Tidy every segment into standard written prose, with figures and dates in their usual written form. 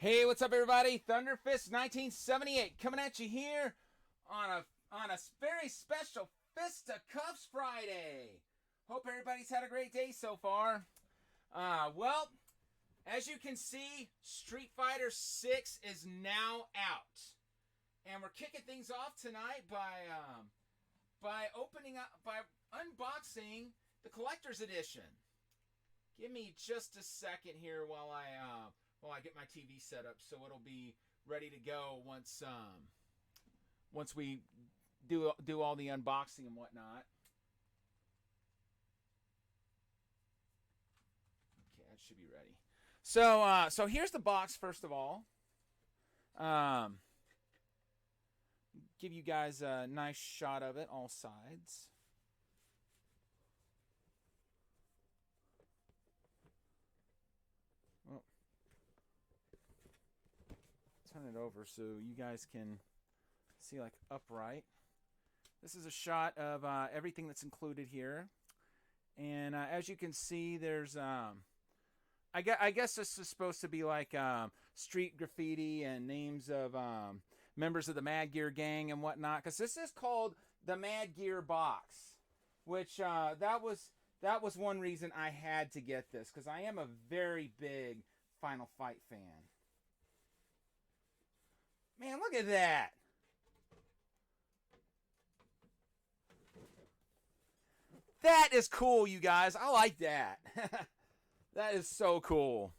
Hey, what's up, everybody? Thunderfist 1978 coming at you here on a very special Fisticuffs Friday. Hope everybody's had a great day so far. Well, as you can see, Street Fighter 6 is now out, and we're kicking things off tonight by opening up by unboxing the collector's edition. Give me just a second here while I get my TV set up so it'll be ready to go once we do all the unboxing and whatnot. Okay, that should be ready. So here's the box first of all. Give you guys a nice shot of it, all sides. Well, turn it over so you guys can see like upright. This is a shot of everything that's included here, and as you can see, there's I guess this is supposed to be like street graffiti and names of members of the Mad Gear gang and whatnot, because this is called the Mad Gear box, which that was one reason I had to get this, because I am a very big Final Fight fan. Man, look at that. That is cool, you guys. I like that. That is so cool.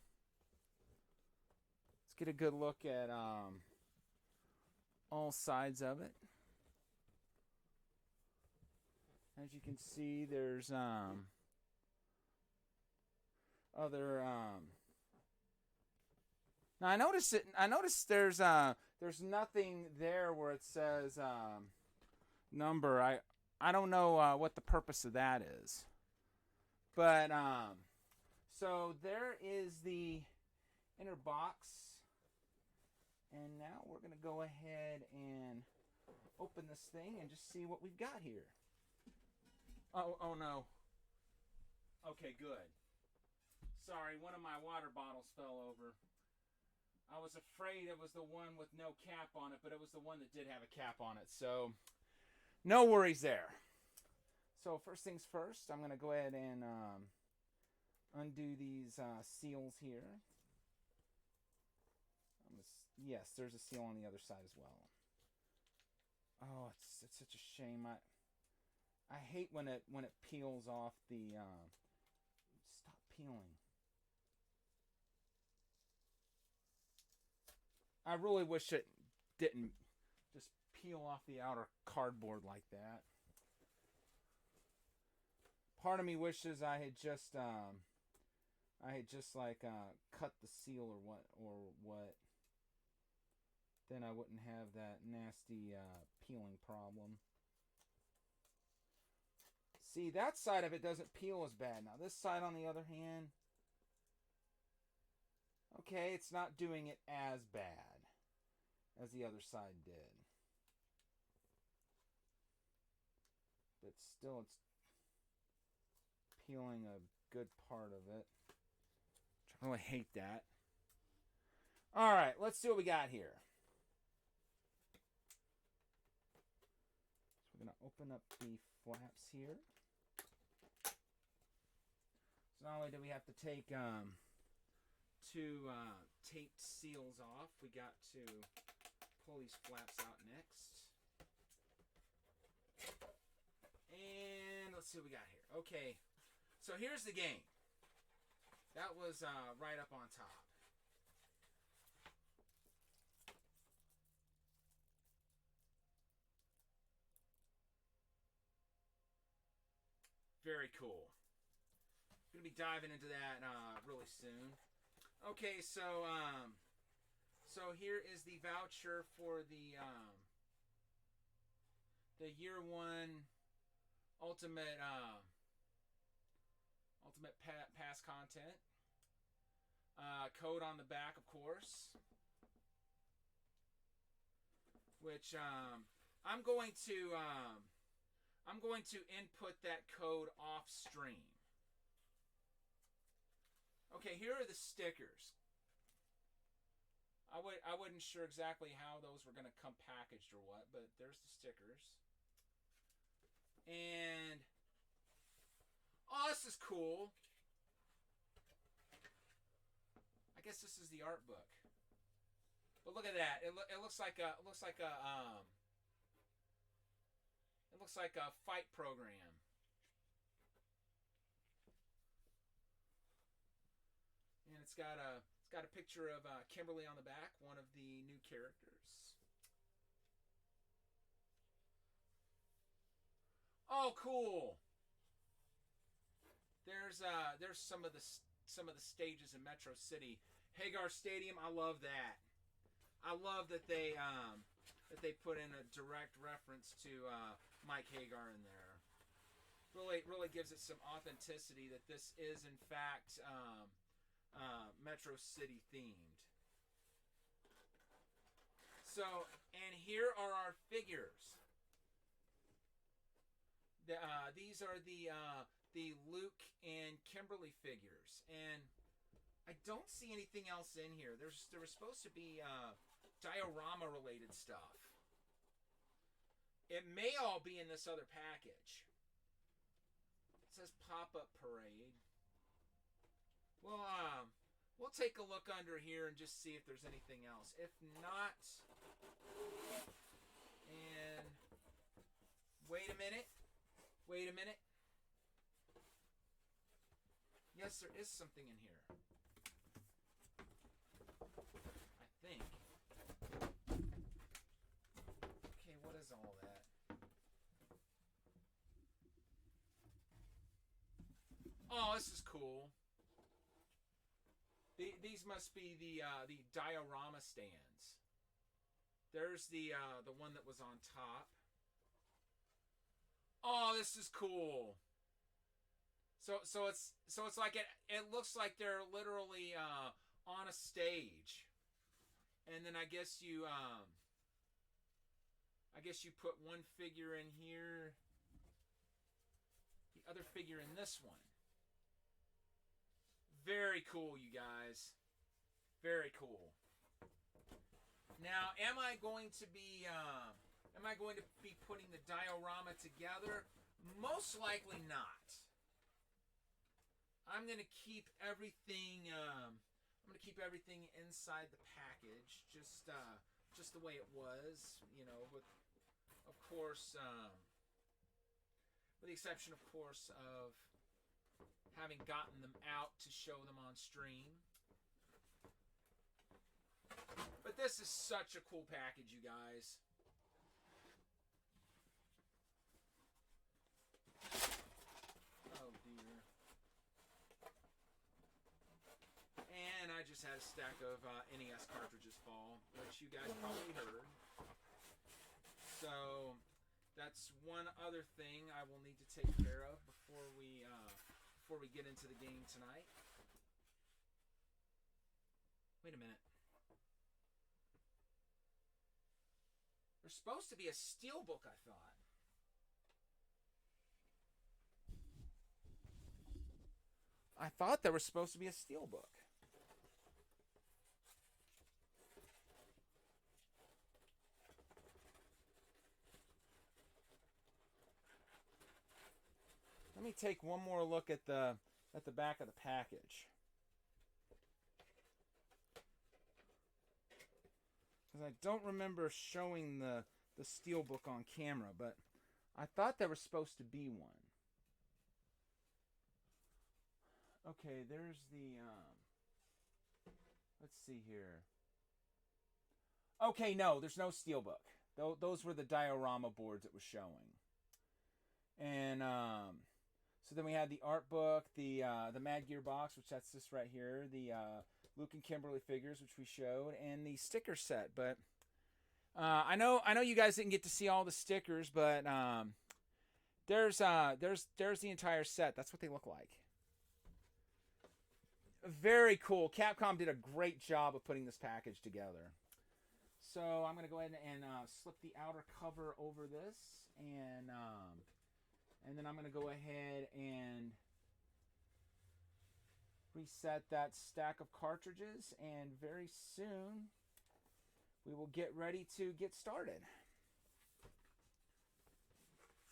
Let's get a good look at all sides of it. As you can see, there's other now I noticed there's nothing there where it says number. I don't know what the purpose of that is. But so there is the inner box, and now we're going to go ahead and open this thing and just see what we've got here. Oh no. Okay, good. Sorry, one of my water bottles fell over. I was afraid it was the one with no cap on it, but it was the one that did have a cap on it. So, no worries there. So, first things first, I'm going to go ahead and undo these seals here. Yes, there's a seal on the other side as well. Oh, it's such a shame. I hate when it peels off the. Stop peeling. I really wish it didn't just peel off the outer cardboard like that. Part of me wishes I had just cut the seal or what. Then I wouldn't have that nasty peeling problem. See, that side of it doesn't peel as bad. Now this side, on the other hand, okay, it's not doing it as bad as the other side did. But still, it's peeling a good part of it. I really hate that. Alright, let's see what we got here. So we're going to open up the flaps here. So not only do we have to take two taped seals off, we got to pull these flaps out next. And let's see what we got here. Okay, so here's the game. That was right up on top. Very cool. Gonna be diving into that really soon. Okay, so here is the voucher for the year one ultimate pass content. Code on the back, of course. Which I'm going to input that code off stream. Okay, here are the stickers. I wasn't sure exactly how those were going to come packaged or what, but there's the stickers. And oh, this is cool. I guess this is the art book. But look at that. It looks like a it looks like a fight program. And it's got a picture of Kimberly on the back, one of the new characters. Oh, cool. There's some of the stages in Metro City. Hagar Stadium, I love that. I love that they put in a direct reference to Mike Hagar in there. Really gives it some authenticity that this is in fact Metro City themed. So, and here are our figures. These are the Luke and Kimberly figures, and I don't see anything else in here. There was supposed to be diorama related stuff. It may all be in this other package. It says pop-up parade. Well, we'll take a look under here and just see if there's anything else. If not, and wait a minute. Yes, there is something in here. I think. Okay, what is all that? Oh, this is cool. These must be the diorama stands. There's the one that was on top. Oh, this is cool. So it's like it looks like they're literally on a stage, and then I guess you put one figure in here, the other figure in this one. Very cool, you guys. Very cool. Now, am I going to be putting the diorama together? Most likely not. I'm gonna keep everything. Inside the package, just the way it was. You know, with the exception, of course, of having gotten them out to show them on stream. But this is such a cool package, you guys. Oh dear. And I just had a stack of NES cartridges fall, which you guys probably heard. So that's one other thing I will need to take care of before we get into the game tonight. Wait a minute. There's supposed to be a steelbook, I thought. I thought there was supposed to be a steelbook. Let me take one more look at the back of the package. Because I don't remember showing the steelbook on camera, but I thought there was supposed to be one. Okay, there's the let's see here. Okay, no, there's no steelbook. Those were the diorama boards it was showing. And so then we had the art book, the Mad Gear box, which that's this right here, the Luke and Kimberly figures, which we showed, and the sticker set. But I know you guys didn't get to see all the stickers, but there's the entire set. That's what they look like. Very cool. Capcom did a great job of putting this package together. So I'm going to go ahead and slip the outer cover over this, and then I'm going to go ahead and reset that stack of cartridges, and very soon we will get ready to get started.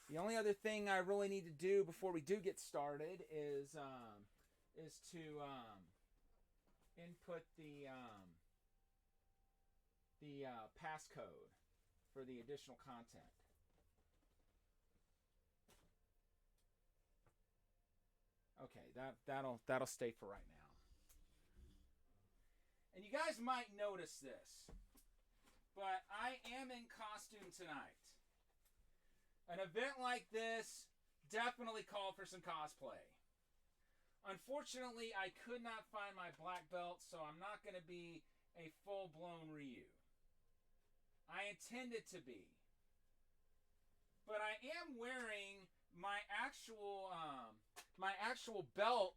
The only other thing I really need to do before we do get started is to input the passcode for the additional content. Okay, that'll stay for right now. And you guys might notice this, but I am in costume tonight. An event like this definitely called for some cosplay. Unfortunately, I could not find my black belt, so I'm not going to be a full-blown Ryu. I intended to be. But I am wearing my actual belt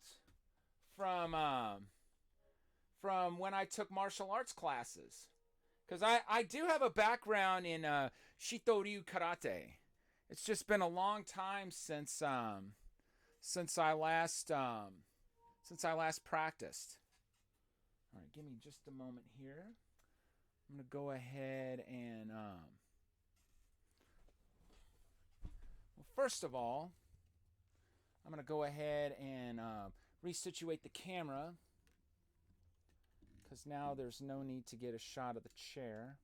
from when I took martial arts classes. Because I do have a background in Shitoryu Karate. It's just been a long time since I last practiced. All right, give me just a moment here. I'm gonna go ahead and well, first of all, I'm gonna go ahead and resituate the camera, because now there's no need to get a shot of the chair.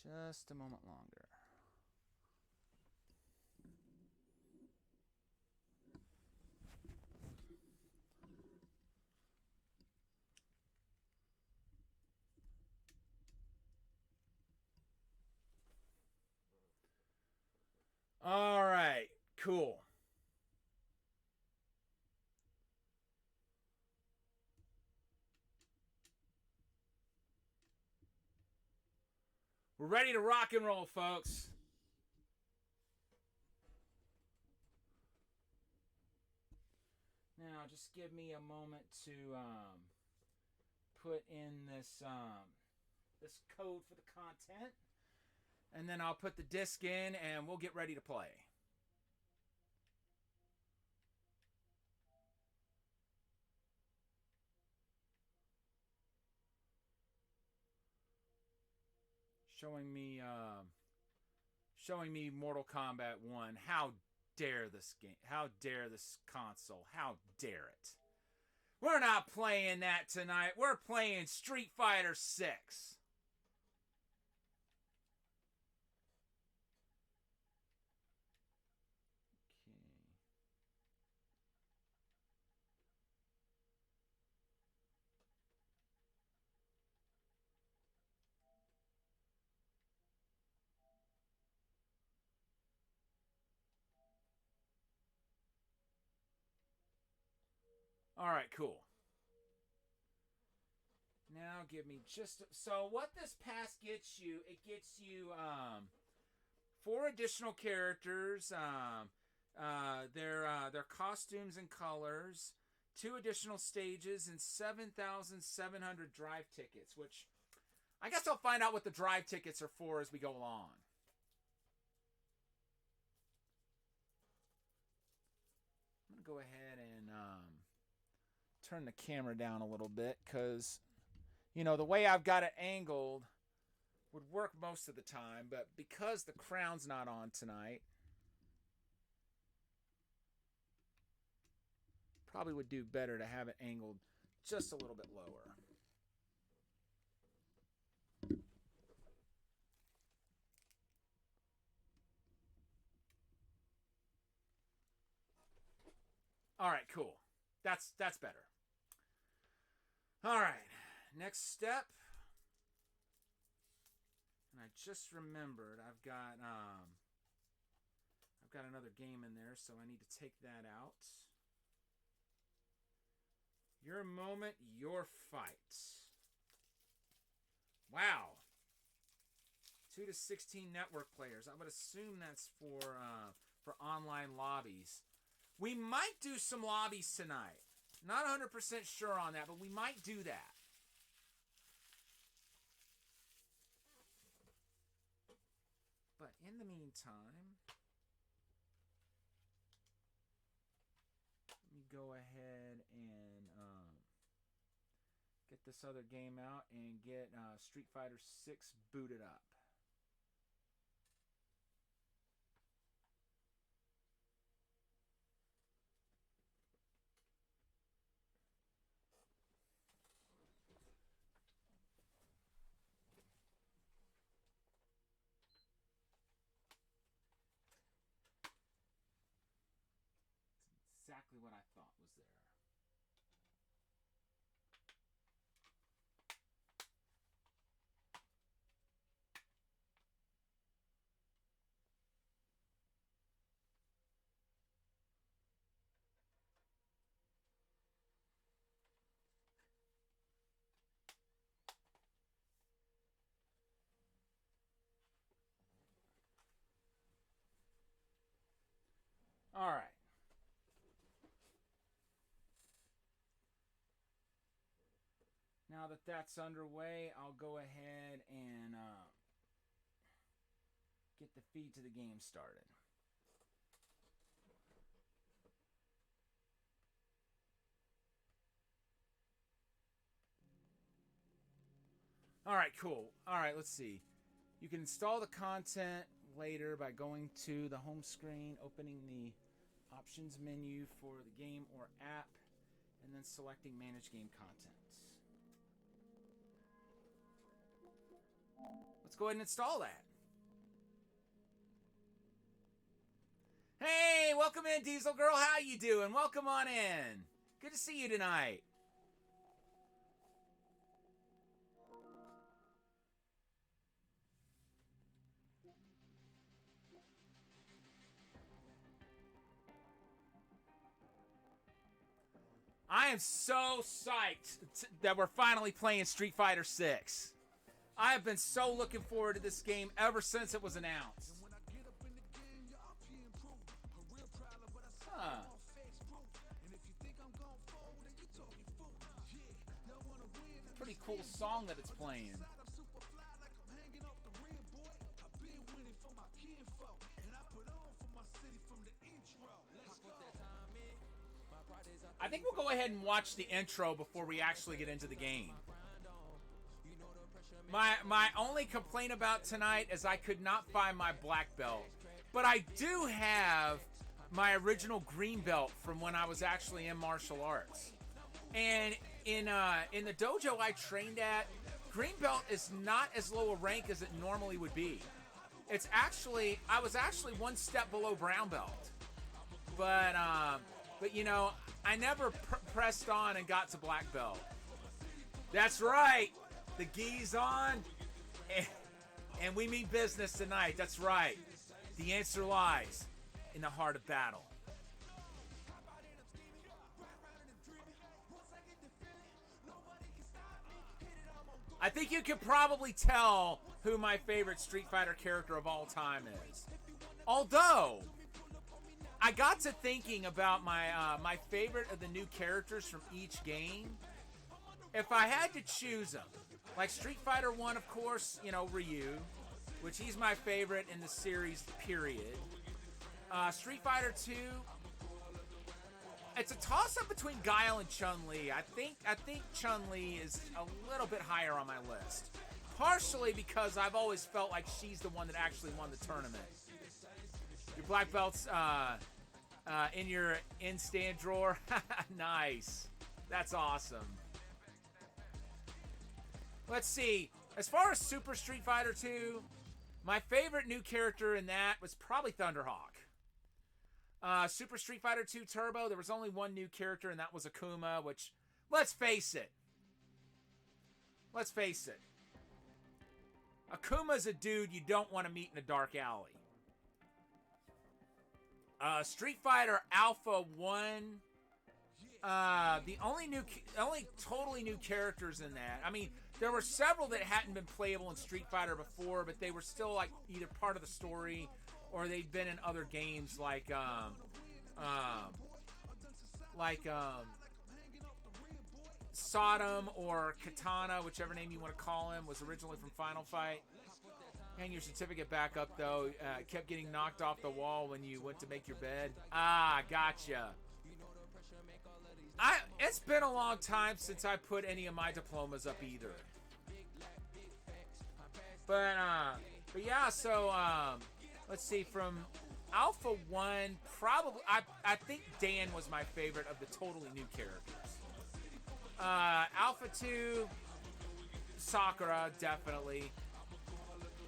Just a moment longer. All right, cool. We're ready to rock and roll, folks. Now, just give me a moment to put in this code for the content, and then I'll put the disc in, and we'll get ready to play. Showing me Mortal Kombat 1. How dare this game? How dare this console? How dare it? We're not playing that tonight. We're playing Street Fighter 6. All right, cool. Now give me just... So what this pass gets you, it gets you 4 additional characters, their costumes and colors, 2 additional stages, and 7,700 drive tickets, which I guess I'll find out what the drive tickets are for as we go along. I'm going to go ahead and turn the camera down a little bit, because, you know, the way I've got it angled would work most of the time, but because the crown's not on tonight, probably would do better to have it angled just a little bit lower. All right, cool. That's better. All right, next step. And I just remembered I've got another game in there, so I need to take that out. Your moment, your fight. Wow. 2 to 16 network players. I would assume that's for online lobbies. We might do some lobbies tonight. Not 100% sure on that, but we might do that. But in the meantime, go ahead and get this other game out and get Street Fighter 6 booted up. Exactly what I thought was there. All right. Now that that's underway, I'll go ahead and get the feed to the game started. All right, cool. All right, let's see. You can install the content later by going to the home screen, opening the options menu for the game or app, and then selecting Manage Game Content. Let's go ahead and install that. Hey, welcome in, Diesel Girl. How you doing? Welcome on in. Good to see you tonight. I am so psyched that we're finally playing Street Fighter 6. I have been so looking forward to this game ever since it was announced. Huh. Pretty cool song that it's playing. I think we'll go ahead and watch the intro before we actually get into the game. My only complaint about tonight is I could not find my black belt. But I do have my original green belt from when I was actually in martial arts. And in the dojo I trained at, green belt is not as low a rank as it normally would be. It's actually, I was actually one step below brown belt. But you know, I never pressed on and got to black belt. That's right. The gi's on. And we mean business tonight. That's right. The answer lies in the heart of battle. I think you can probably tell who my favorite Street Fighter character of all time is. Although, I got to thinking about my favorite of the new characters from each game. If I had to choose them, like Street Fighter 1, of course, you know, Ryu, which he's my favorite in the series, period. Street Fighter 2, it's a toss-up between Guile and Chun-Li. I think Chun-Li is a little bit higher on my list. Partially because I've always felt like she's the one that actually won the tournament. Your black belt's in your in-stand drawer. Nice. That's awesome. Let's see. As far as Super Street Fighter 2, my favorite new character in that was probably Thunderhawk. Super Street Fighter 2 Turbo, there was only one new character, and that was Akuma, which, let's face it. Akuma's a dude you don't want to meet in a dark alley. Street Fighter Alpha 1, the only totally new characters in that. I mean, there were several that hadn't been playable in Street Fighter before, but they were still like either part of the story or they'd been in other games like Sodom or Katana, whichever name you want to call him, was originally from Final Fight. Hang your certificate back up, though. Kept getting knocked off the wall when you went to make your bed. Ah, gotcha. It's been a long time since I put any of my diplomas up either. But yeah, so let's see, from Alpha 1, probably I think Dan was my favorite of the totally new characters. Alpha 2, Sakura, definitely.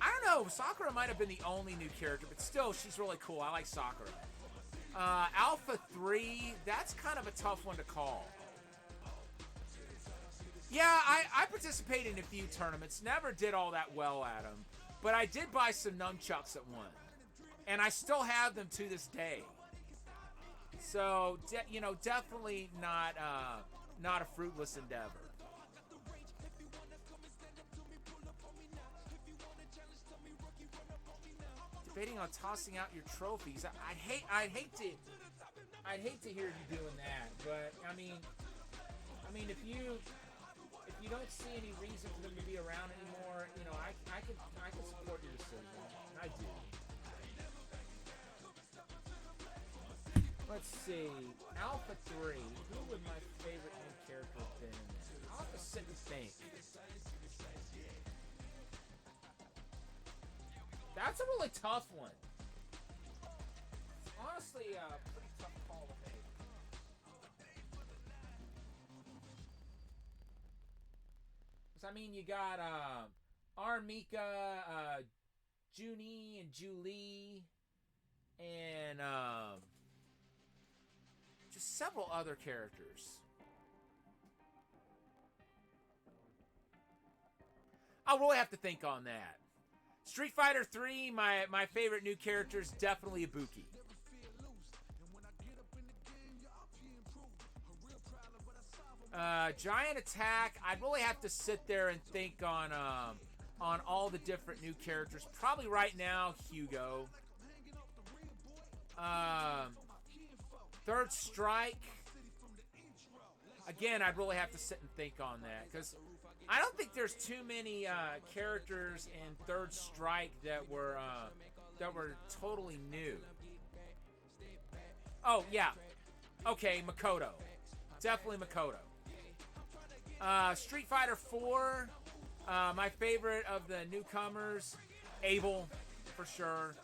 I don't know, Sakura might have been the only new character, but still, she's really cool. I like Sakura. Alpha 3, that's kind of a tough one to call. Yeah, I participated in a few tournaments, never did all that well at them, but I did buy some nunchucks at one, and I still have them to this day. So, definitely not a fruitless endeavor. Debating on tossing out your trophies. I'd hate to hear you doing that, but I mean, if you don't see any reason for them to be around anymore, I can support your decision. I do. Let's see. Alpha 3. Who would my favorite new character have been? I'll have to sit and think. That's a really tough one. Honestly, pretty tough call to make. Because, I mean, you got Armika, Junie, and Julie, and just several other characters. I'll really have to think on that. Street Fighter 3, my favorite new character is definitely Ibuki. Giant Attack, I'd really have to sit there and think on all the different new characters. Probably right now, Hugo. Third Strike. Again, I'd really have to sit and think on that, because I don't think there's too many characters in Third Strike that were totally new. Oh yeah, okay, Makoto, definitely Makoto. Street Fighter 4, my favorite of the newcomers, Abel, for sure.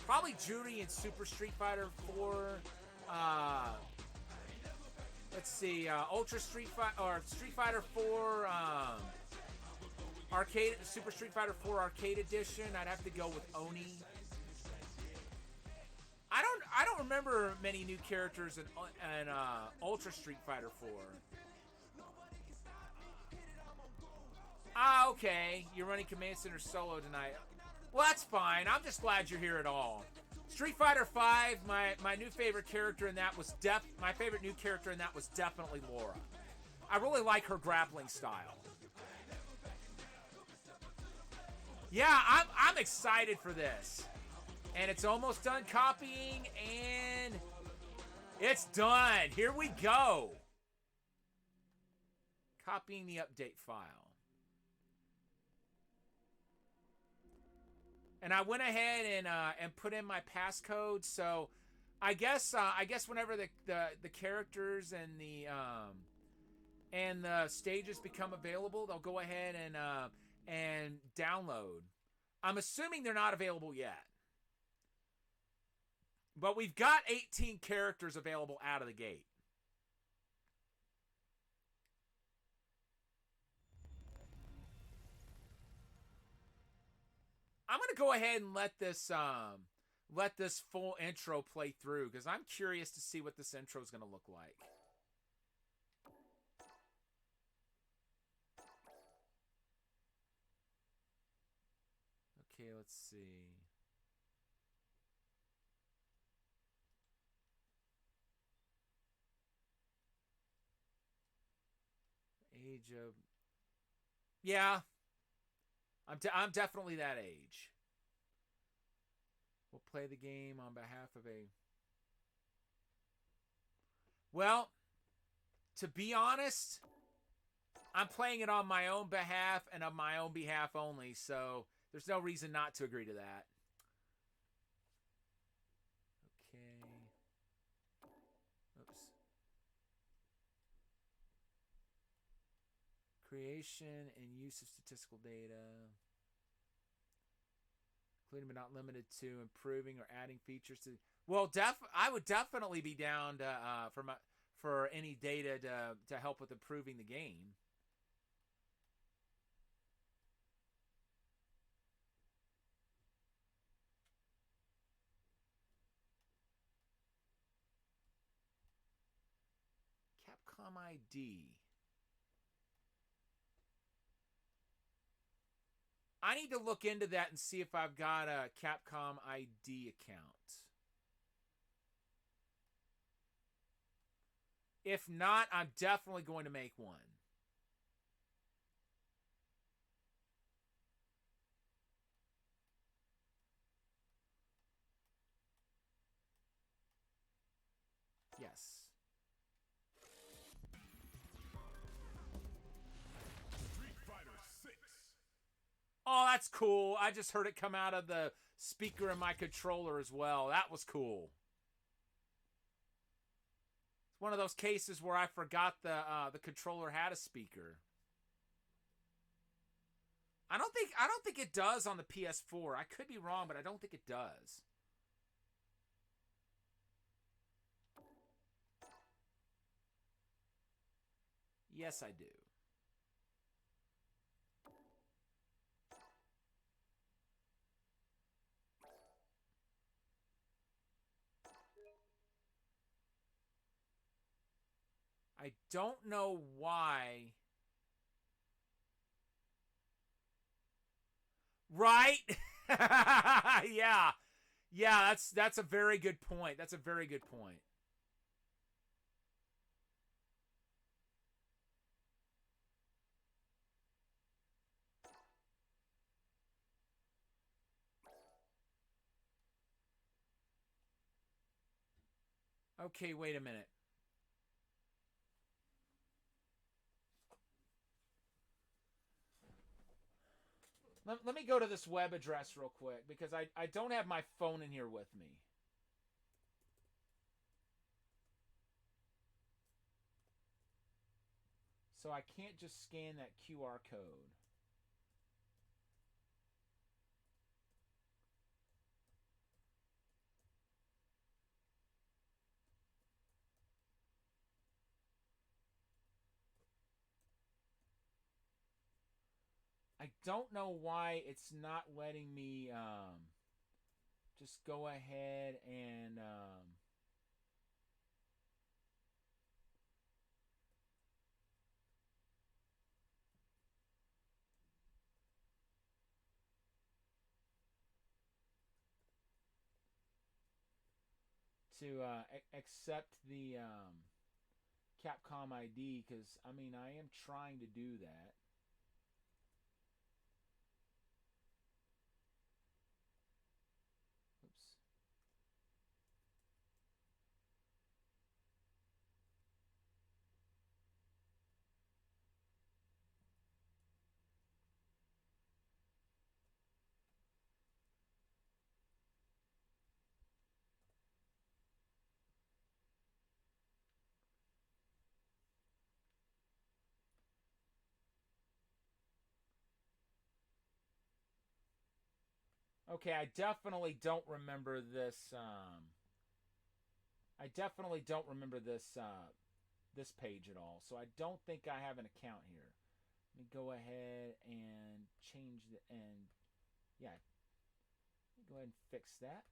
Probably Judy in Super Street Fighter 4. Let's see, Ultra Street Fighter or Street Fighter 4 arcade, Super Street Fighter 4 Arcade Edition. I'd have to go with Oni. I don't remember many new characters in Ultra Street Fighter 4. Ah, okay. You're running Command Center solo tonight. Well, that's fine. I'm just glad you're here at all. Street Fighter 5, my new favorite character in that was my favorite new character in that was definitely Laura. I really like her grappling style. Yeah, I'm excited for this. And it's almost done copying, and it's done. Here we go. Copying the update file. And I went ahead and put in my passcode. So I guess whenever the characters and the stages become available, they'll go ahead and download. I'm assuming they're not available yet. But we've got 18 characters available out of the gate. I'm going to go ahead and let this full intro play through, because I'm curious to see what this intro is going to look like. Okay, let's see. Age of... Yeah. I'm definitely that age. We'll play the game on behalf of a... Well, to be honest, I'm playing it on my own behalf and on my own behalf only, so there's no reason not to agree to that. Okay. Creation and use of statistical data, including but not limited to improving or adding features to. Well, I would definitely be down to for any data to help with improving the game. Capcom ID. I need to look into that and see if I've got a Capcom ID account. If not, I'm definitely going to make one. Yes. Street Fighter 6. Oh, that's cool. I just heard it come out of the speaker in my controller as well. That was cool. It's one of those cases where I forgot the controller had a speaker. I don't think it does on the PS4. I could be wrong, but I don't think it does. Yes, I do. I don't know why. Right? Yeah. Yeah, that's a very good point. That's a very good point. Okay, wait a minute. Let me go to this web address real quick because I don't have my phone in here with me. So I can't just scan that QR code. I don't know why it's not letting me just go ahead and to accept the Capcom ID, because I mean I am trying to do that. Oops. Okay, I definitely don't remember this. I definitely don't remember this this page at all. So I don't think I have an account here. Let me go ahead and change the and yeah. Go ahead and fix that.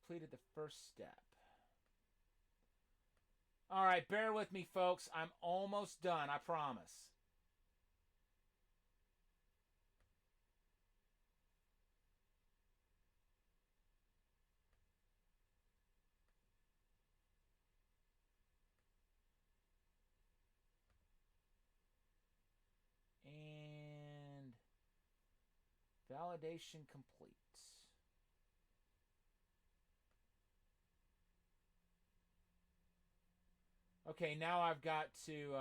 Completed the first step. All right, bear with me, folks. I'm almost done, I promise. And Validation complete. Okay, now I've got to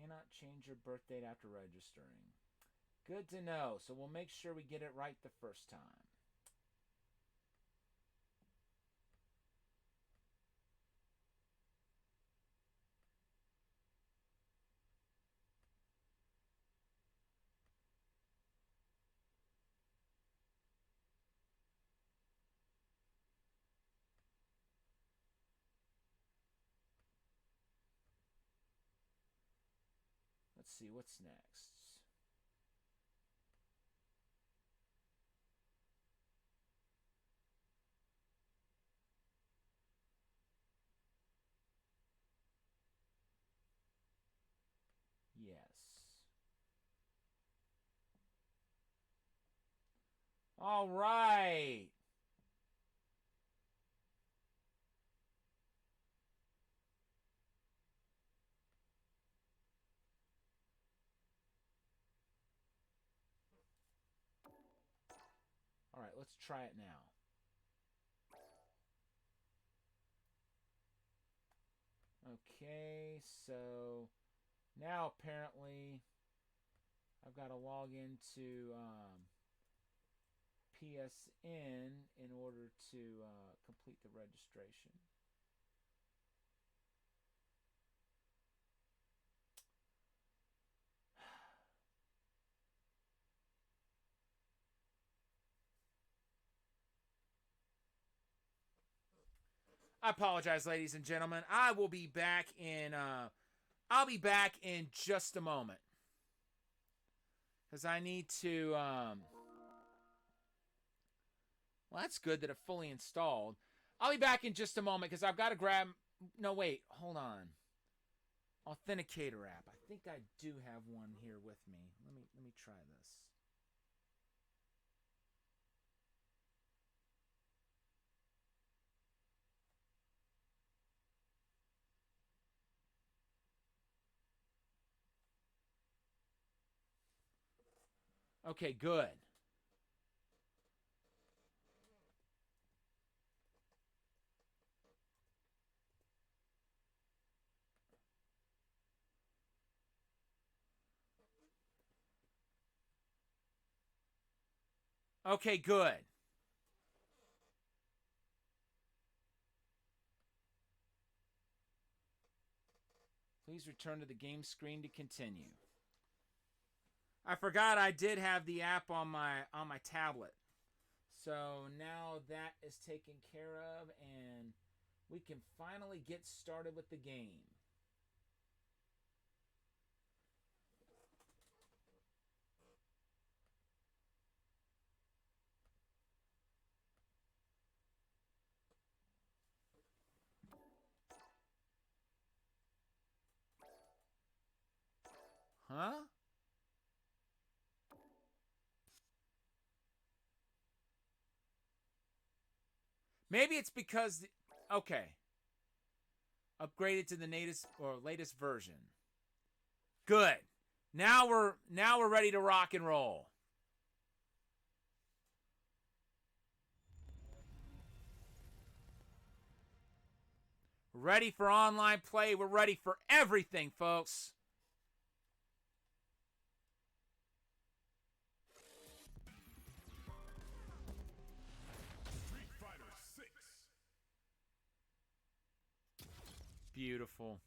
cannot change your birth date after registering. Good to know. So we'll make sure we get it right the first time. Let's see what's next. Yes. All right. All right, let's try it now. Okay, so now apparently I've got to log into PSN in order to complete the registration. I apologize, ladies and gentlemen. I'll be back in just a moment. Because I need to well, that's good that it fully installed. I'll be back in just a moment because I've got to grab. No, wait, hold on. Authenticator app. I think I do have one here with me. Let me try this. Okay, good. Okay, good. Please return to the game screen to continue. I forgot I did have the app on my tablet. So now that is taken care of and we can finally get started with the game. Huh? Maybe it's because okay. Upgraded to the latest version. Good. Now we're ready to rock and roll. Ready for online play. We're ready for everything, folks. Street Fighter 6. Beautiful.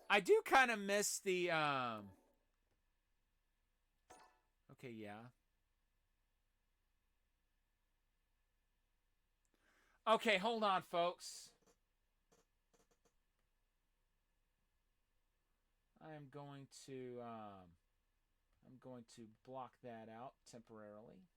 I do kind of miss the okay, yeah. Okay, hold on, folks. I am going to I'm going to block that out temporarily.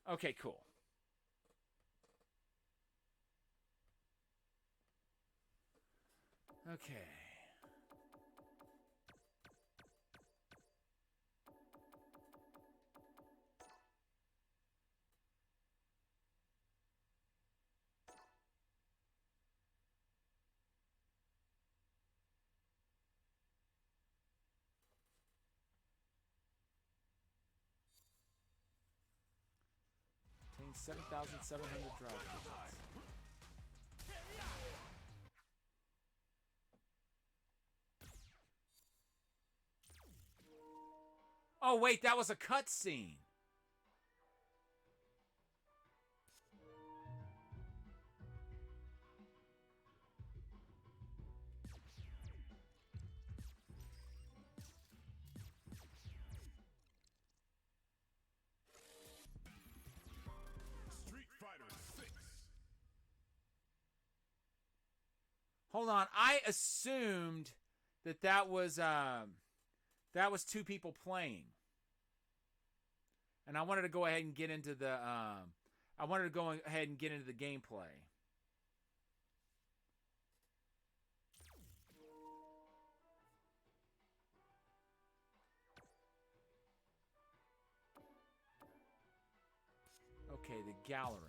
Okay, cool. Okay. Obtain 7,700 drive digits. Oh, wait, that was a cutscene. Street Fighter 6. Hold on. I assumed that was two people playing. And I wanted to go ahead and get into the gameplay. Okay, the gallery.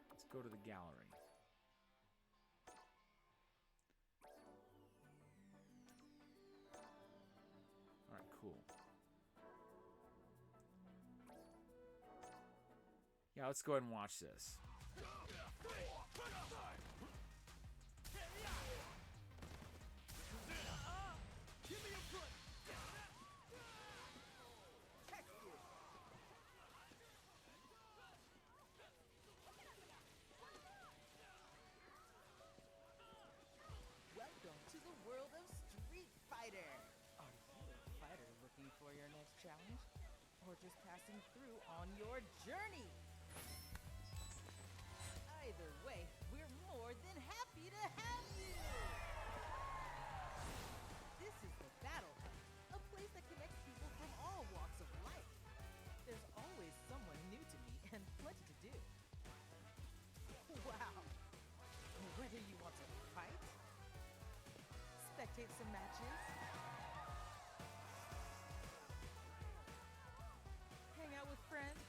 Let's go to the gallery. All right, cool. Yeah, let's go ahead and watch this. Welcome to the world of Street Fighter! Are you a fighter looking for your next challenge? Or just passing through on your journey? Either way, we're more than happy to have you! This is the Battle Hub, a place that connects people from all walks of life. There's always someone new to meet and plenty to do. Wow! Whether you want to fight, spectate some matches, hang out with friends,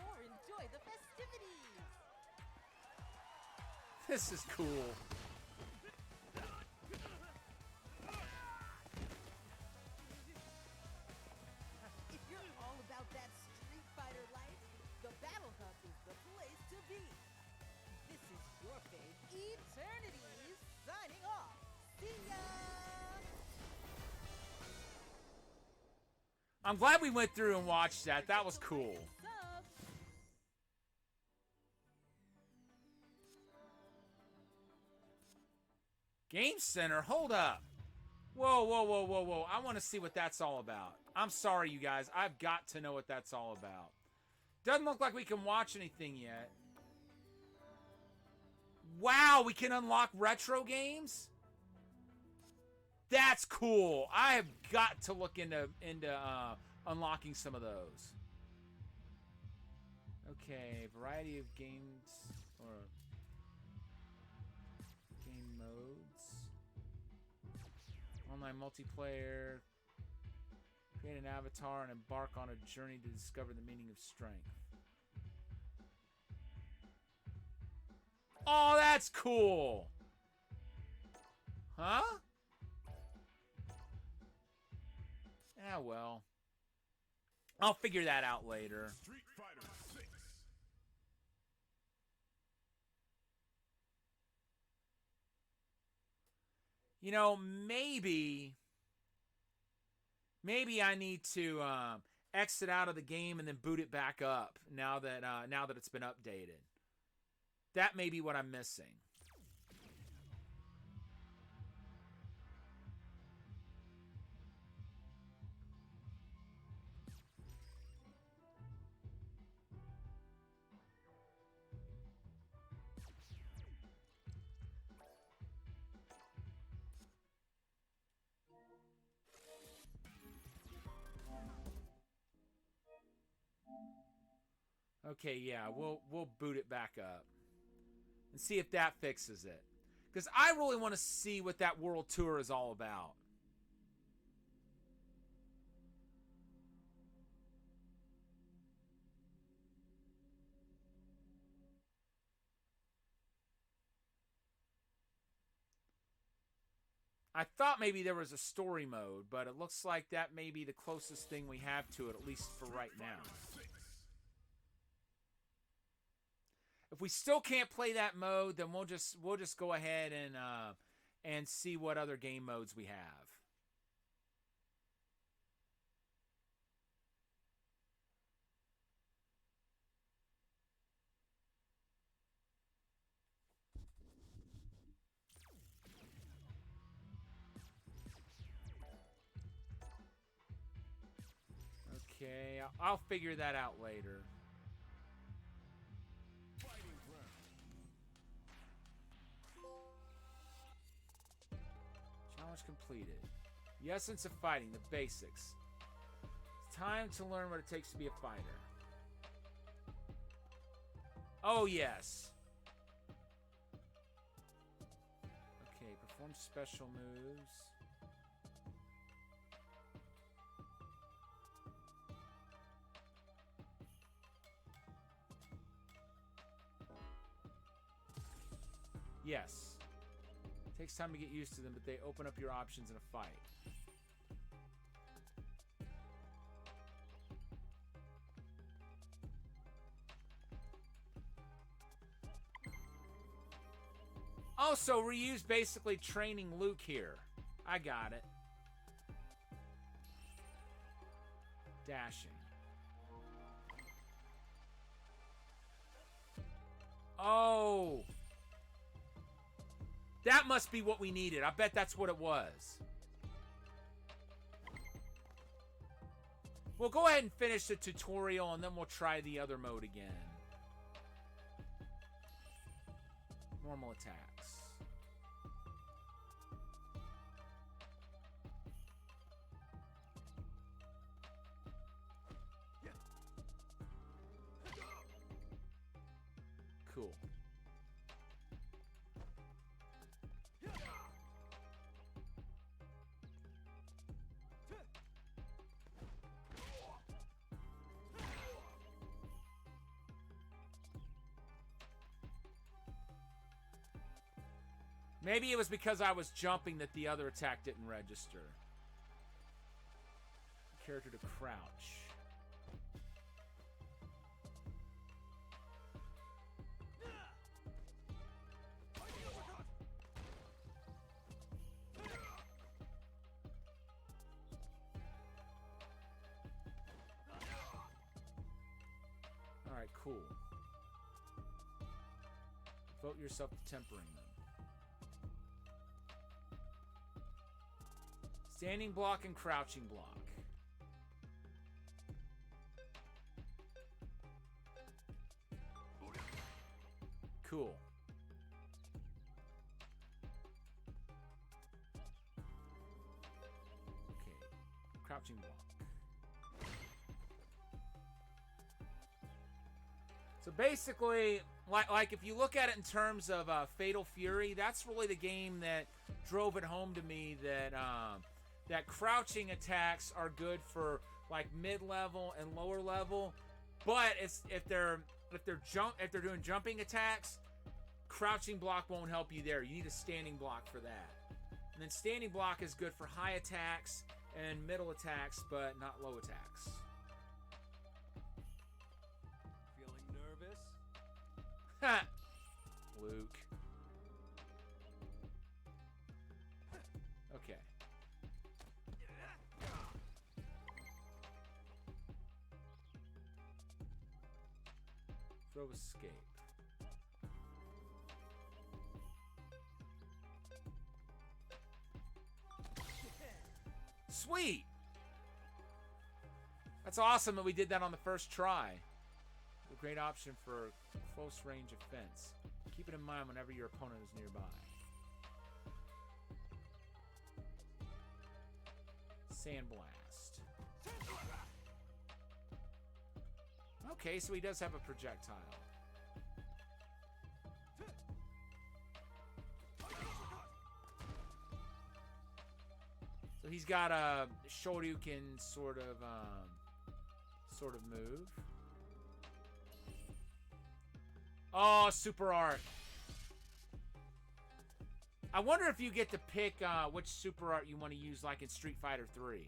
or enjoy the festivities. This is cool. If you're all about that Street Fighter life, the Battle Hub is the place to be. This is your fave, Eternities, signing off. See ya! I'm glad we went through and watched that. That was cool. Sub. Game Center, hold up. Whoa, whoa, whoa, whoa, whoa. I want to see what that's all about. I'm sorry, you guys. I've got to know what that's all about. Doesn't look like we can watch anything yet. Wow, we can unlock retro games? That's cool. I have got to look into unlocking some of those. Okay, variety of games or game modes. Online multiplayer. Create an avatar and embark on a journey to discover the meaning of strength. Oh, that's cool. Huh? Ah, well. I'll figure that out later. Street Fighter 6. You know, maybe Maybe I need to exit out of the game and then boot it back up now that it's been updated. That may be what I'm missing. Okay, yeah, we'll boot it back up and see if that fixes it. Because I really want to see what that world tour is all about. I thought maybe there was a story mode, but it looks like that may be the closest thing we have to it, at least for right now. If we still can't play that mode, then we'll just go ahead and see what other game modes we have. Okay, I'll figure that out later. Challenge completed. The essence of fighting, the basics. It's time to learn what it takes to be a fighter. Oh, yes. Okay, perform special moves. Yes. Takes time to get used to them, but they open up your options in a fight. Also, Ryu's basically training Luke here. I got it. Dashing. Oh! That must be what we needed. I bet that's what it was. We'll go ahead and finish the tutorial, and then we'll try the other mode again. Normal attacks. Cool. Maybe it was because I was jumping that the other attack didn't register. Character to crouch. Alright, cool. Devote yourself to tempering them. Standing block and crouching block. Cool. Okay. Crouching block. So basically, like if you look at it in terms of Fatal Fury, that's really the game that drove it home to me that that crouching attacks are good for like mid-level and lower level, but it's if they're doing jumping attacks, crouching block won't help you there. You need a standing block for that. And then standing block is good for high attacks and middle attacks, but not low attacks. Feeling nervous? Ha! Luke. Okay. Throw escape. Sweet! That's awesome that we did that on the first try. A great option for close range offense. Keep it in mind whenever your opponent is nearby. Sandblast. Okay, so he does have a projectile. So he's got a Shoryuken sort of move. Oh, super art. I wonder if you get to pick which super art you want to use, like in Street Fighter 3.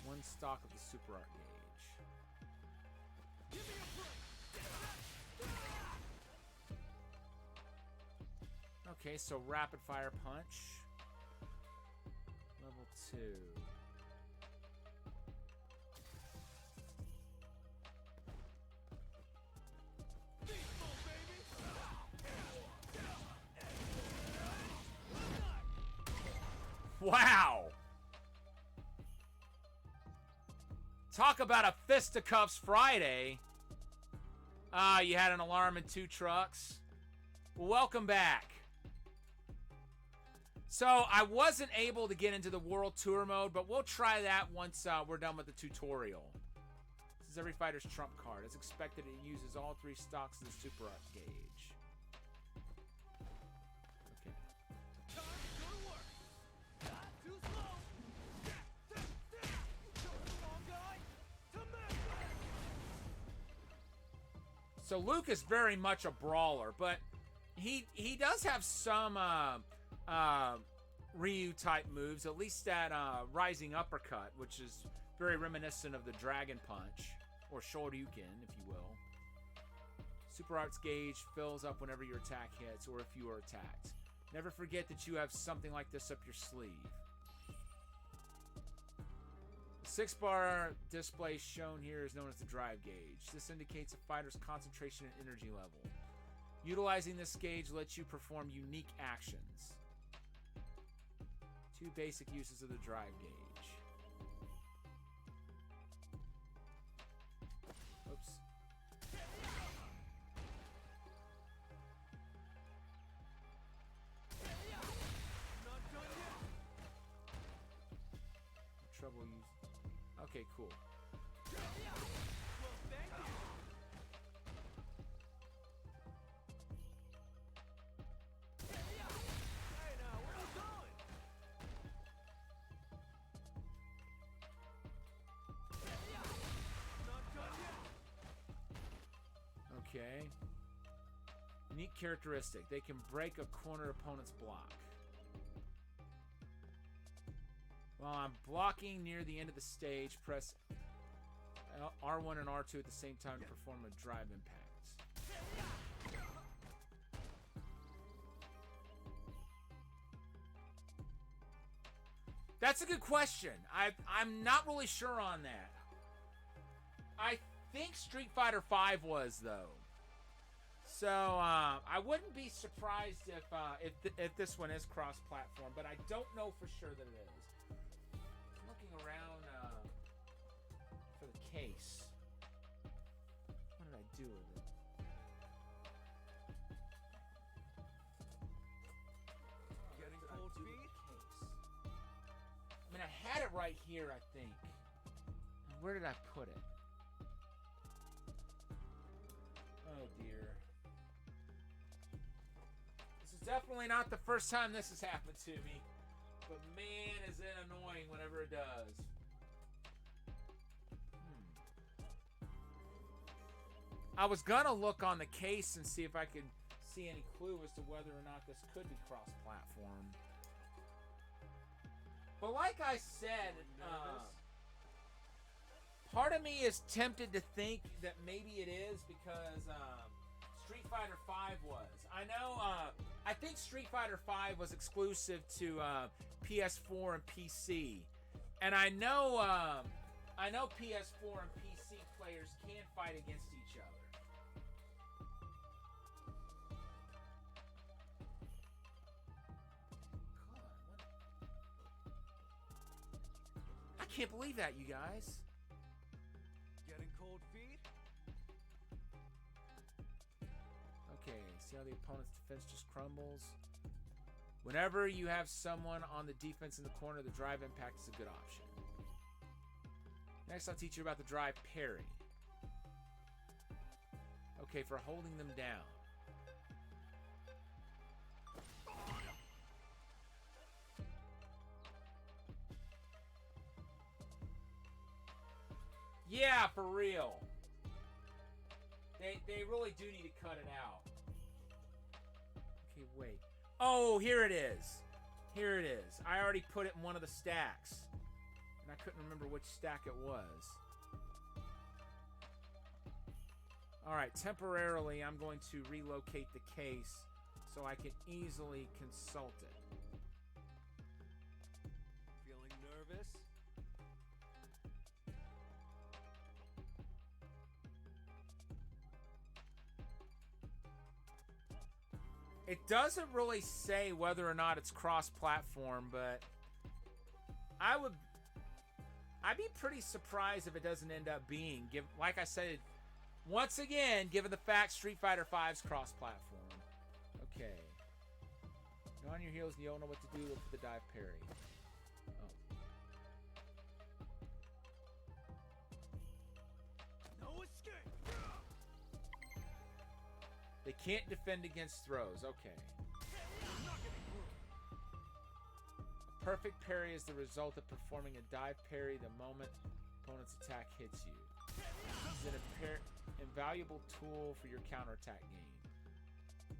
One stock of the super art gauge. Okay, so rapid fire punch. Level 2. Wow! Talk about a fisticuffs Friday. Ah, you had an alarm and 2 trucks. Well, welcome back. So, I wasn't able to get into the World Tour mode, but we'll try that once we're done with the tutorial. This is every fighter's trump card. As expected, it uses all 3 stocks of the super art gauge. Okay. So Luke is very much a brawler, but he does have some Ryu type moves, at least that rising uppercut, which is very reminiscent of the Dragon Punch, or Shoryuken, if you will. Super Arts gauge fills up whenever your attack hits or if you are attacked. Never forget that you have something like this up your sleeve. The 6-bar display shown here is known as the drive gauge. This indicates a fighter's concentration and energy level. Utilizing this gauge lets you perform unique actions. 2 basic uses of the drive gauge. Oops. Trouble use. Okay, cool. Okay. Unique characteristic. They can break a corner opponent's block. While I'm blocking near the end of the stage, press R1 and R2 at the same time to perform a drive impact. That's a good question. I'm not really sure on that. I think Street Fighter V was, though. So I wouldn't be surprised if this one is cross-platform, but I don't know for sure that it is. Looking around for the case. What did I do with it? Getting What did I cold do with feet? the case? I mean, I had it right here, I think. Where did I put it? Oh dear. This is definitely not the first time this has happened to me. But man, is it annoying whenever it does. I was gonna look on the case and see if I could see any clue as to whether or not this could be cross-platform. But like I said, part of me is tempted to think that maybe it is because Street Fighter V was. I know, I think Street Fighter V was exclusive to PS4 and PC. And I know PS4 and PC players can fight against each other. I can't believe that, you guys. Getting cold feet? Okay, see how the opponent's defense just crumbles? Whenever you have someone on the defense in the corner, the drive impact is a good option. Next, I'll teach you about the drive parry. Okay, for holding them down. Yeah, for real. They really do need to cut it out. Okay, wait. Oh, here it is. Here it is. I already put it in one of the stacks. And I couldn't remember which stack it was. Alright, temporarily I'm going to relocate the case so I can easily consult it. Feeling nervous? It doesn't really say whether or not it's cross-platform, but I'd be pretty surprised if it doesn't end up being. Like I said, once again, given the fact Street Fighter V's cross-platform. Okay. You're on your heels and you don't know what to do. Look for the dive parry. Oh. No escape! They can't defend against throws. Okay. A perfect parry is the result of performing a dive parry the moment opponent's attack hits you. This is an invaluable tool for your counterattack game.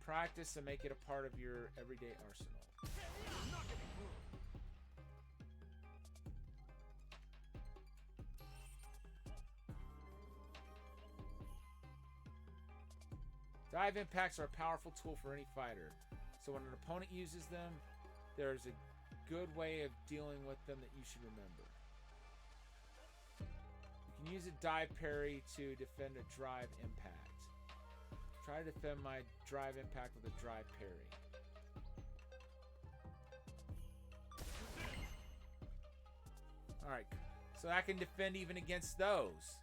Practice and make it a part of your everyday arsenal. Dive impacts are a powerful tool for any fighter. So when an opponent uses them, there's a good way of dealing with them that you should remember. You can use a dive parry to defend a drive impact. Try to defend my drive impact with a drive parry. Alright, so I can defend even against those.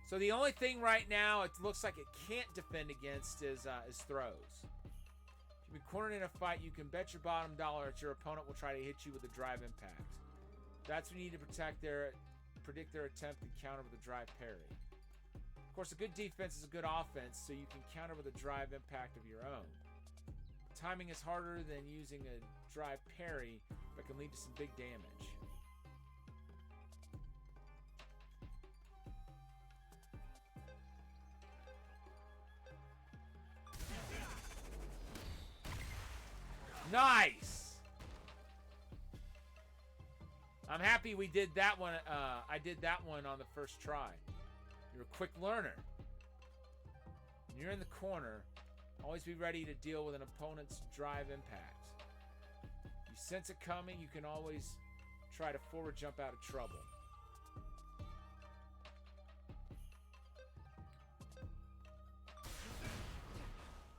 So the only thing right now it looks like it can't defend against is throws. If you've been cornered in a fight, you can bet your bottom dollar that your opponent will try to hit you with a drive impact. That's when you need to predict their attempt and counter with a drive parry. Of course, a good defense is a good offense, so you can counter with a drive impact of your own. Timing is harder than using a drive parry, but can lead to some big damage. Nice! I'm happy we did that one. I did that one on the first try. You're a quick learner. When you're in the corner, always be ready to deal with an opponent's drive impact. If you sense it coming, you can always try to forward jump out of trouble.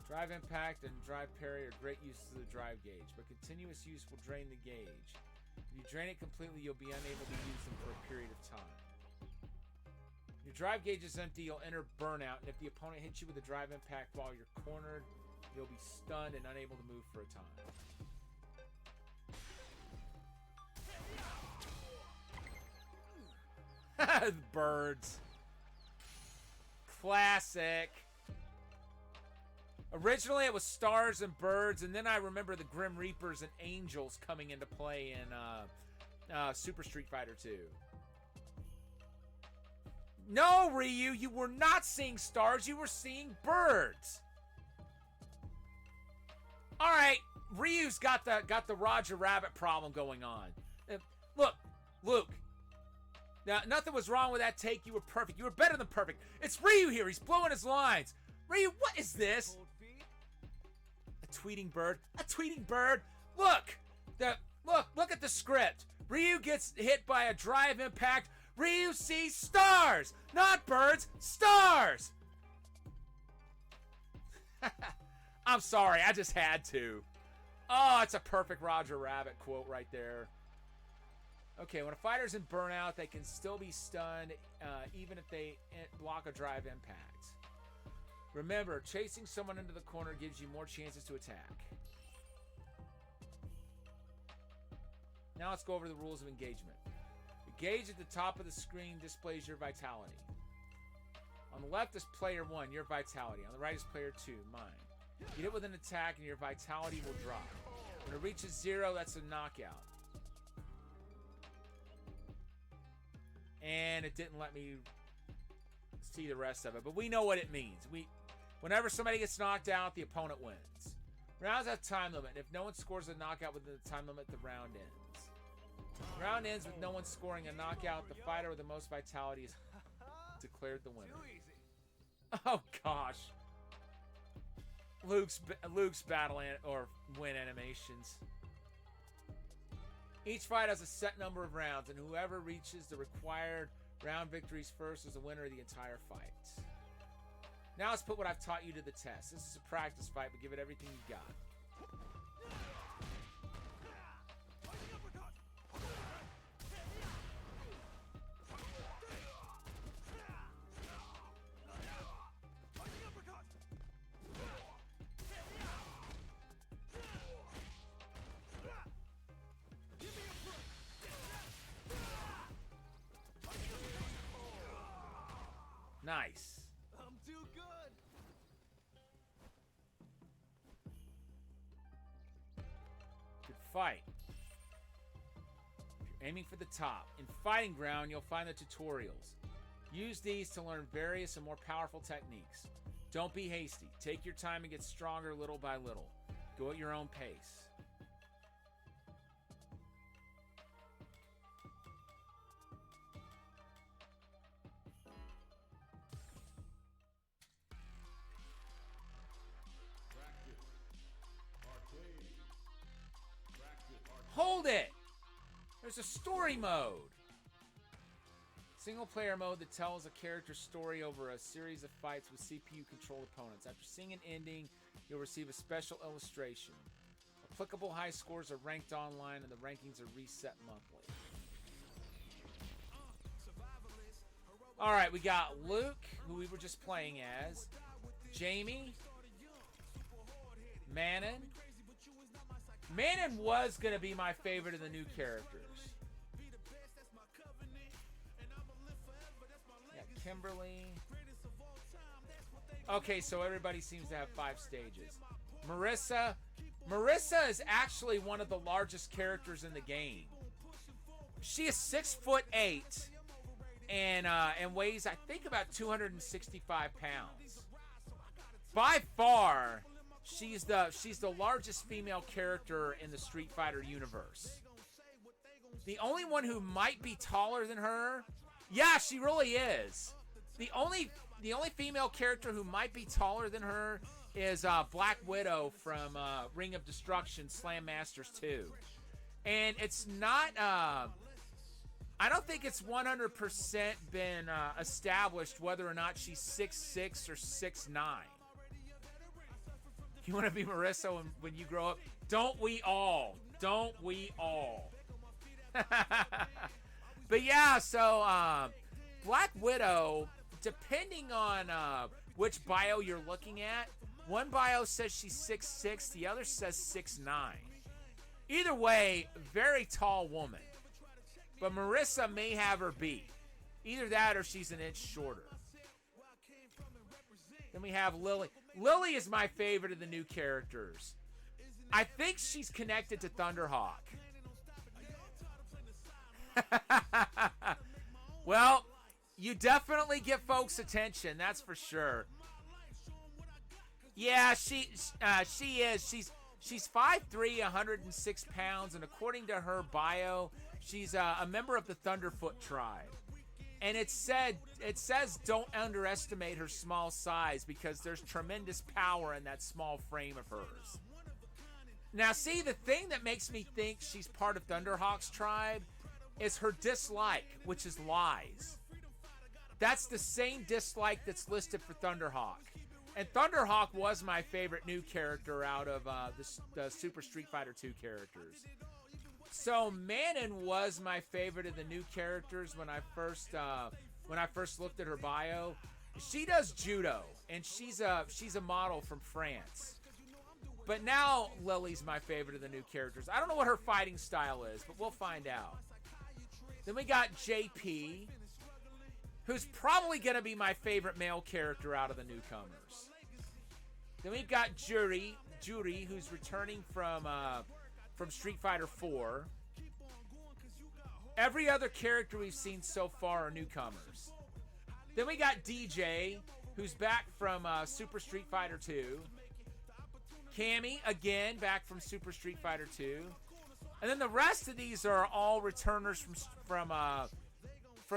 Drive impact and drive parry are great uses of the drive gauge, but continuous use will drain the gauge. If you drain it completely, you'll be unable to use them for a period of time. Your drive gauge is empty, you'll enter burnout, and if the opponent hits you with a drive impact while you're cornered, you'll be stunned and unable to move for a time. Birds. Classic. Originally, it was stars and birds, and then I remember the Grim Reapers and angels coming into play in Super Street Fighter 2. No, Ryu, you were not seeing stars, you were seeing birds. All right, Ryu's got the Roger Rabbit problem going on. Look, Luke. Now, nothing was wrong with that take. You were perfect. You were better than perfect. It's Ryu here. He's blowing his lines. Ryu, what is this? Cold feet? A tweeting bird. A tweeting bird. Look. Look at the script. Ryu gets hit by a drive impact. Ryu sees stars. Not birds, stars. I'm sorry, I just had to. Oh, it's a perfect Roger Rabbit quote right there. Okay, when a fighter's in burnout, they can still be stunned even if they block a drive impact. Remember, chasing someone into the corner gives you more chances to attack. Now let's go over the rules of engagement. The gauge at the top of the screen displays your vitality. On the left is player 1, your vitality. On the right is player 2, mine. Get it with an attack and your vitality will drop. When it reaches 0, that's a knockout. And it didn't let me see the rest of it, but we know what it means. Whenever somebody gets knocked out, the opponent wins. Rounds have time limit. If no one scores a knockout within the time limit, the round ends. Round ends with no one scoring a knockout. The fighter with the most vitality is declared the winner. Too easy. Oh gosh. Luke's battle or win animations. Each fight has a set number of rounds, and whoever reaches the required round victories first is the winner of the entire fight. Now let's put what I've taught you to the test. This is a practice fight, but give it everything you got. Nice. I'm too good. Good fight. If you're aiming for the top. In Fighting Ground, you'll find the tutorials. Use these to learn various and more powerful techniques. Don't be hasty. Take your time and get stronger little by little. Go at your own pace. Hold it! There's a story mode. Single player mode that tells a character's story over a series of fights with CPU controlled opponents. After seeing an ending, you'll receive a special illustration. Applicable high scores are ranked online and the rankings are reset monthly. Alright, we got Luke, who we were just playing as. Jamie. Manon. Manon was going to be my favorite of the new characters. Yeah, Kimberly. Okay, so everybody seems to have 5 stages. Marissa. Marissa is actually one of the largest characters in the game. She is 6'8" and weighs, I think, about 265 pounds. By far, she's the largest female character in the Street Fighter universe. The only one who might be taller than her, yeah, she really is. The only female character who might be taller than her is Black Widow from Ring of Destruction, Slam Masters 2. And it's not, I don't think it's 100% been established whether or not she's 6'6" or 6'9". You want to be Marissa when you grow up? Don't we all? Don't we all? But yeah, so Black Widow, depending on which bio you're looking at, one bio says she's 6'6", the other says 6'9". Either way, very tall woman. But Marissa may have her beat. Either that or she's an inch shorter. Then we have Lily. Lily is my favorite of the new characters. I think she's connected to Thunderhawk. Well, you definitely get folks' attention, that's for sure. Yeah, she is. She's 5'3", 106 pounds, and according to her bio, she's a member of the Thunderfoot tribe. And it says don't underestimate her small size because there's tremendous power in that small frame of hers. Now, see, the thing that makes me think she's part of Thunderhawk's tribe is her dislike, which is lies. That's the same dislike that's listed for Thunderhawk. And Thunderhawk was my favorite new character out of the Super Street Fighter 2 characters. So Manon was my favorite of the new characters when I first looked at her bio. She does judo, and she's a model from France. But now Lily's my favorite of the new characters. I don't know what her fighting style is, but we'll find out. Then we got JP, who's probably going to be my favorite male character out of the newcomers. Then we've got Juri, who's returning from Street Fighter 4. Every other character we've seen so far are newcomers. Then we got DJ, who's back from Super Street Fighter 2. Cammy, again, back from Super Street Fighter 2. And then the rest of these are all returners from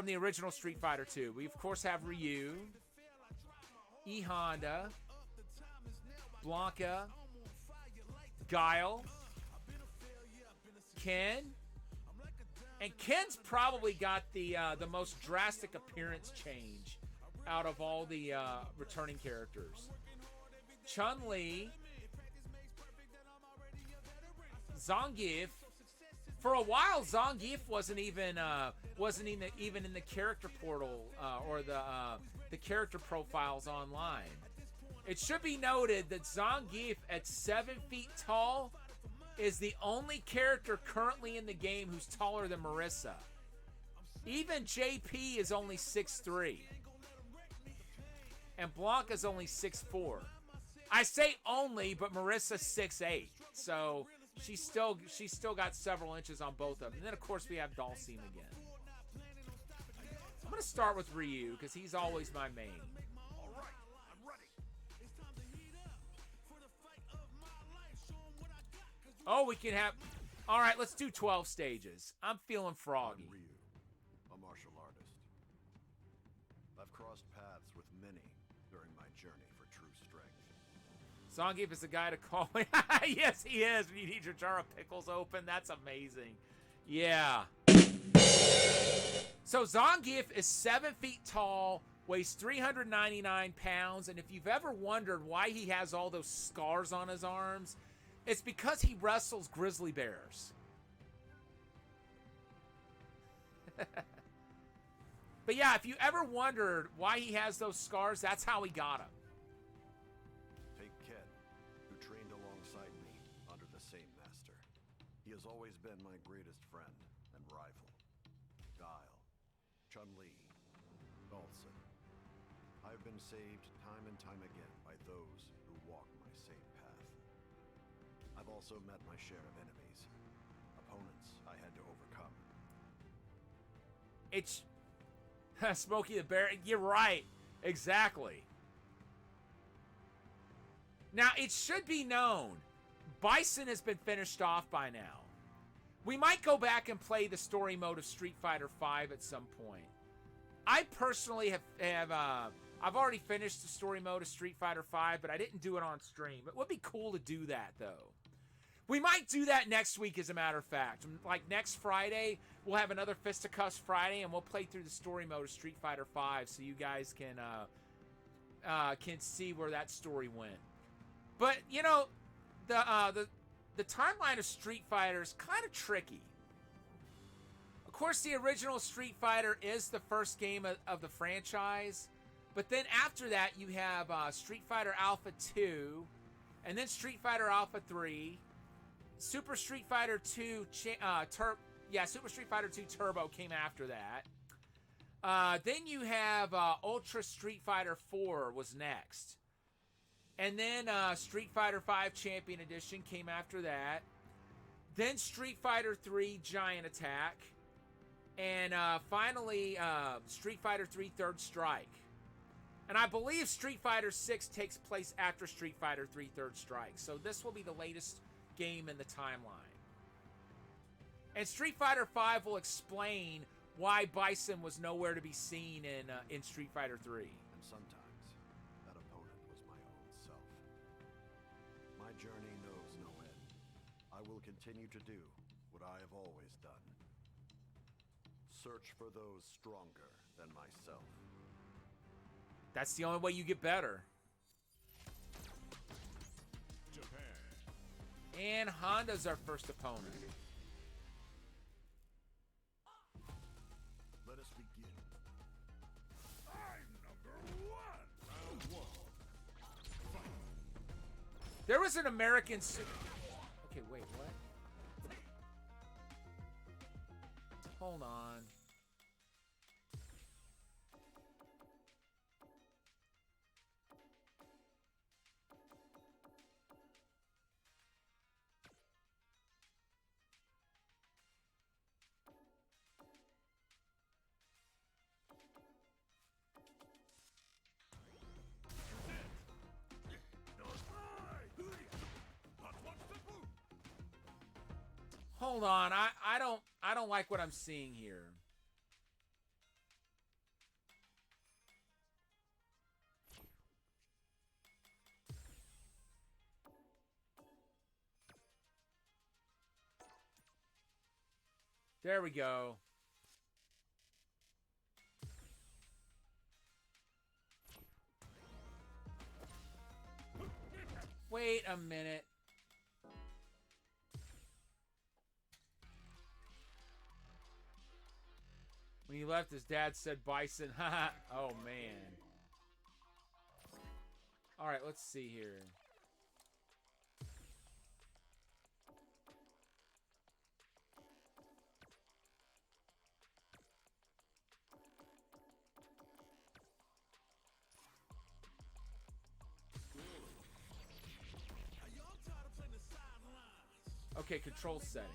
the original Street Fighter 2. We, of course, have Ryu, E Honda, Blanca, Guile, Ken, and Ken's probably got the most drastic appearance change out of all the returning characters. Chun-Li, Zangief. For a while, Zangief wasn't even in the character portal or the character profiles online. It should be noted that Zangief, at 7 feet tall, is the only character currently in the game who's taller than Marissa. Even JP is only 6'3", and Blanca's only 6'4". I say only, but Marissa's 6'8", so she's still got several inches on both of them. And then, of course, we have Dhalsim again. I'm going to start with Ryu because he's always my main. All right, I'm ready. Oh, we can have... All right, let's do 12 stages. I'm feeling froggy. I'm Ryu, a martial artist. I've crossed paths with many during my journey for true strength. Zangief is the guy to call. Yes, he is. When you need your jar of pickles open, that's amazing. Yeah. So Zangief is 7 feet tall, weighs 399 pounds, and if you've ever wondered why he has all those scars on his arms, it's because he wrestles grizzly bears. But yeah, if you ever wondered why he has those scars, that's how he got them. Take Ken, who trained alongside me under the same master. He has always been my greatest friend and rival. Guile, Chun-Li, Dhalsim. I've been saved time and time again by those who walk my same path. I've also met my share of enemies, opponents I had to overcome. It's Smokey the Bear. You're right. Exactly. Now, it should be known, Bison has been finished off by now. We might go back and play the story mode of Street Fighter V at some point. I personally I've already finished the story mode of Street Fighter V, but I didn't do it on stream. It would be cool to do that, though. We might do that next week, as a matter of fact. Like next Friday, we'll have another Fisticuffs Friday, and we'll play through the story mode of Street Fighter V, so you guys can see where that story went. But you know, the timeline of Street Fighter is kind of tricky. Of course, the original Street Fighter is the first game of the franchise, but then after that, you have Street Fighter Alpha 2, and then Street Fighter Alpha 3. Super Street Fighter 2 Super Street Fighter 2 Turbo came after that. Then you have Ultra Street Fighter 4 was next. And then Street Fighter 5 Champion Edition came after that. Then Street Fighter 3 Giant Attack. And finally Street Fighter 3 Third Strike. And I believe Street Fighter 6 takes place after Street Fighter 3 Third Strike. So this will be the latest game in the timeline. And Street Fighter V will explain why Bison was nowhere to be seen in Street Fighter 3. And sometimes, that opponent was my own self. My journey knows no end. I will continue to do what I have always done. Search for those stronger than myself. That's the only way you get better. Japan. And Honda's our first opponent. Let us begin. I'm number one. Round one. Fight. There was an American... Okay, wait, what? Hold on. Hold on. I don't like what I'm seeing here. There we go. Wait a minute. When he left, his dad said Bison. Haha. Oh, man. All right, let's see here. Okay, control settings.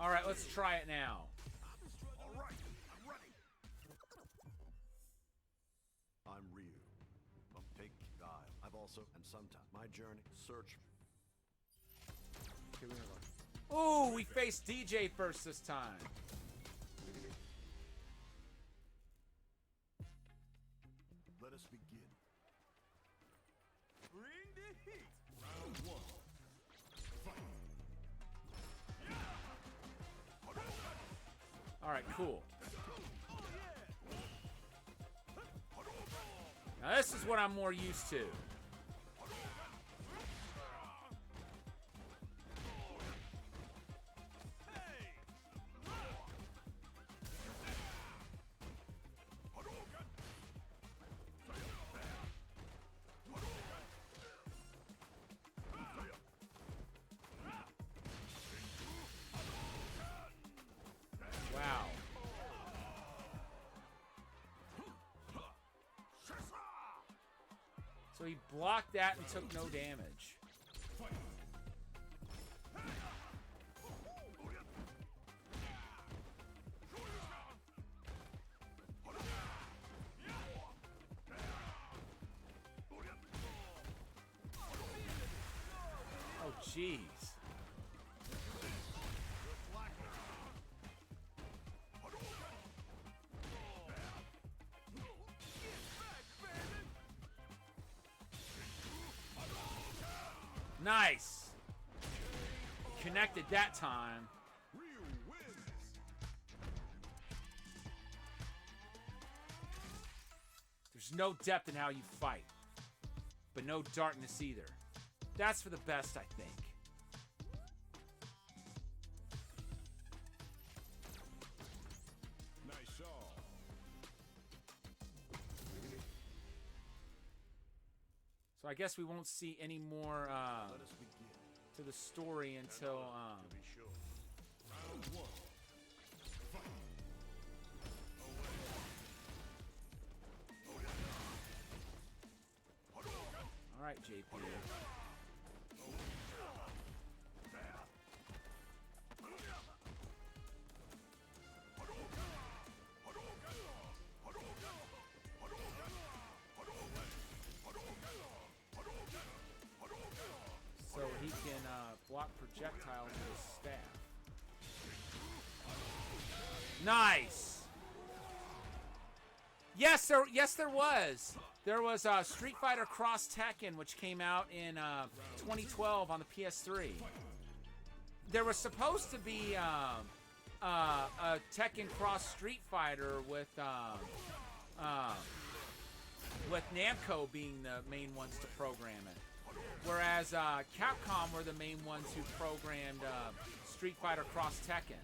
All right, let's try it now. All right, I'm ready. I'm Ryu. Take Guile. I've also, and sometimes, my journey, search. Okay, ooh, we faced DJ first this time. Let us begin. Bring the heat. Round one. Fight. All right, cool. Now this is what I'm more used to. Wow. So he blocked that and took no damage. Oh, jeez. Nice. Connected that time. Ryu wins. There's no depth in how you fight, but no darkness either. That's for the best, I think. Nice shot. So I guess we won't see any more Let us begin. to the story until To be sure. Round one. Fight. all right, JP. Nice. Yes, there was. There was Street Fighter Cross Tekken, which came out in 2012 on the PS3. There was supposed to be a Tekken Cross Street Fighter with Namco being the main ones to program it, whereas Capcom were the main ones who programmed Street Fighter Cross Tekken.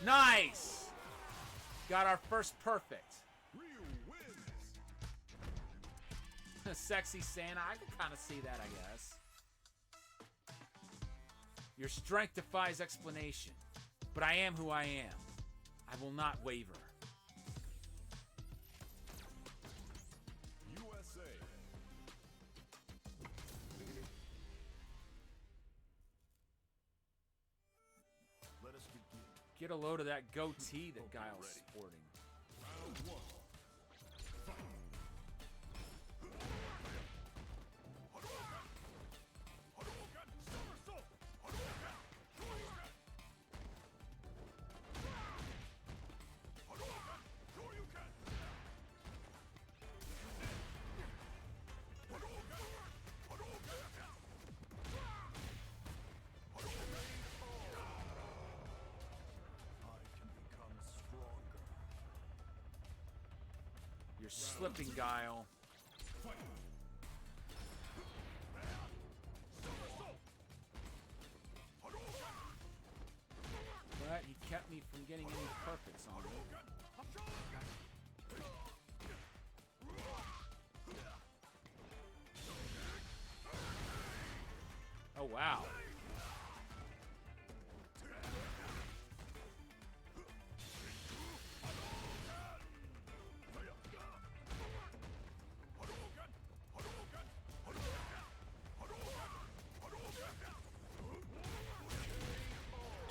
Nice! Got our first perfect. Ryu wins. Sexy Santa, I can kind of see that, I guess. Your strength defies explanation, but I am who I am. I will not waver. USA. Let us begin. Get a load of that goatee that Guile's sporting. Round one. I can become stronger. You're slipping, Guile. But he kept me from getting any perfects on me. Oh, wow.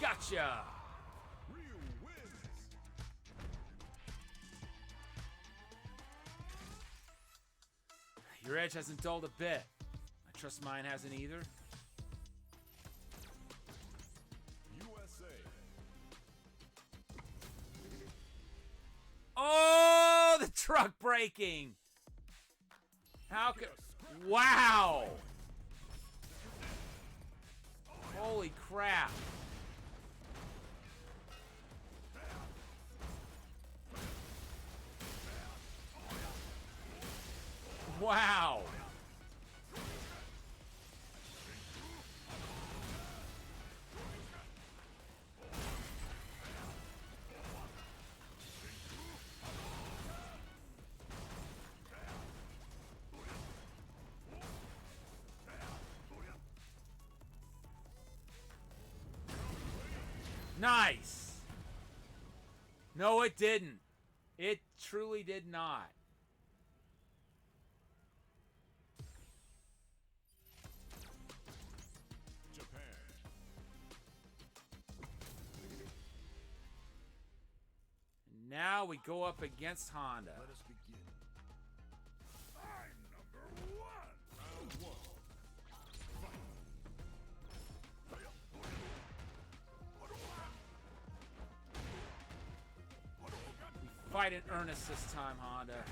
Gotcha! Ryu wins. Your edge hasn't dulled a bit. I trust mine hasn't either. USA. Oh, the truck braking! How could... Wow! Holy crap. Wow. Nice. No, it didn't. It truly did not. Japan. Now we go up against Honda. Let us begin. I'm number one. Round one. We fight in earnest this time, Honda.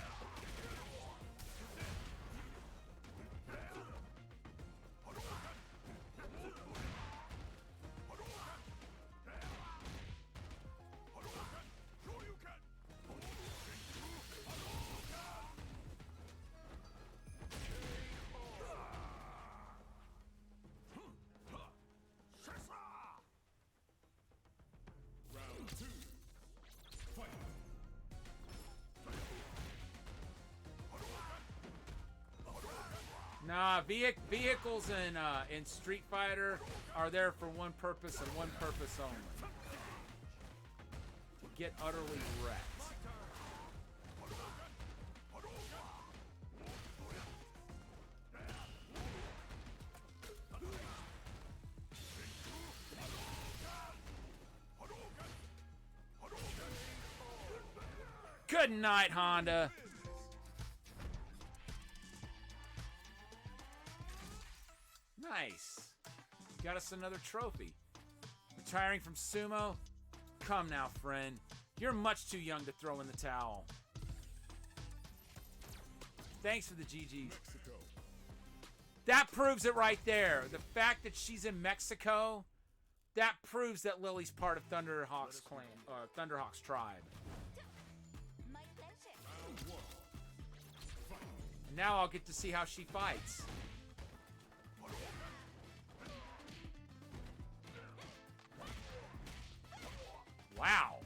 Round two. Fight. Nah, vehicles in Street Fighter are there for one purpose and one purpose only. To get utterly wrecked. Good night, Honda. Nice. Got us another trophy. Retiring from sumo? Come now, friend. You're much too young to throw in the towel. Thanks for the GGs. Mexico. That proves it right there. The fact that she's in Mexico, that proves that Lily's part of Thunderhawk's clan, Thunderhawk's tribe. My pleasure. Round one. Fight. And now I'll get to see how she fights. Wow.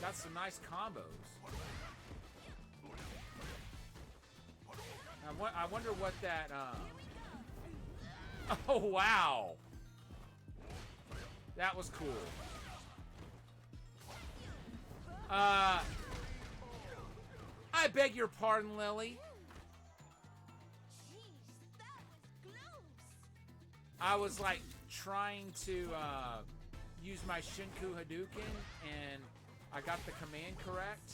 Got some nice combos. I wonder what that, Oh, wow. That was cool. I beg your pardon, Lily. Jeez, that was close. I was, like, trying to, use my Shinku Hadouken, and I got the command correct.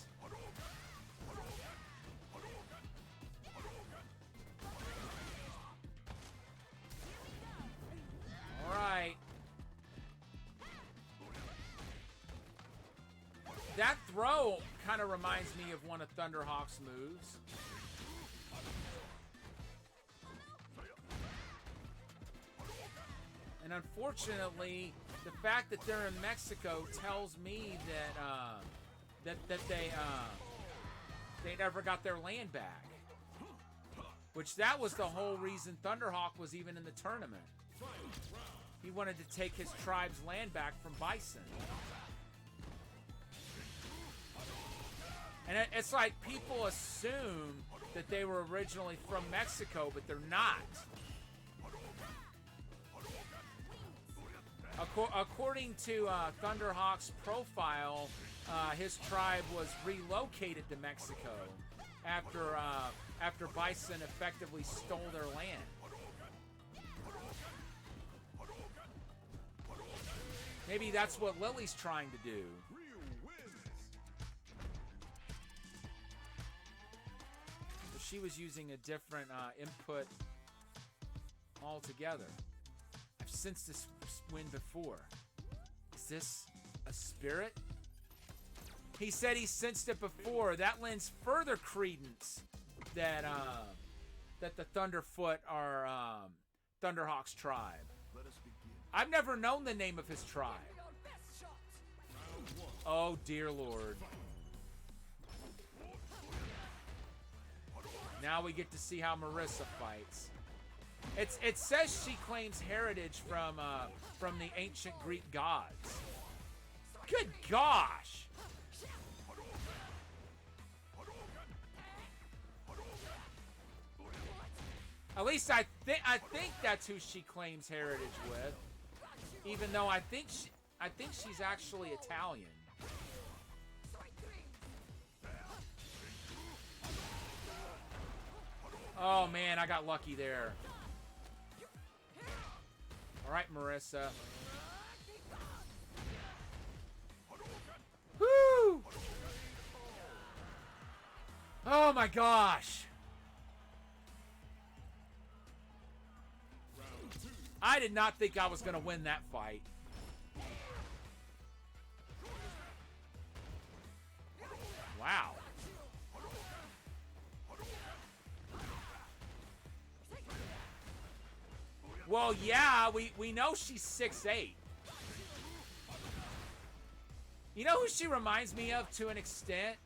Alright. That throw kind of reminds me of one of Thunderhawk's moves. And unfortunately, the fact that they're in Mexico tells me that they never got their land back. Which that was the whole reason Thunderhawk was even in the tournament. He wanted to take his tribe's land back from Bison. And it's like people assume that they were originally from Mexico, but they're not. According to Thunderhawk's profile, his tribe was relocated to Mexico after Bison effectively stole their land. Maybe that's what Lily's trying to do. Ryu wins. But she was using a different input altogether. I've sensed this win before. Is this a spirit? He said he sensed it before. That lends further credence that that the Thunderfoot are Thunderhawk's tribe. Let us begin. I've never known the name of his tribe. Round one. Oh, dear Lord. Now we get to see how Marissa fights. It says she claims heritage from the ancient Greek gods. Good gosh! At least I think that's who she claims heritage with. Even though I think she's actually Italian. Oh man, I got lucky there. All right, Marissa. Woo! Oh my gosh. Round two. I did not think I was going to win that fight. Wow. Well, yeah, we know she's 6'8". You know who she reminds me of to an extent?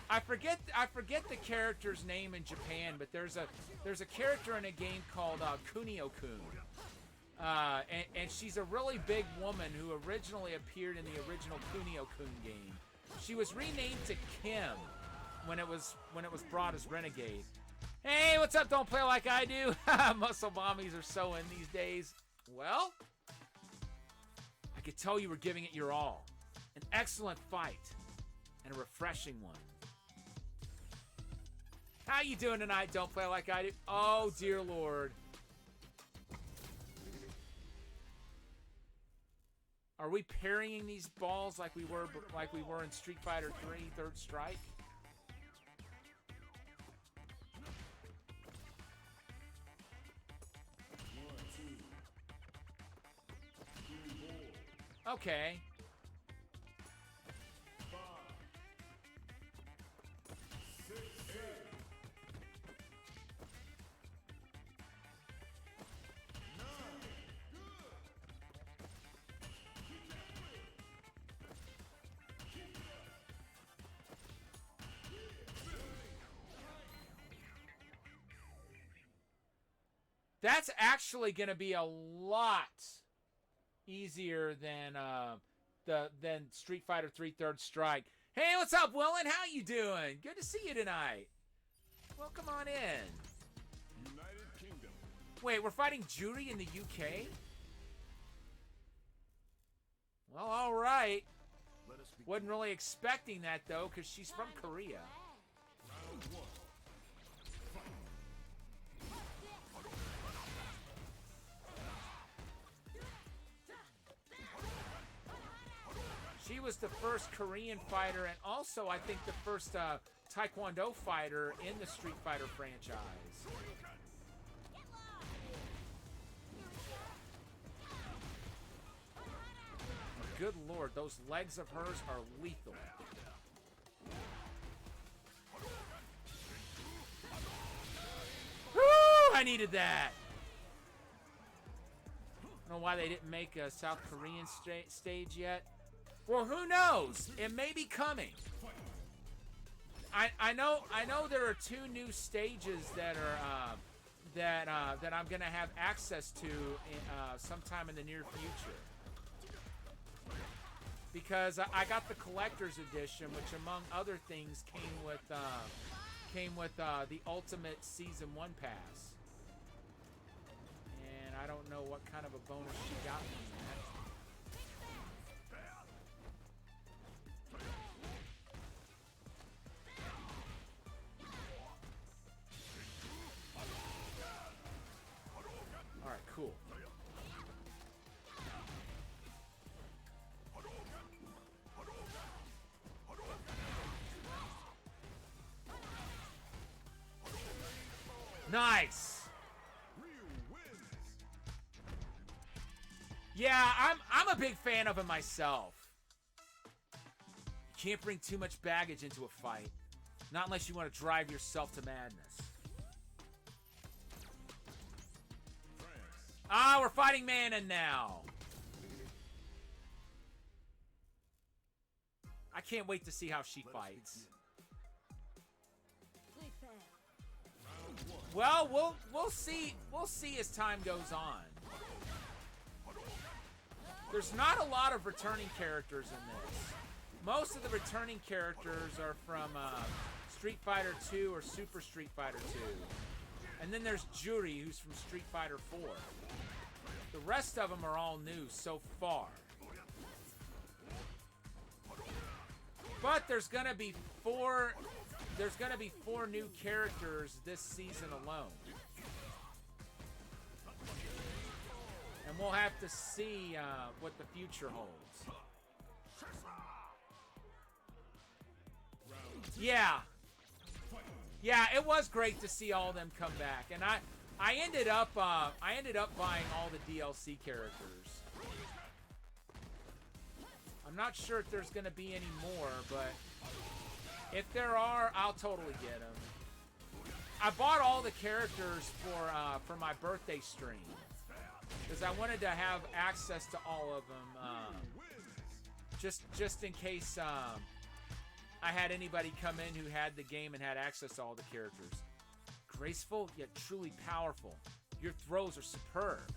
I forget the character's name in Japan, but there's a character in a game called Kunio-kun. And she's a really big woman who originally appeared in the original Kunio-kun game. She was renamed to Kim when it was brought as Renegade. Hey, what's up? Don't play like I do. Muscle bombies are so in these days. Well, I could tell you were giving it your all. An excellent fight and a refreshing one. How you doing tonight? Don't play like I do. Oh, dear Lord. Are we parrying these balls like we were in Street Fighter 3 Third Strike? Okay. That's actually going to be a lot easier than Street Fighter 3 Third Strike. Hey, what's up, Willen? How you doing? Good to see you tonight. Welcome on in. United Kingdom. Wait, we're fighting Judy in the UK? Well, all right. Let us begin. Wasn't really expecting that, though, because she's from Korea. Round one. She was the first Korean fighter and also, I think, the first Taekwondo fighter in the Street Fighter franchise. Good Lord, those legs of hers are lethal. Woo! I needed that. I don't know why they didn't make a South Korean stage yet. Well, who knows? It may be coming. I know there are 2 new stages that are that I'm gonna have access to sometime in the near future. Because I got the collector's edition, which among other things came with the Ultimate Season 1 pass. And I don't know what kind of a bonus she got from that. Alright, cool. Nice. Ryu wins. Yeah, I'm a big fan of him myself. You can't bring too much baggage into a fight. Not unless you want to drive yourself to madness. France. Ah, we're fighting Mana now. I can't wait to see how she Let us fights. begin. Well, we'll see as time goes on. There's not a lot of returning characters in this. Most of the returning characters are from Street Fighter 2 or Super Street Fighter 2. And then there's Juri, who's from Street Fighter 4. The rest of them are all new so far. But there's gonna be 4 new characters this season alone. And we'll have to see what the future holds. Yeah. Yeah, it was great to see all of them come back. And I ended up buying all the DLC characters. I'm not sure if there's going to be any more, but if there are, I'll totally get them. I bought all the characters for my birthday stream because I wanted to have access to all of them, just in case I had anybody come in who had the game and had access to all the characters. Graceful yet truly powerful. Your throws are superb.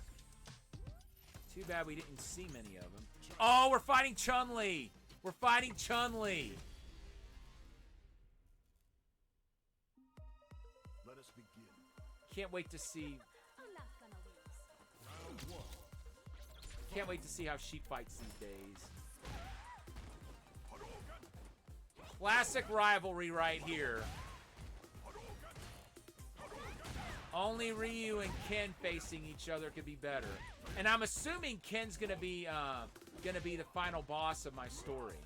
Too bad we didn't see many of them. Oh, we're fighting Chun-Li. We're fighting Chun-Li. Let us begin. Can't wait to see. I'm not gonna lose. Round one. Can't wait to see how she fights these days. Classic rivalry right here. Only Ryu and Ken facing each other could be better. And I'm assuming Ken's gonna be the final boss of my story.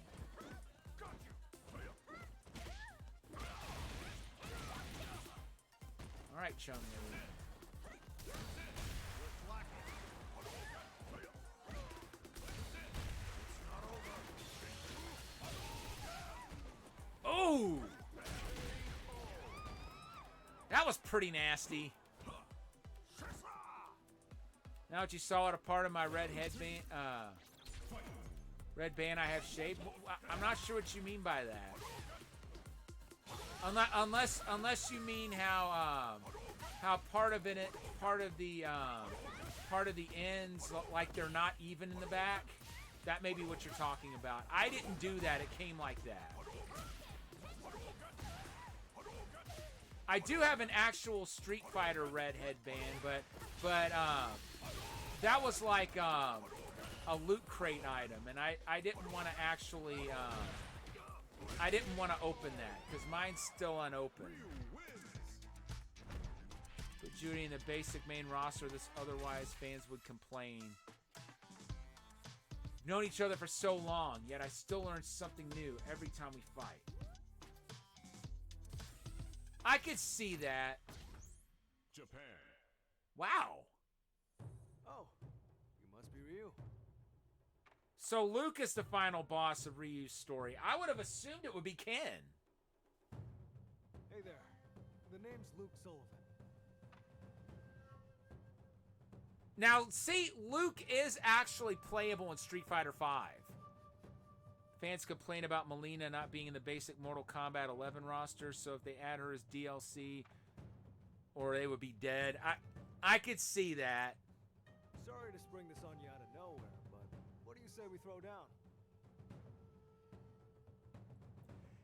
All right, Chun-Li. Ooh! That was pretty nasty. Now that you saw it, a part of my red headband, red band I have shaved. I'm not sure what you mean by that. Unless you mean how part of the ends, like they're not even in the back. That may be what you're talking about. I didn't do that. It came like that. I do have an actual Street Fighter red headband, but that was like a loot crate item, and I didn't want to actually I didn't want to open that because mine's still unopened. Put Judy in the basic main roster, this otherwise fans would complain. We've known each other for so long, yet I still learn something new every time we fight. I could see that. Japan. Wow. Oh, you must be Ryu. So Luke is the final boss of Ryu's story. I would have assumed it would be Ken. Hey there. The name's Luke Sullivan. Now, see, Luke is actually playable in Street Fighter V. Fans complain about Melina not being in the basic Mortal Kombat 11 roster, so if they add her as DLC, or they would be dead. I could see that. Sorry to spring this on you out of nowhere, but what do you say we throw down?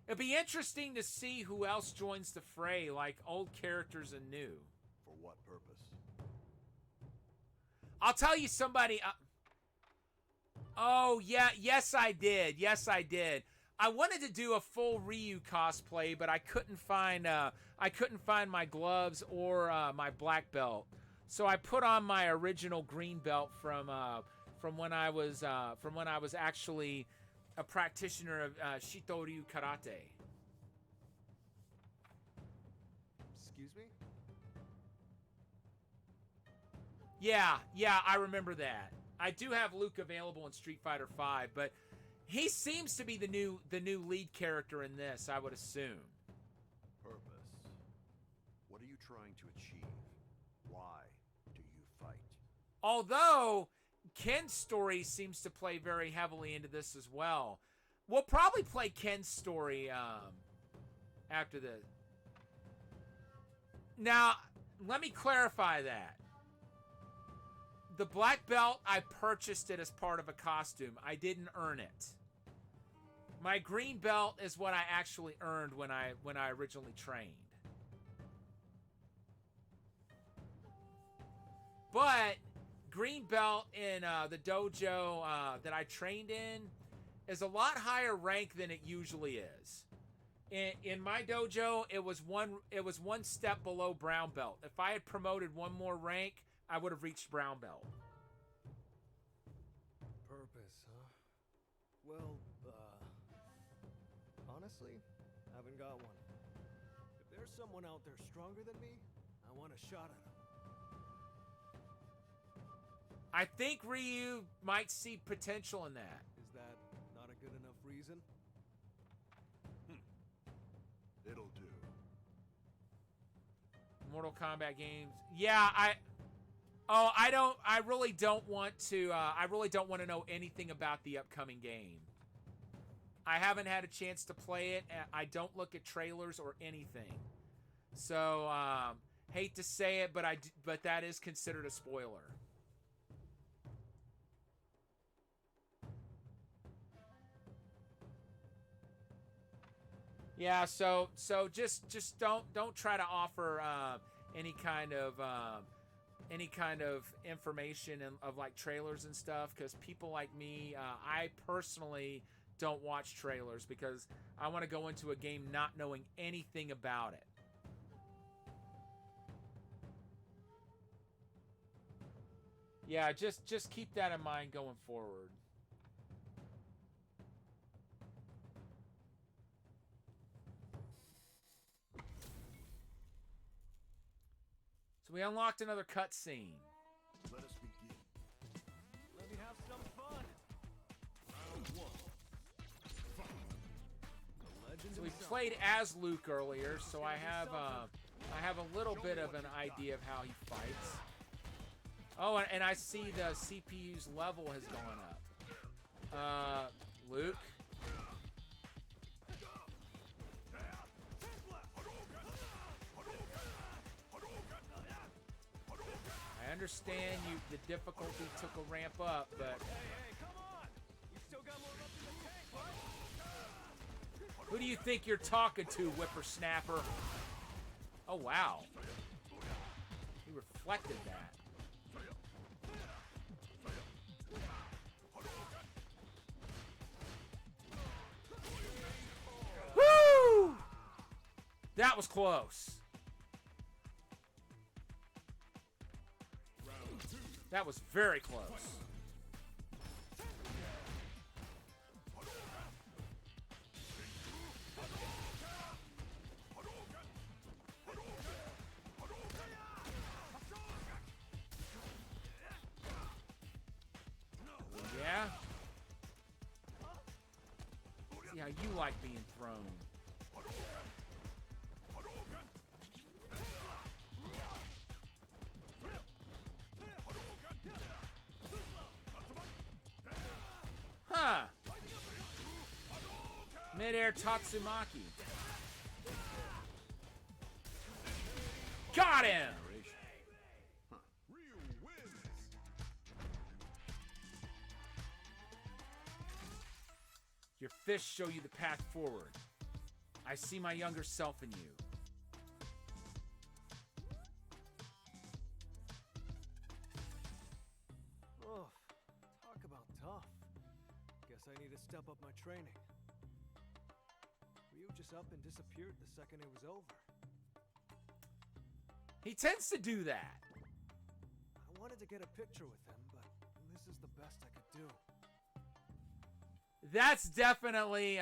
It'd be interesting to see who else joins the fray, like old characters and new. For what purpose? I'll tell you somebody... Oh, yeah. Yes, I did. Yes, I did. I wanted to do a full Ryu cosplay, but I couldn't find my gloves or my black belt. So I put on my original green belt from when I was actually a practitioner of Shitoryu Karate. Excuse me? Yeah, I remember that. I do have Luke available in Street Fighter V, but he seems to be the new lead character in this, I would assume. Purpose. What are you trying to achieve? Why do you fight? Although Ken's story seems to play very heavily into this as well. We'll probably play Ken's story after this. Now, let me clarify that. The black belt, I purchased it as part of a costume. I didn't earn it. My green belt is what I actually earned when I originally trained. But green belt in the dojo that I trained in is a lot higher rank than it usually is. In my dojo, it was one step below brown belt. If I had promoted one more rank, I would have reached brown belt. Purpose, huh? Well, honestly, haven't got one. If there's someone out there stronger than me, I want a shot at him. I think Ryu might see potential in that. Is that not a good enough reason? It'll do. Mortal Kombat games. Yeah, I really don't want to know anything about the upcoming game. I haven't had a chance to play it. I don't look at trailers or anything. So, hate to say it, but that is considered a spoiler. Yeah, so just don't try to offer any kind of information of like trailers and stuff, because people like me, I personally don't watch trailers because I want to go into a game not knowing anything about it. Yeah, just keep that in mind going forward. So we unlocked another cutscene. Let us begin. Let me have some fun. Round one. Fight. The legend So we've played as Luke earlier, so I have a little bit of an idea of how he fights. Oh, and I see the CPU's level has gone up. Luke. I understand the difficulty took a ramp up, but Hey, come on! You still got more left in the tank, bud. who do you think you're talking to, whippersnapper? Oh, wow. He reflected that. Woo! That was close. That was very close. Yeah? See how you like being thrown. Huh. Mid-air Tatsumaki. Got him! Ryu wins. Your fists show you the path forward. I see my younger self in you. Oh, talk about tough. Guess I need to step up my training. Ryu just up and disappeared the second it was over. He tends to do that. I wanted to get a picture with him, but this is the best I could do. That's definitely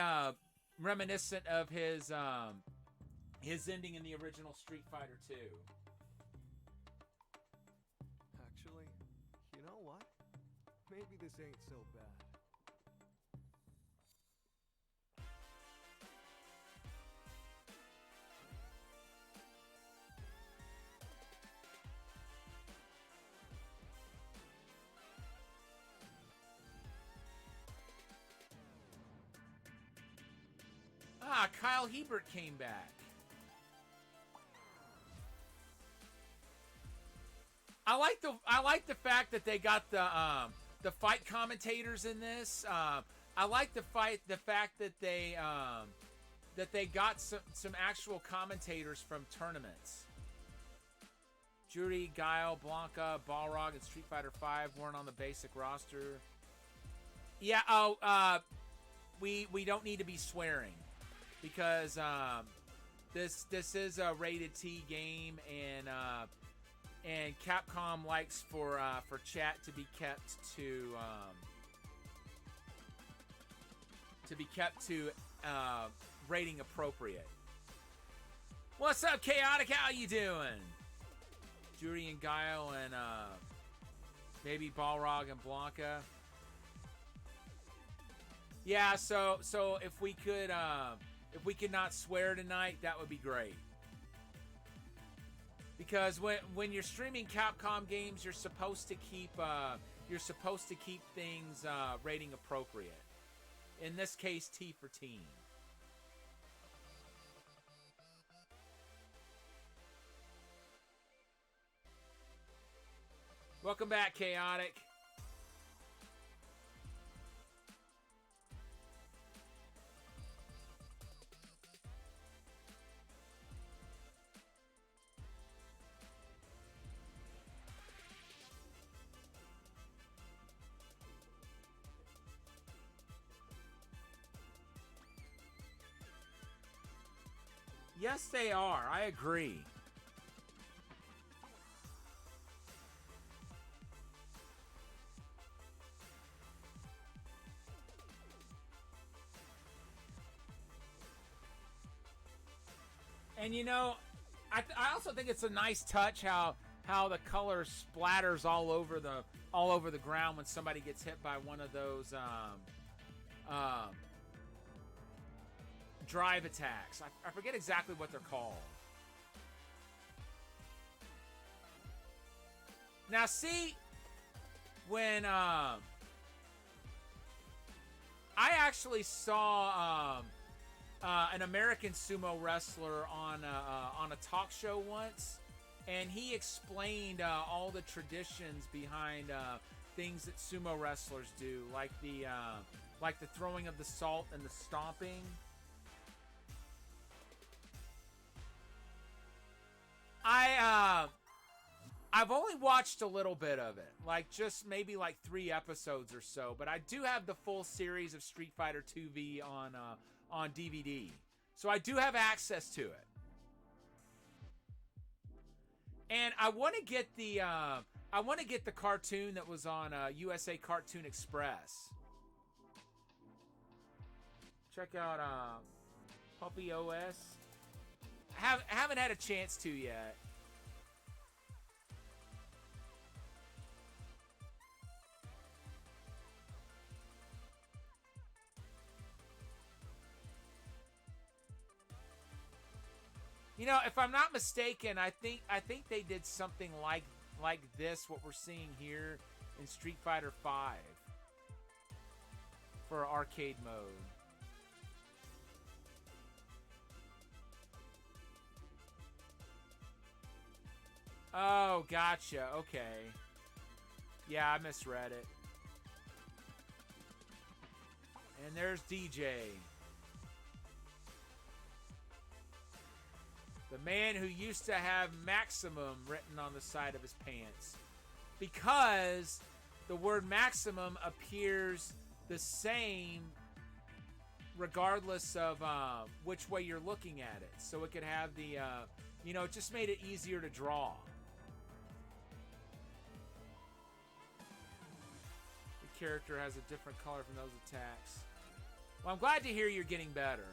reminiscent of his ending in the original Street Fighter 2. Actually, you know what? Maybe this ain't so bad. Ah, Kyle Hebert came back. I like the fact that they got the fight commentators in this. I like the fact that they got some actual commentators from tournaments. Judy, Guile, Blanca, Balrog, and Street Fighter V weren't on the basic roster. Yeah. Oh, we don't need to be swearing because this is a rated T game, and Capcom likes for chat to be kept to rating appropriate. What's up, Chaotic? How you doing? Judy and Guile and maybe Balrog and Blanca. Yeah, so if we could not swear tonight, that would be great. Because when you're streaming Capcom games, you're supposed to keep things rating appropriate. In this case, T for teen. Welcome back, Chaotic. Yes, they are. I agree. And you know, I also think it's a nice touch how the color splatters all over the ground when somebody gets hit by one of those drive attacks. I forget exactly what they're called. Now, see, when I actually saw an American sumo wrestler on a talk show once, and he explained all the traditions behind things that sumo wrestlers do, like the throwing of the salt and the stomping. I've only watched a little bit of it, like just maybe like 3 episodes or so, but I do have the full series of Street Fighter 2V on DVD, so I do have access to it. And I want to get the cartoon that was on USA Cartoon Express. Check out Puppy OS. Haven't had a chance to yet. You know, if I'm not mistaken, I think they did something like this, what we're seeing here in Street Fighter V for arcade mode. Oh, gotcha. Okay. Yeah, I misread it. And there's DJ. The man who used to have Maximum written on the side of his pants. Because the word Maximum appears the same regardless of which way you're looking at it. So it could have the, it just made it easier to draw. The character has a different color from those attacks. Well, I'm glad to hear you're getting better.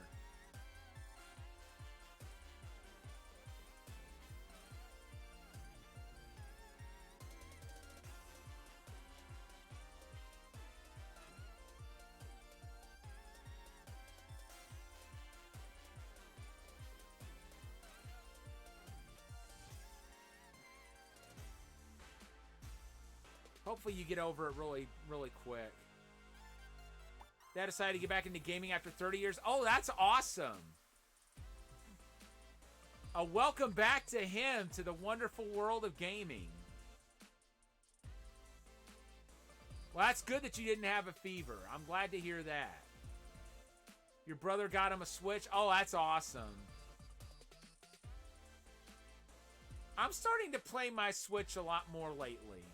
Hopefully you get over it really, really quick. Dad decided to get back into gaming after 30 years. Oh, that's awesome. A welcome back to him to the wonderful world of gaming. Well, that's good that you didn't have a fever. I'm glad to hear that. Your brother got him a Switch. Oh, that's awesome. I'm starting to play my Switch a lot more lately.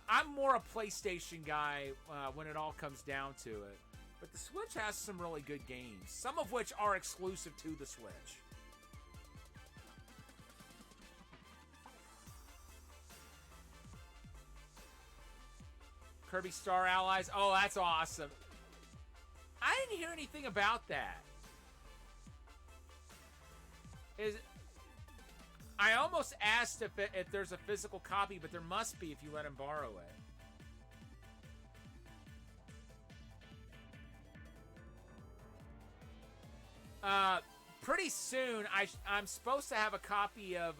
I'm more a PlayStation guy when it all comes down to it. But the Switch has some really good games, some of which are exclusive to the Switch. Kirby Star Allies. Oh, that's awesome. I didn't hear anything about that. I almost asked if there's a physical copy, but there must be if you let him borrow it. Pretty soon, I'm supposed to have a copy of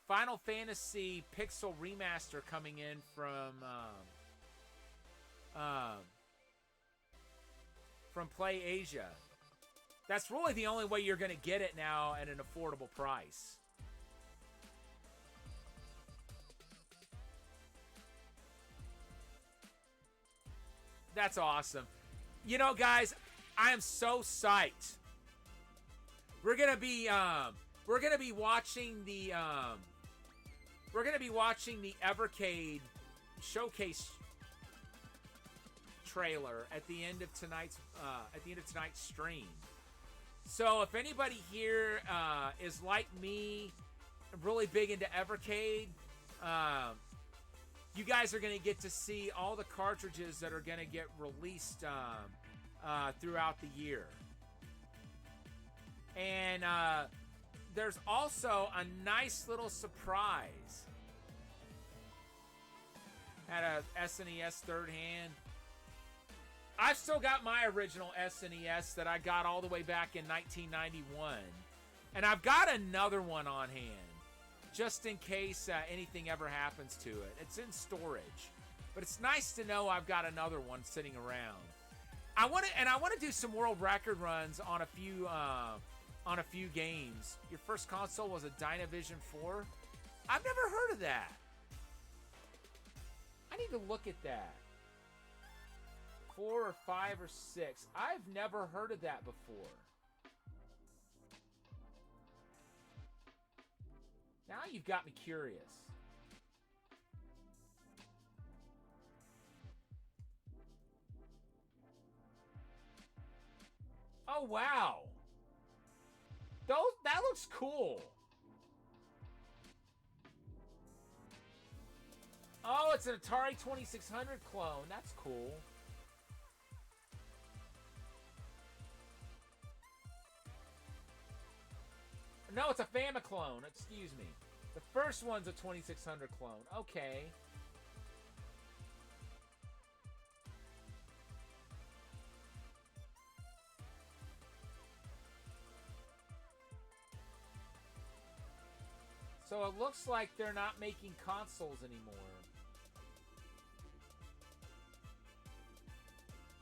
Final Fantasy Pixel Remaster coming in from Play Asia. That's really the only way you're going to get it now at an affordable price. That's awesome. You know, guys, I am so psyched. We're gonna be watching the Evercade showcase trailer at the end of tonight's stream. So if anybody here is like me, really big into Evercade, you guys are going to get to see all the cartridges that are going to get released throughout the year. And there's also a nice little surprise. Had a SNES third hand. I've still got my original SNES that I got all the way back in 1991. And I've got another one on hand, just in case anything ever happens to it. It's in storage. But it's nice to know I've got another one sitting around. I want to do some world record runs on a few games. Your first console was a Dynavision 4? I've never heard of that. I need to look at that. 4 or 5 or 6. I've never heard of that before. Now you've got me curious. Oh, wow. That looks cool. Oh, it's an Atari 2600 clone. That's cool. No, it's a Famiclone. Excuse me. The first one's a 2600 clone. Okay. So it looks like they're not making consoles anymore.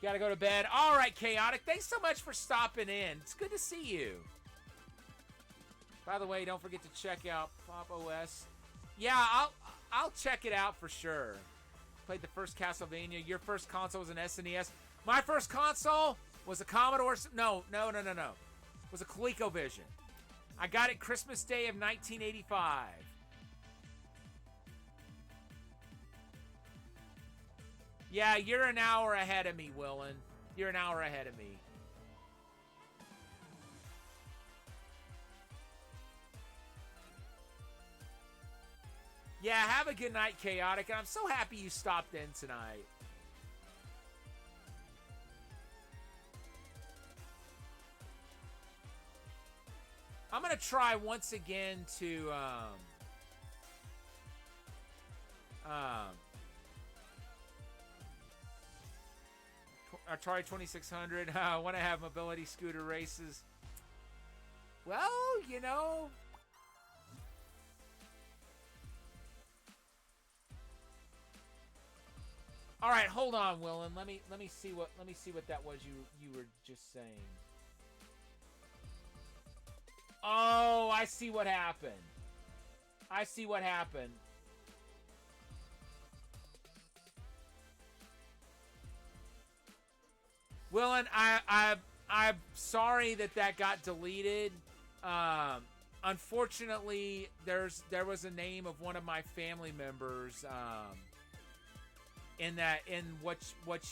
Gotta go to bed. All right, Chaotic. Thanks so much for stopping in. It's good to see you. By the way, don't forget to check out Pop OS. Yeah, I'll check it out for sure. Played the first Castlevania. Your first console was an SNES. My first console was a Commodore. No. It was a ColecoVision. I got it Christmas Day of 1985. Yeah, you're an hour ahead of me, Willen. You're an hour ahead of me. Yeah, have a good night, Chaotic. And I'm so happy you stopped in tonight. I'm going to try once again to Atari 2600. I want to have mobility scooter races. Well, you know, all right, hold on, Willen. Let me see what that was you were just saying. Oh, I see what happened. I see what happened. Willen, I'm sorry that got deleted. Unfortunately, there was a name of one of my family members in what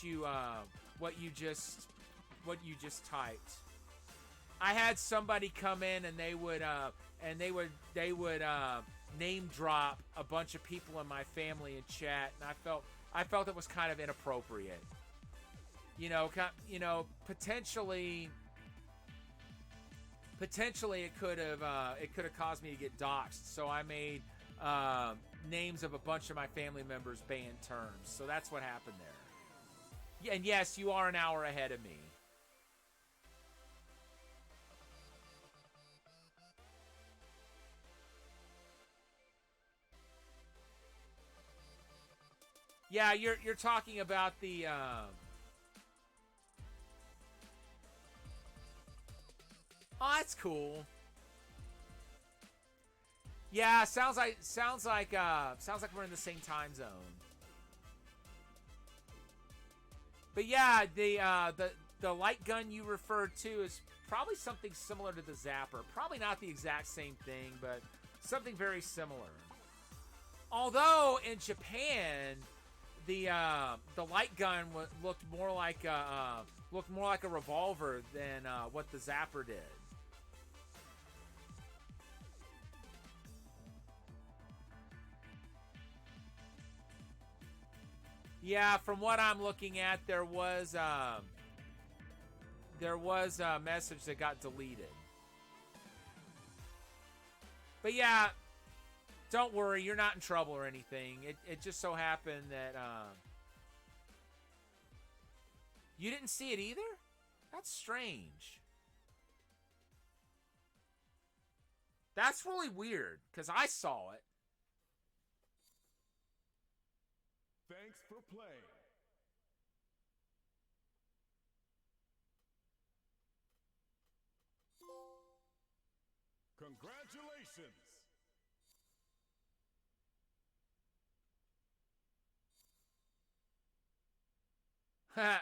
you just typed. I had somebody come in and they would name drop a bunch of people in my family in chat, and I felt it was kind of inappropriate. You know, potentially it could have caused me to get doxxed. So I made names of a bunch of my family members banned terms. So that's what happened there. And yes, you are an hour ahead of me. Yeah, you're talking about the Oh, that's cool. Yeah, sounds like we're in the same time zone. But yeah, the light gun you referred to is probably something similar to the Zapper. Probably not the exact same thing, but something very similar. Although in Japan, the light gun looked more like a revolver than what the Zapper did. Yeah, from what I'm looking at, there was a message that got deleted. But yeah, don't worry, you're not in trouble or anything. It just so happened that You didn't see it either? That's strange. That's really weird, because I saw it. Thanks for playing. Congratulations.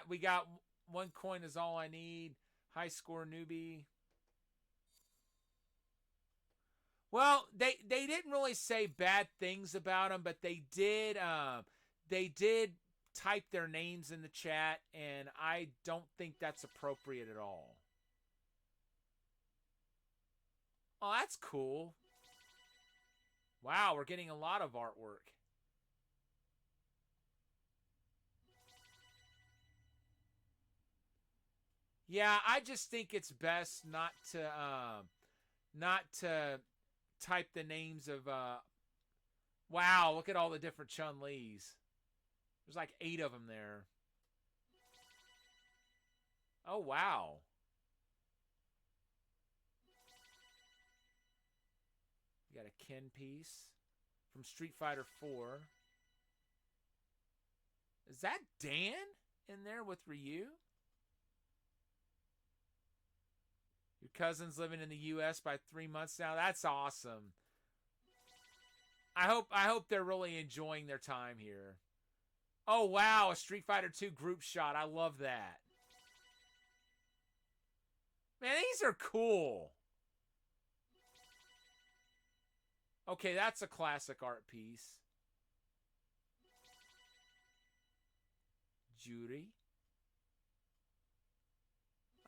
We got 1 coin is all I need. High score newbie. Well, they didn't really say bad things about him, but they did type their names in the chat, and I don't think that's appropriate at all. Oh, that's cool. Wow, we're getting a lot of artwork. Yeah, I just think it's best not to type the names of wow, look at all the different Chun-Lis. There's like 8 of them there. Oh, wow. You got a Ken piece from Street Fighter 4. Is that Dan in there with Ryu? Your cousin's living in the U.S. by 3 months now. That's awesome. I hope they're really enjoying their time here. Oh, wow, a Street Fighter 2 group shot. I love that. Man, these are cool. Okay, that's a classic art piece. Judy.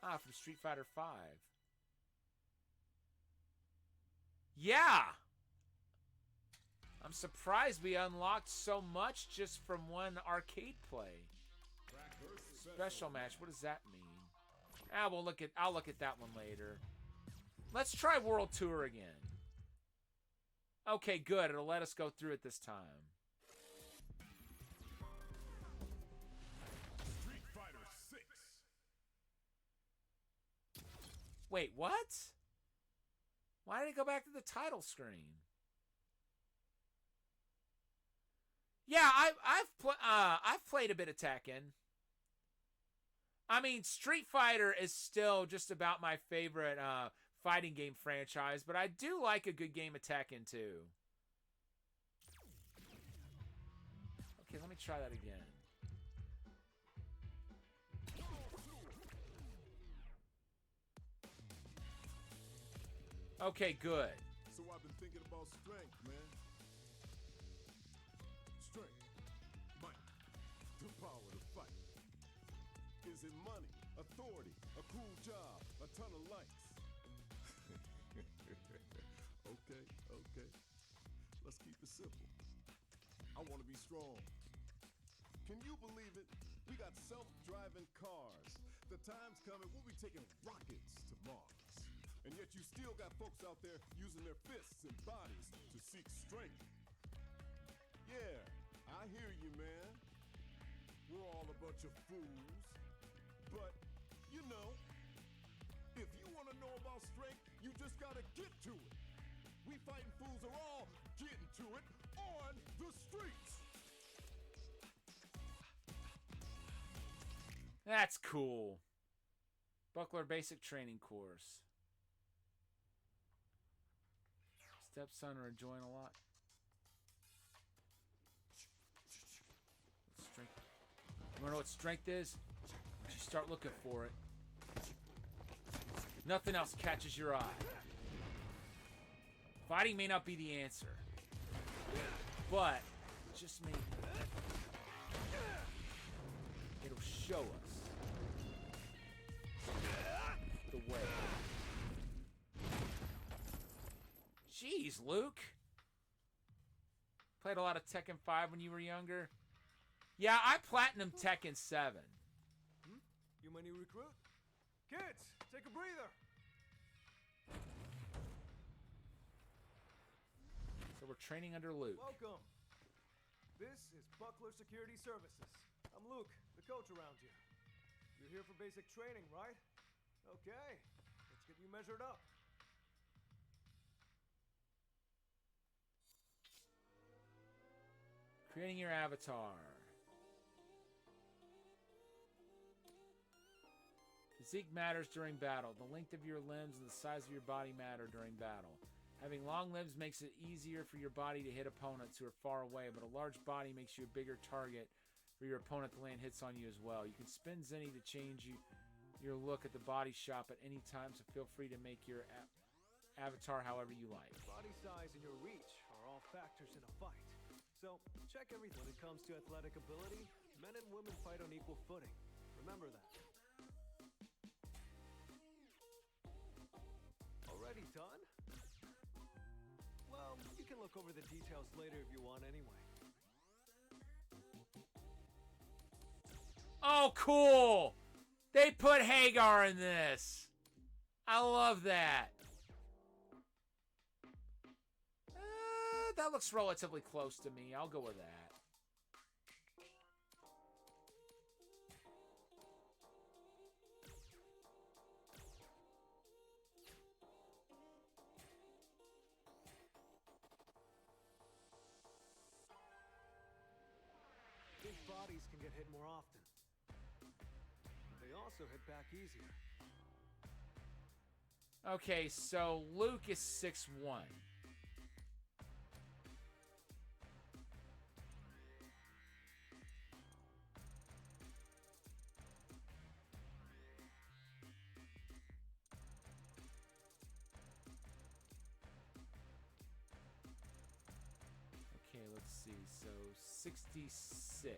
Ah, from Street Fighter 5. Yeah! I'm surprised we unlocked so much just from one arcade play. Special match, what does that mean? Ah, I'll look at that one later. Let's try World Tour again. Okay, good. It'll let us go through it this time. Street Fighter 6. Wait, what? Why did it go back to the title screen? Yeah, I've played a bit of Tekken. I mean, Street Fighter is still just about my favorite fighting game franchise, but I do like a good game of Tekken too. Okay, let me try that again. Okay, good. So I've been thinking about strength, man. Strength, might, the power to fight. Is it money, authority, a cool job, a ton of likes? Okay. Let's keep it simple. I want to be strong. Can you believe it? We got self-driving cars. The time's coming, we'll be taking rockets to Mars. And yet you still got folks out there using their fists and bodies to seek strength. Yeah, I hear you, man. We're all a bunch of fools. But, you know, if you want to know about strength, you just gotta get to it. We fighting fools are all getting to it on the streets. That's cool. Buckler Basic Training Course. Stepson are enjoying a lot. Strength. You wanna know what strength is? You start looking for it. Nothing else catches your eye. Fighting may not be the answer, but just maybe it'll show us the way. Jeez, Luke. Played a lot of Tekken 5 when you were younger. Yeah, I platinum Tekken 7. You my new recruit? Kids, take a breather. So we're training under Luke. Welcome. This is Buckler Security Services. I'm Luke, the coach around here. You're here for basic training, right? Okay, let's get you measured up. Creating your avatar. Physique matters during battle. The length of your limbs and the size of your body matter during battle. Having long limbs makes it easier for your body to hit opponents who are far away, but a large body makes you a bigger target for your opponent to land hits on you as well. You can spend Zenny to change your look at the body shop at any time, so feel free to make your avatar however you like. Body size and your reach are all factors in a fight. So, check everything. When it comes to athletic ability, men and women fight on equal footing. Remember that. Already done? Well, you can look over the details later if you want anyway. Oh, cool! They put Hagar in this. I love that. That looks relatively close to me. I'll go with that. Big bodies can get hit more often. They also hit back easier. Okay, so Luke is 6'1". Okay, let's see. So 66.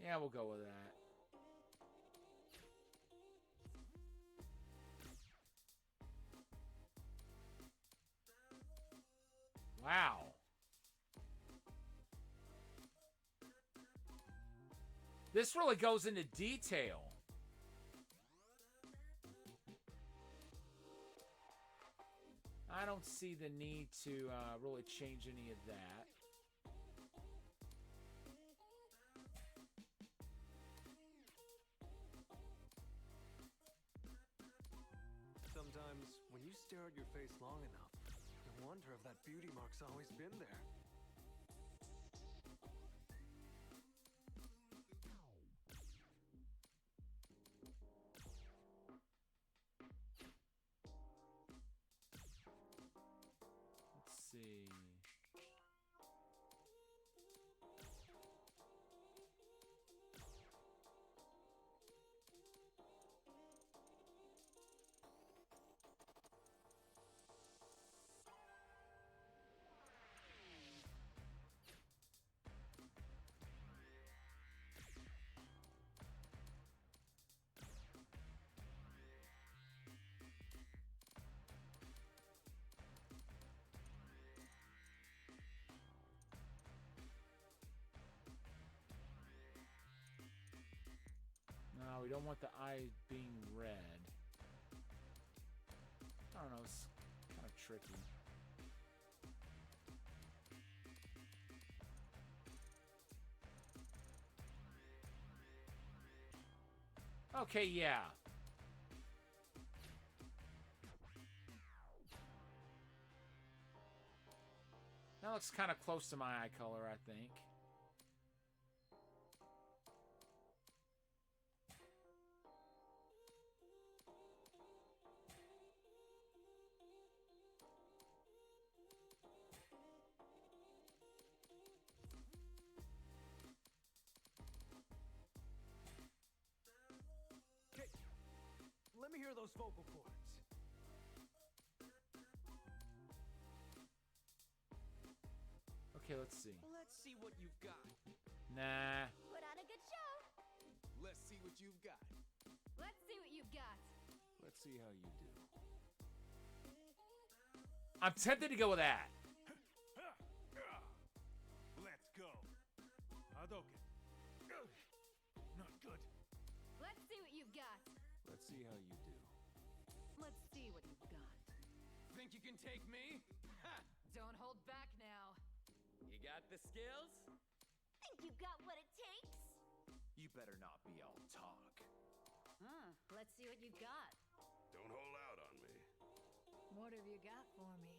Yeah, we'll go with that. Wow. This really goes into detail. I don't see the need to really change any of that. Sometimes, when you stare at your face long enough, you wonder if that beauty mark's always been there. Let's see. No, we don't want the eye being red. I don't know, it's kind of tricky. Okay, yeah. That looks kind of close to my eye color, I think. Okay, let me hear those vocal cords. Okay, let's see. Let's see what you've got. Nah. Put on a good show. Let's see what you've got. Let's see what you've got. Let's Let's see how you do. I'm tempted to go with that. Let's go. Hadouken. Not good. Let's see what you've got. Let's see how you do. Let's see what you've got. Think you can take me? Ha! Don't hold back now. You got the skills? Think you've got what it takes? You better not be all talk. Let's see what you've got. Don't hold out on me. What have you got for me?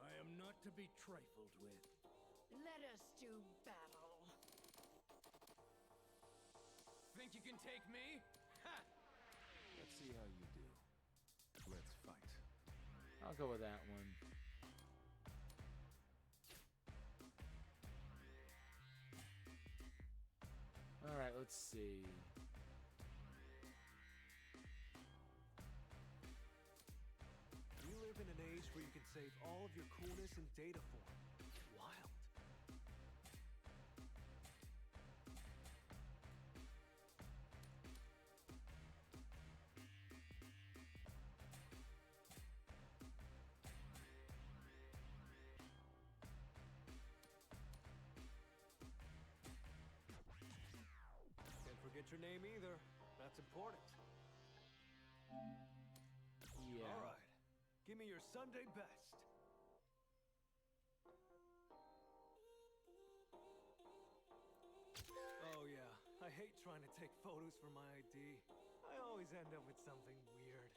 I am not to be trifled with. Let us do battle. Think you can take me? Ha! Let's see how you do. Let's fight. I'll go with that one. All right, let's see. We live in an age where you can save all of your coolness in data form. Wild. Can't forget your name either. That's important. Yeah. All right. Give me your Sunday best. Oh yeah, I hate trying to take photos for my ID. I always end up with something weird.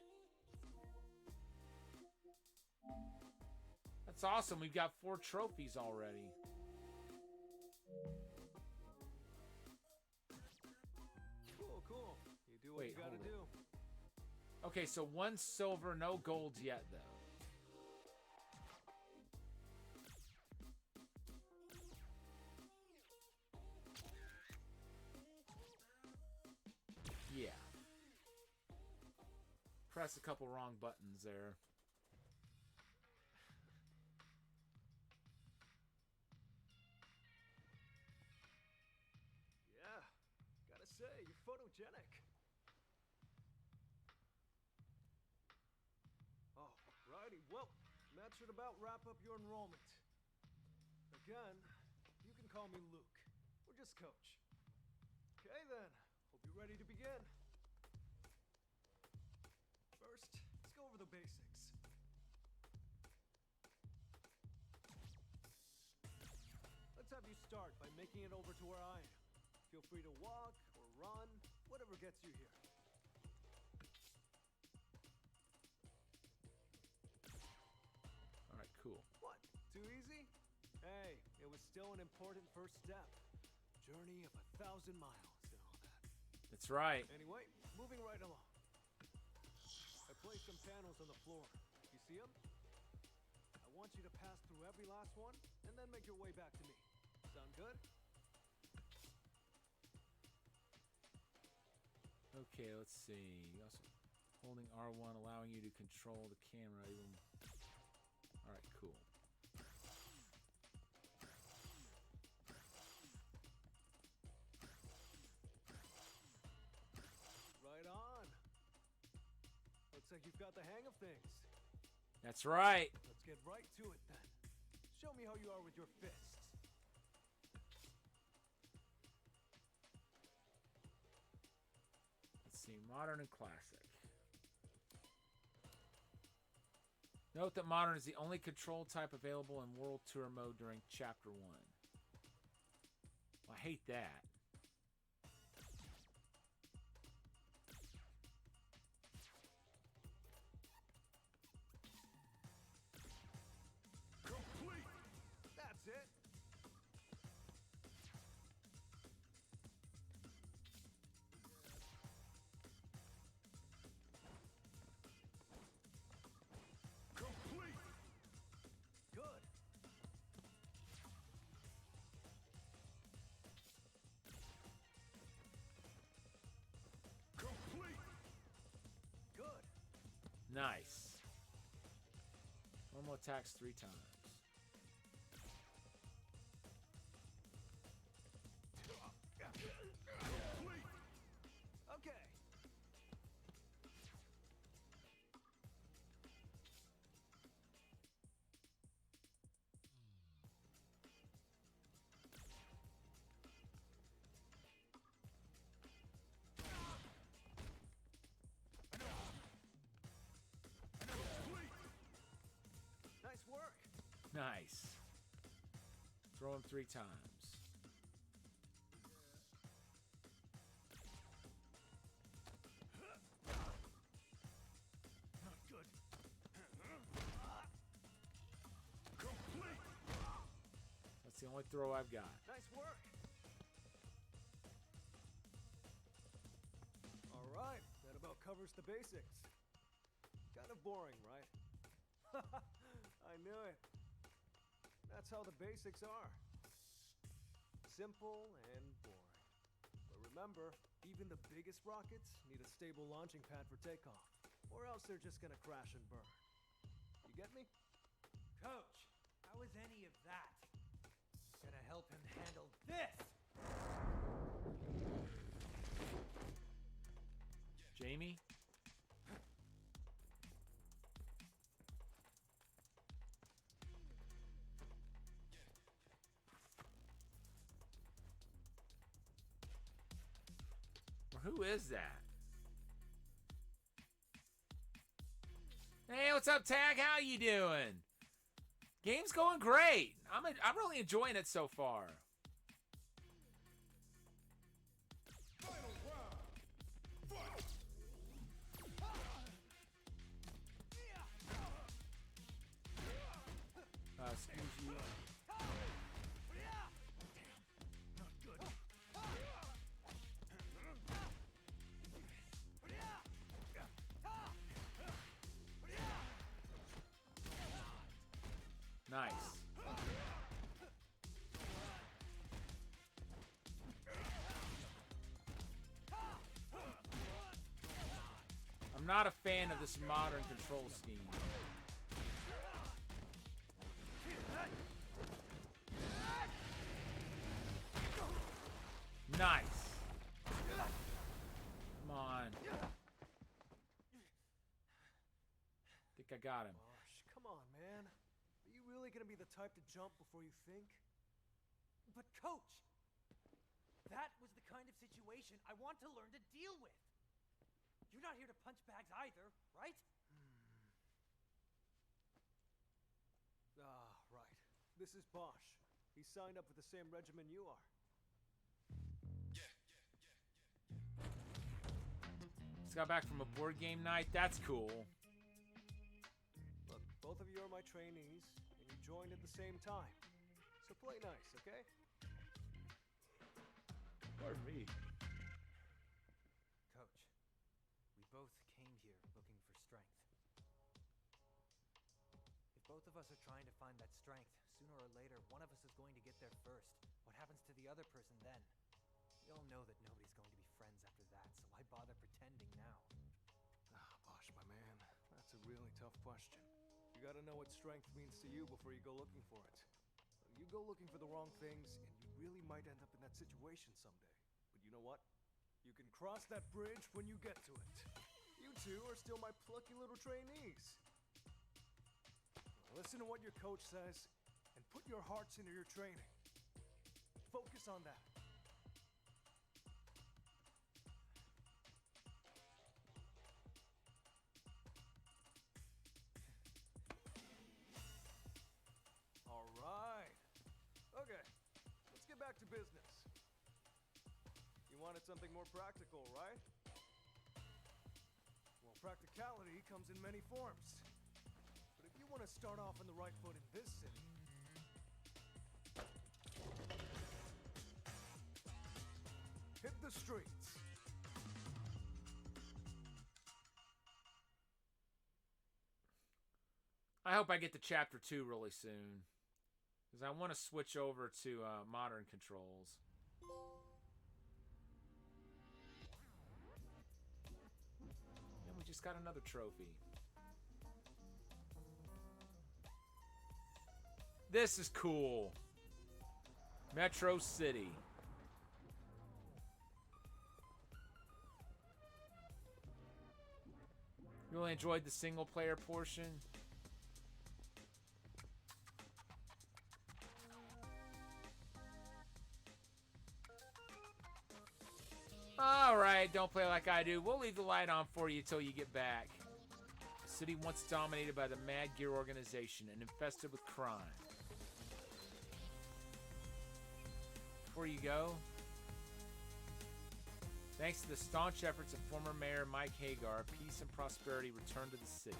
That's awesome. We've got 4 trophies already. Cool, cool. You do what Wait, you gotta hold it. do. Okay, so 1 silver, no golds yet, though. Yeah. Press a couple wrong buttons there. Yeah, gotta say, you're photogenic. Alrighty, well, that should about wrap up your enrollment. Again, you can call me Luke, or just Coach. Okay then, hope you're ready to begin. First, let's go over the basics. Let's have you start by making it over to where I am. Feel free to walk or run, whatever gets you here. All right, cool. What? Too easy? Hey, it was still an important first step. Journey of 1,000 miles and all that. That's right. Anyway, moving right along. I placed some panels on the floor. You see them? I want you to pass through every last one and then make your way back to me. Sound good? Okay, let's see. Also, holding R1 allowing you to control the camera. Even... All right, cool. Right on. Looks like you've got the hang of things. That's right. Let's get right to it then. Show me how you are with your fists. Let's see, modern and classic. Note that modern is the only control type available in World Tour mode during Chapter 1. Well, I hate that. Complete! That's it. Complete! Good. Complete! Good. Nice. Normal attacks 3 times. Complete! Okay. Nice. Throw him 3 times. Not good. That's the only throw I've got. Nice work. All right, that about covers the basics. Kind of boring, right? I knew it. That's how the basics are. Simple and boring. But remember, even the biggest rockets need a stable launching pad for takeoff, or else they're just gonna crash and burn. You get me? Coach, how is any of that gonna help him handle this? Jamie? Who is that? Hey, what's up, Tag? How you doing? Game's going great. I'm really enjoying it so far. Final round. Fight. Excuse you. Not good. Nice. I'm not a fan of this modern control scheme. Nice. Come on. Think I got him. Gosh, come on, man. Are you really gonna be the type to jump before you think? But coach, that was the kind of situation I want to learn to deal with. You're not here to punch bags either, right? Ah, right. This is Bosch. He signed up with the same regiment you are. Just got back from a board game night. That's cool. Look, both of you are my trainees, and you joined at the same time. So play nice, okay? Pardon me. Coach, we both came here looking for strength. If both of us are trying to find that strength, sooner or later, one of us is going to get there first. What happens to the other person then? We all know that nobody's going to be friends after that, so why bother pretending now? Ah, Bosch, my man, that's a really tough question. You gotta know what strength means to you before you go looking for it. You go looking for the wrong things, and you really might end up in that situation someday. But you know what? You can cross that bridge when you get to it. You two are still my plucky little trainees. Listen to what your coach says, and put your hearts into your training. Focus on that. All right. Okay, let's get back to business. You wanted something more practical, right? Well, practicality comes in many forms. But if you want to start off on the right foot in this city, hit the streets. I hope I get to chapter 2 really soon, because I want to switch over to modern controls. And we just got another trophy. This is cool. Metro City. Really enjoyed the single player portion. Alright, don't play like I do. We'll leave the light on for you till you get back. city once dominated by the Mad Gear organization and infested with crime. Before you go, thanks to the staunch efforts of former Mayor Mike Hagar, peace and prosperity returned to the city.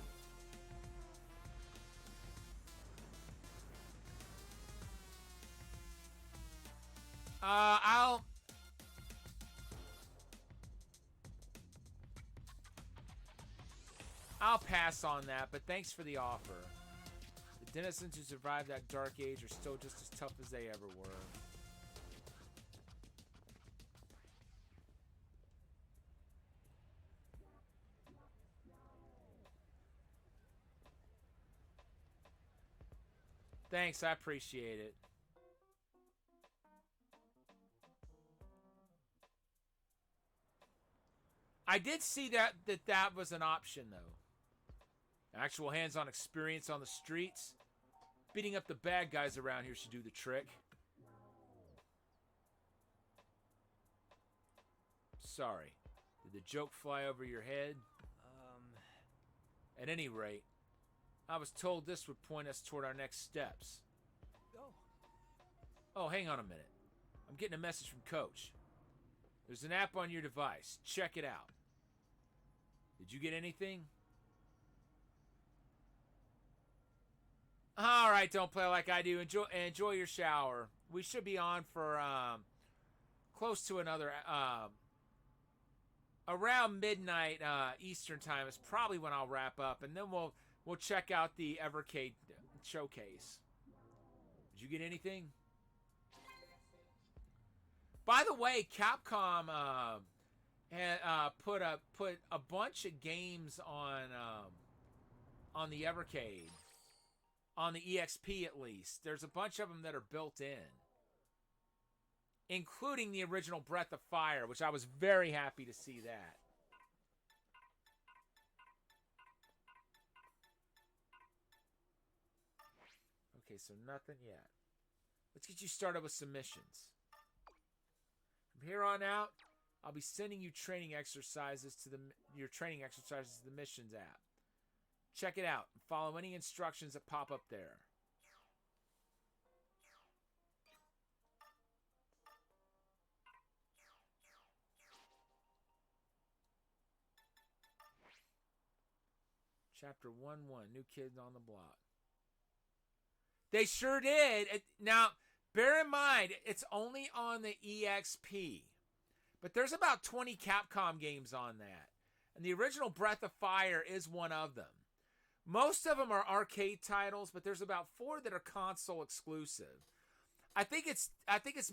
I'll pass on that, but thanks for the offer. The denizens who survived that dark age are still just as tough as they ever were. Thanks, I appreciate it. I did see that was an option, though. Actual hands-on experience on the streets. Beating up the bad guys around here should do the trick. Sorry. Did the joke fly over your head? At any rate, I was told this would point us toward our next steps. Oh, hang on a minute. I'm getting a message from Coach. There's an app on your device. Check it out. Did you get anything? All right, don't play like I do. Enjoy your shower. We should be on for close to another around midnight Eastern time is probably when I'll wrap up, and then we'll check out the Evercade showcase. Did you get anything? By the way, Capcom had put a bunch of games on the Evercade. On the EXP, at least. There's a bunch of them that are built in. Including the original Breath of Fire, which I was very happy to see that. Okay, so nothing yet. Let's get you started with some missions. From here on out, I'll be sending you training exercises to your training exercises to the missions app. Check it out and follow any instructions that pop up there. Chapter 1-1, New Kids on the Block. They sure did. Now, bear in mind, it's only on the EXP. But there's about 20 Capcom games on that. And the original Breath of Fire is one of them. Most of them are arcade titles, but there's about 4 that are console exclusive. I think it's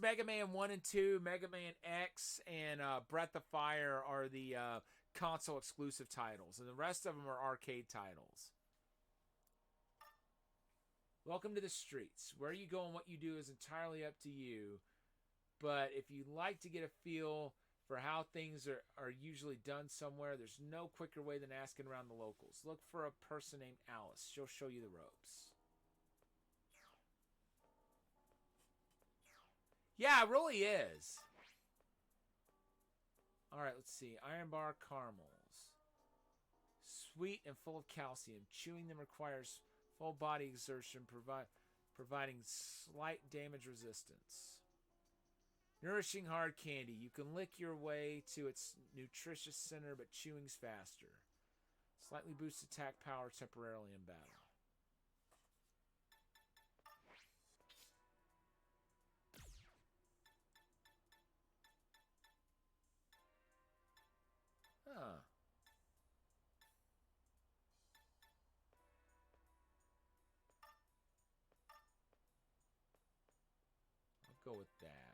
Mega Man 1 and 2, Mega Man X, and Breath of Fire are the console exclusive titles, and the rest of them are arcade titles. Welcome to the streets. Where you go and what you do is entirely up to you, but if you'd like to get a feel for how things are usually done somewhere, there's no quicker way than asking around the locals. Look for a person named Alice. She'll show you the ropes. Yeah, it really is. All right, let's see. Iron Bar caramels. Sweet and full of calcium. Chewing them requires full body exertion, providing slight damage resistance. Nourishing hard candy. You can lick your way to its nutritious center, but chewing's faster. Slightly boosts attack power temporarily in battle. Huh. I'll go with that.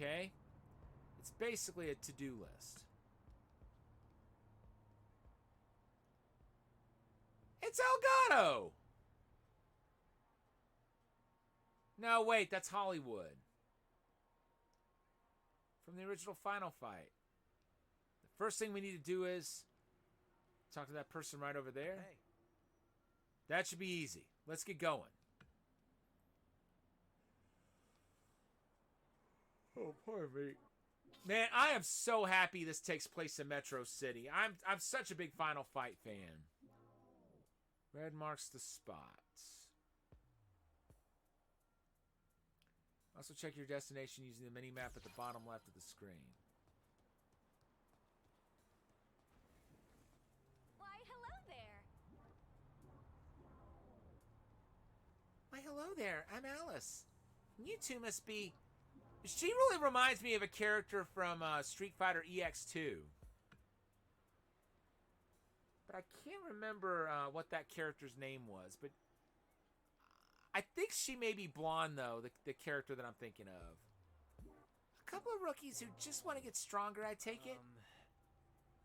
Okay. It's basically a to-do list. It's Elgato! No, wait, that's Hollywood. From the original Final Fight. The first thing we need to do is talk to that person right over there. Hey, That should be easy. Let's get going. Oh, poor me. Man, I am so happy this takes place in Metro City. I'm such a big Final Fight fan. Red marks the spots. Also check your destination using the mini-map at the bottom left of the screen. Why, hello there. Why, hello there. I'm Alice. You two must be... She really reminds me of a character from Street Fighter EX2. But I can't remember what that character's name was. But I think she may be blonde, though, the character that I'm thinking of. A couple of rookies who just want to get stronger, I take it?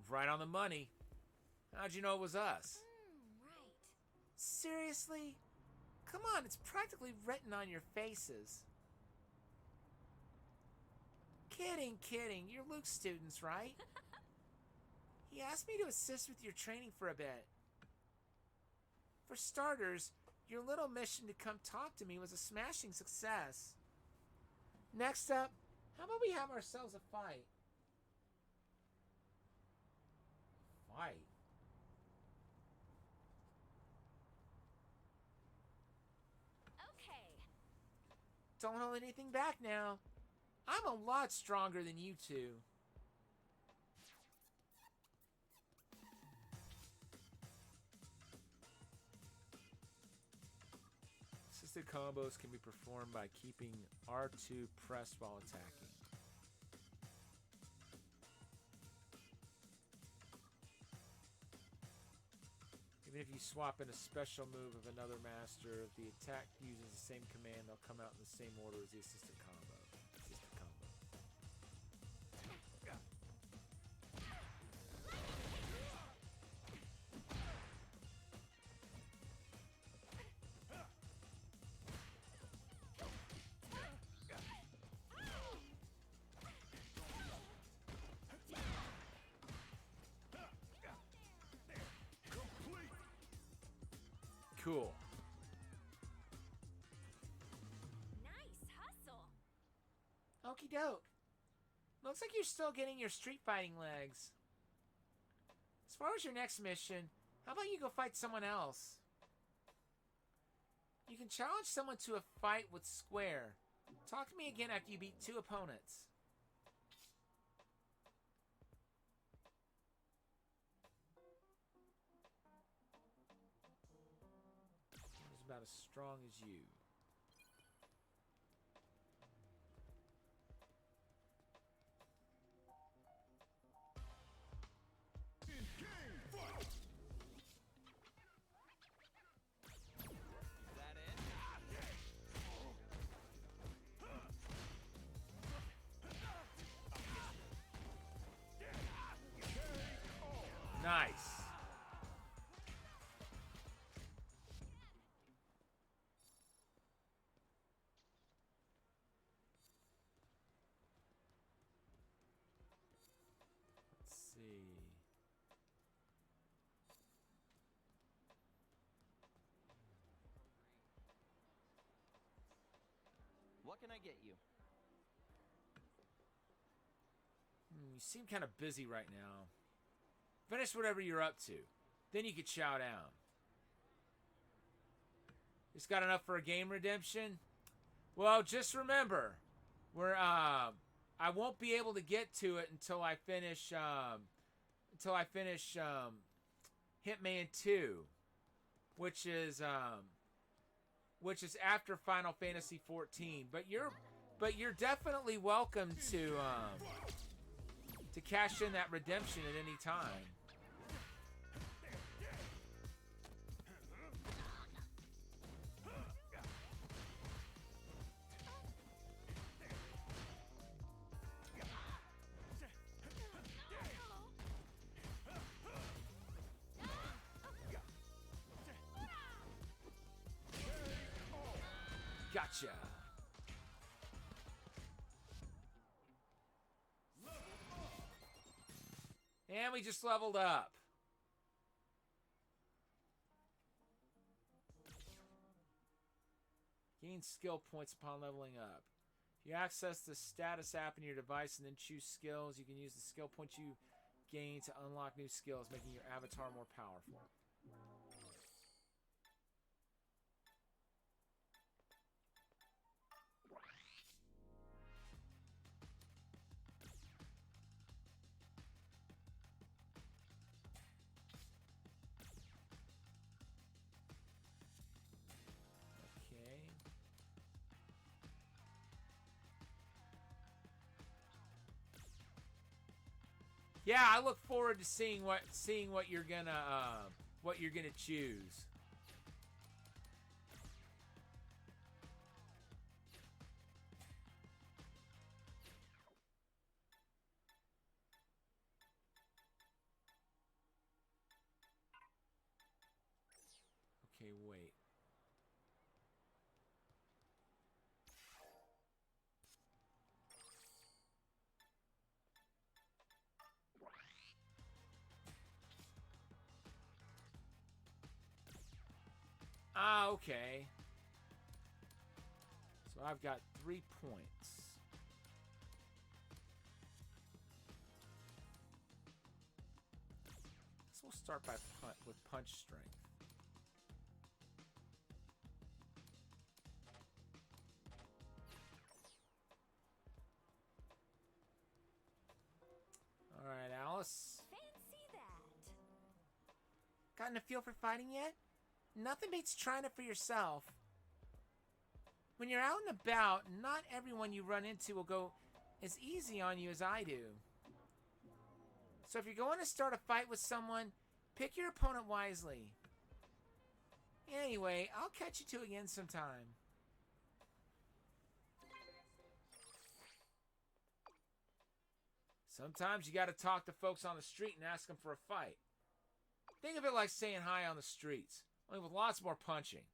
Right on the money. How'd you know it was us? Right. Seriously? Come on, it's practically written on your faces. Kidding. You're Luke's students, right? He asked me to assist with your training for a bit. For starters, your little mission to come talk to me was a smashing success. Next up, how about we have ourselves a fight? Fight? Okay. Don't hold anything back now. I'm a lot stronger than you two. Assisted combos can be performed by keeping R2 pressed while attacking. Even if you swap in a special move of another master, if the attack uses the same command, they'll come out in the same order as the assisted combo. Cool. Nice hustle. Okie doke. Looks like you're still getting your street fighting legs. As far as your next mission, how about you go fight someone else? You can challenge someone to a fight with Square. Talk to me again after you beat 2 opponents. He's about as strong as you. Nice. Let's see. What can I get you? You seem kind of busy right now. Finish whatever you're up to. Then you can chow down. Just got enough for a game redemption? Well, just remember, I won't be able to get to it until I finish Hitman 2, which is after Final Fantasy 14. But you're definitely welcome to cash in that redemption at any time. Gotcha. And we just leveled up. Gain skill points upon leveling up. If you access the status app in your device and then choose skills, you can use the skill points you gain to unlock new skills, making your avatar more powerful. Okay. Yeah, I look forward to seeing what you're gonna choose. Okay, wait. Ah, okay. So I've got 3 points. So we'll start with punch strength. All right, Alice. Fancy that. Gotten a feel for fighting yet? Nothing beats trying it for yourself. When you're out and about, not everyone you run into will go as easy on you as I do. So if you're going to start a fight with someone, pick your opponent wisely. Anyway, I'll catch you two again sometime. Sometimes you gotta talk to folks on the street and ask them for a fight. Think of it like saying hi on the streets, only with lots more punching.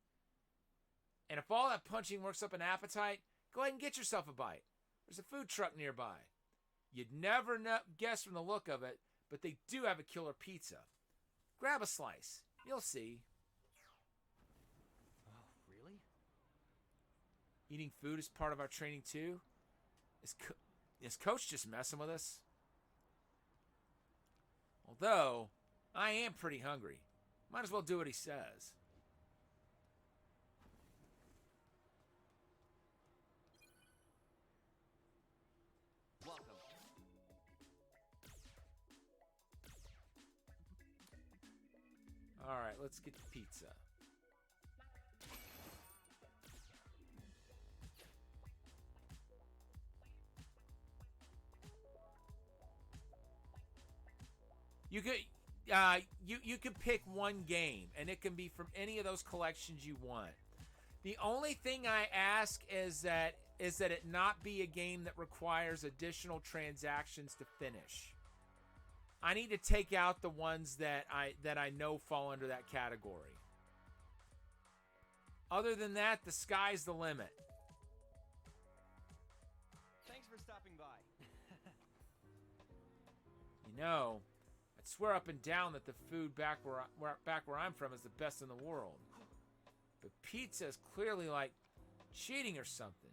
And if all that punching works up an appetite, go ahead and get yourself a bite. There's a food truck nearby. You'd never guess from the look of it, but they do have a killer pizza. Grab a slice. You'll see. Oh, really? Eating food is part of our training too? Is Coach just messing with us? Although, I am pretty hungry. Might as well do what he says. Welcome. All right, let's get the pizza. You could you could pick one game, and it can be from any of those collections you want. The only thing I ask is that it not be a game that requires additional transactions to finish. I need to take out the ones that I know fall under that category. Other than that, the sky's the limit. Thanks for stopping by. You know, I'd swear up and down that the food back where I'm from is the best in the world. But pizza is clearly like cheating or something.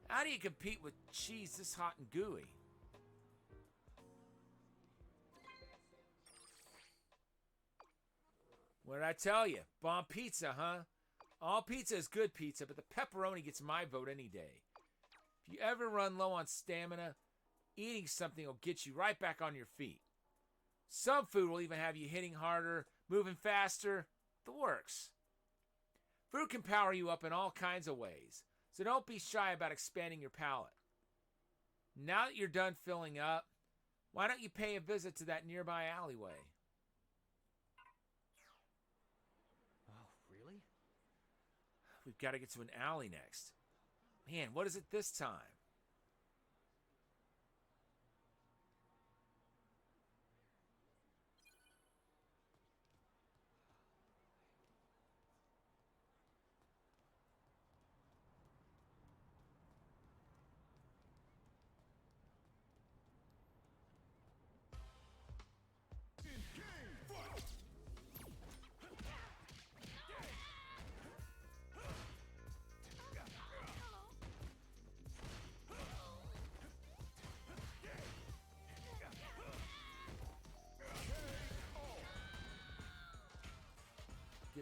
How do you compete with cheese this hot and gooey? What did I tell you? Bomb pizza, huh? All pizza is good pizza, but the pepperoni gets my vote any day. If you ever run low on stamina, eating something will get you right back on your feet. Some food will even have you hitting harder, moving faster, the works. Food can power you up in all kinds of ways, so don't be shy about expanding your palate. Now that you're done filling up, why don't you pay a visit to that nearby alleyway? Oh, really? We've got to get to an alley next. Man, what is it this time?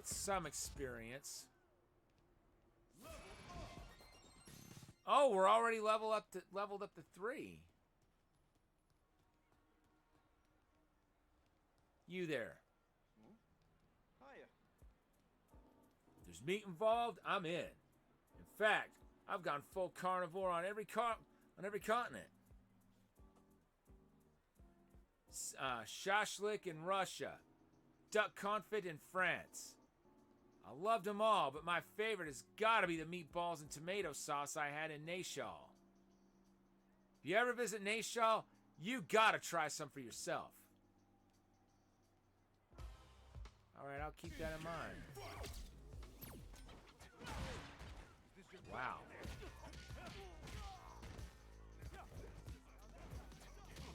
get some experience. Oh, we're already leveled up to 3. You there. Hiya. If there's meat involved, I'm in. In fact, I've gone full carnivore on every continent. Shashlik in Russia, duck confit in France. I loved them all, but my favorite has got to be the meatballs and tomato sauce I had in Nashal. If you ever visit Nashal, you gotta try some for yourself. Alright, I'll keep that in mind. Wow.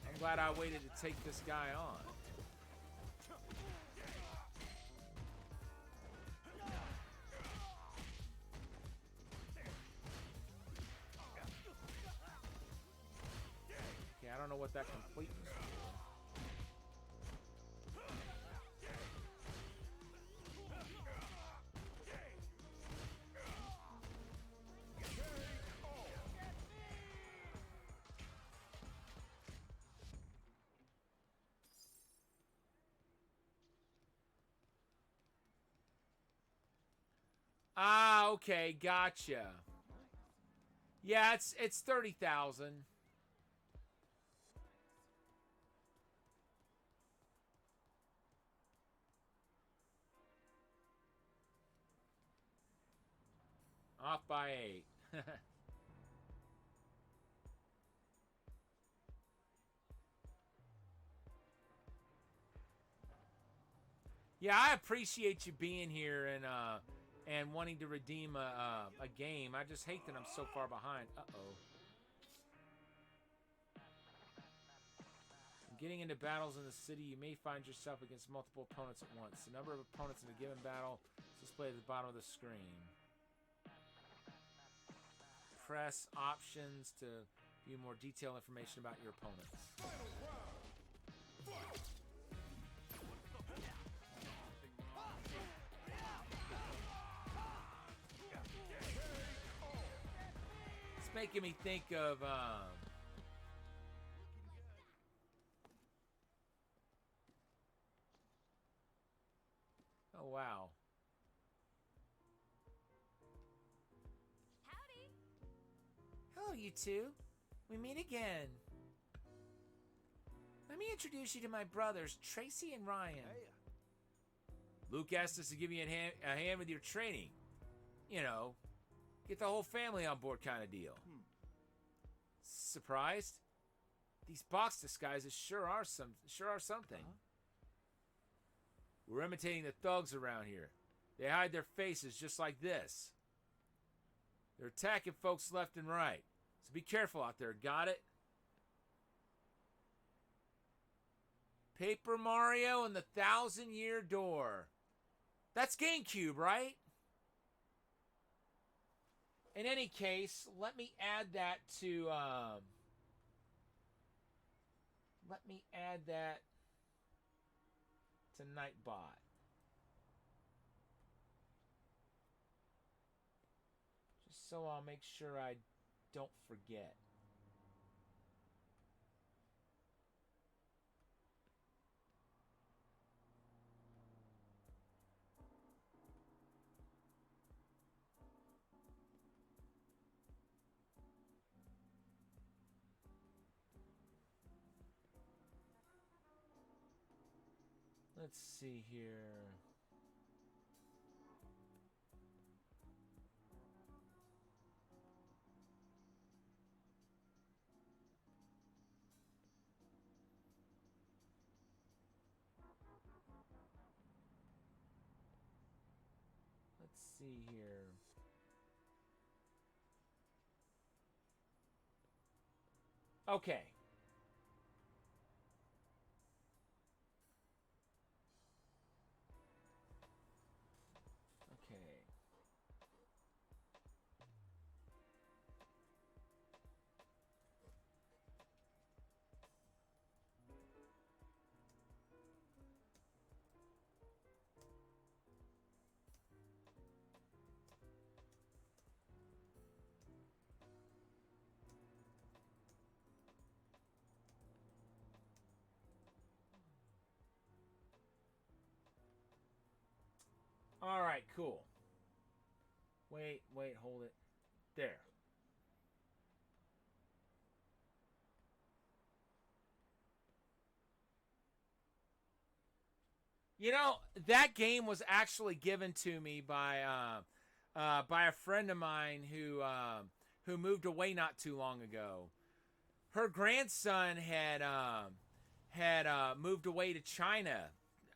I'm glad I waited to take this guy on. Okay, I don't know what that complete was for. Ah, okay, gotcha. Yeah, it's 30,000. Off by 8. Yeah, I appreciate you being here and wanting to redeem a game. I just hate that I'm so far behind. Uh-oh. Getting into battles in the city, you may find yourself against multiple opponents at once. The number of opponents in a given battle is displayed at the bottom of the screen. Press options to view more detailed information about your opponents. It's making me think of oh wow. Howdy. Hello, you two. We meet again. Let me introduce you to my brothers, Tracy and Ryan. Luke asked us to give you a hand with your training. You know, get the whole family on board kind of deal. Surprised? These box disguises sure are something. We're imitating the thugs around here. They hide their faces just like this. They're attacking folks left and right. So be careful out there, got it? Paper Mario and the 1,000-Year Door. That's GameCube, right? In any case, let me add that to Nightbot. Just so I'll make sure I don't forget. Let's see here. Let's see here. Okay. Okay. All right, cool. Wait, hold it. There. You know, that game was actually given to me by a friend of mine who moved away not too long ago. Her grandson had moved away to China.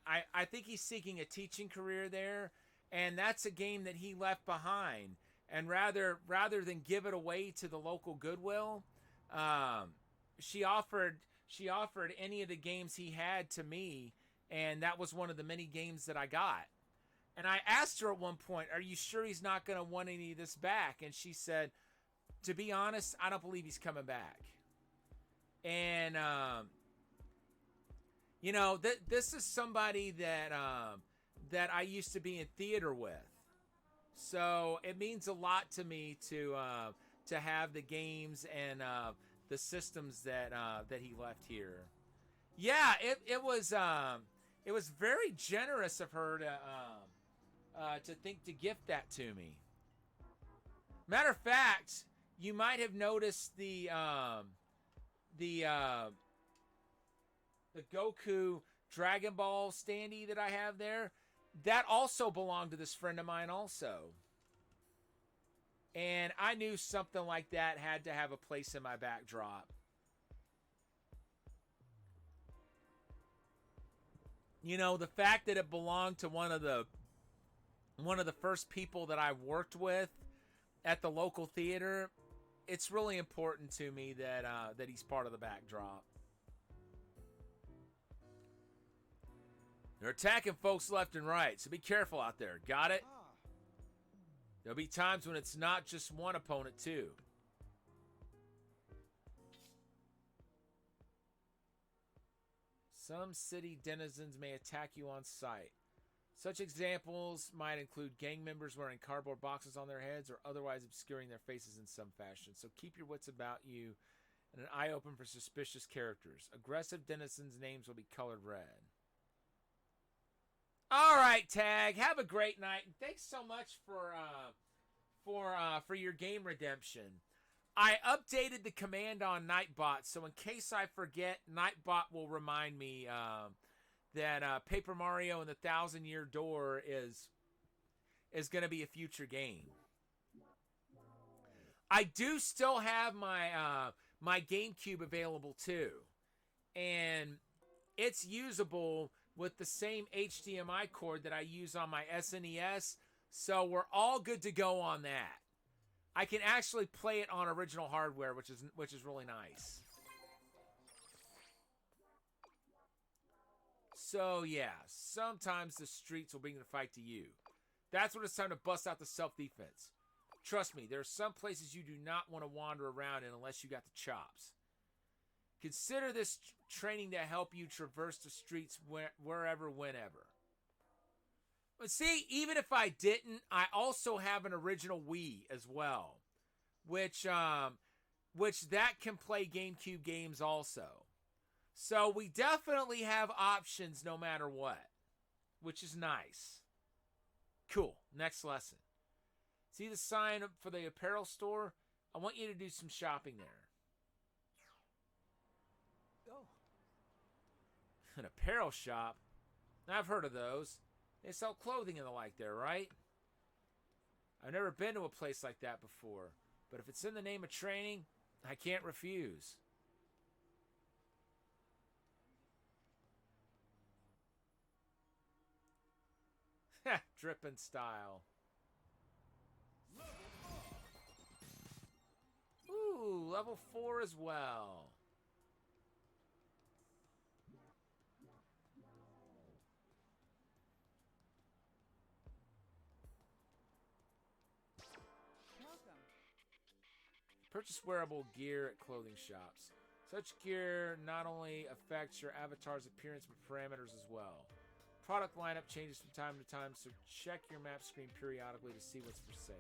I think he's seeking a teaching career there, and that's a game that he left behind. And rather than give it away to the local Goodwill, she offered any of the games he had to me, and that was one of the many games that I got. And I asked her at one point, "Are you sure he's not going to want any of this back?" And she said, "To be honest, I don't believe he's coming back." And you know, this is somebody that I used to be in theater with, so it means a lot to me to have the games and the systems that he left here. Yeah, it was very generous of her to think to gift that to me. Matter of fact, you might have noticed the Goku Dragon Ball standee that I have there. That also belonged to this friend of mine also. And I knew something like that had to have a place in my backdrop. You know, the fact that it belonged to one of the first people that I worked with at the local theater, it's really important to me that he's part of the backdrop. They're attacking folks left and right, so be careful out there. Got it? There'll be times when it's not just one opponent, too. Some city denizens may attack you on sight. Such examples might include gang members wearing cardboard boxes on their heads or otherwise obscuring their faces in some fashion. So keep your wits about you and an eye open for suspicious characters. Aggressive denizens' names will be colored red. All right, Tag. Have a great night. And thanks so much for your game redemption. I updated the command on Nightbot, so in case I forget, Nightbot will remind me that Paper Mario and the Thousand-Year Door is going to be a future game. I do still have my GameCube available too, and it's usable with the same HDMI cord that I use on my SNES, so we're all good to go on that. I can actually play it on original hardware, which is really nice. So yeah, sometimes the streets will bring the fight to you. That's when it's time to bust out the self-defense. Trust me, there are some places you do not want to wander around in unless you got the chops. Consider this training to help you traverse the streets wherever, whenever. But see, even if I didn't, I also have an original Wii as well, which that can play GameCube games also. So we definitely have options no matter what, which is nice. Cool. Next lesson. See the sign for the apparel store? I want you to do some shopping there. Oh. An apparel shop? I've heard of those. They sell clothing and the like there, right? I've never been to a place like that before, but if it's in the name of training, I can't refuse. Drippin' style. Ooh, level 4 as well. Purchase wearable gear at clothing shops. Such gear not only affects your avatar's appearance but parameters as well. Product lineup changes from time to time, so check your map screen periodically to see what's for sale.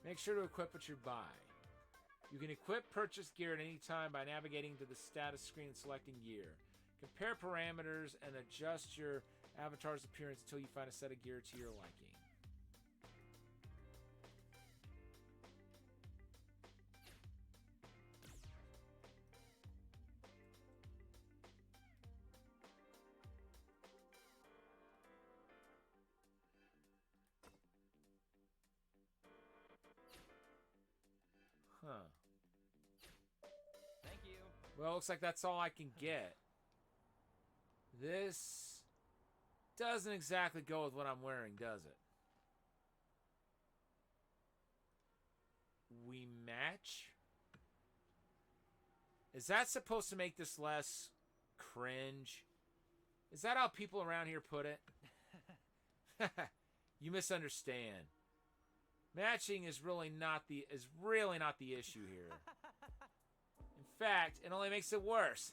Make sure to equip what you buy. You can equip purchased gear at any time by navigating to the status screen and selecting gear. Compare parameters and adjust your avatar's appearance until you find a set of gear to your liking. Huh. Thank you. Well, looks like that's all I can get. This doesn't exactly go with what I'm wearing, does it? We match? Is that supposed to make this less cringe? Is that how people around here put it? You misunderstand. Matching is really not the issue here. In fact, it only makes it worse.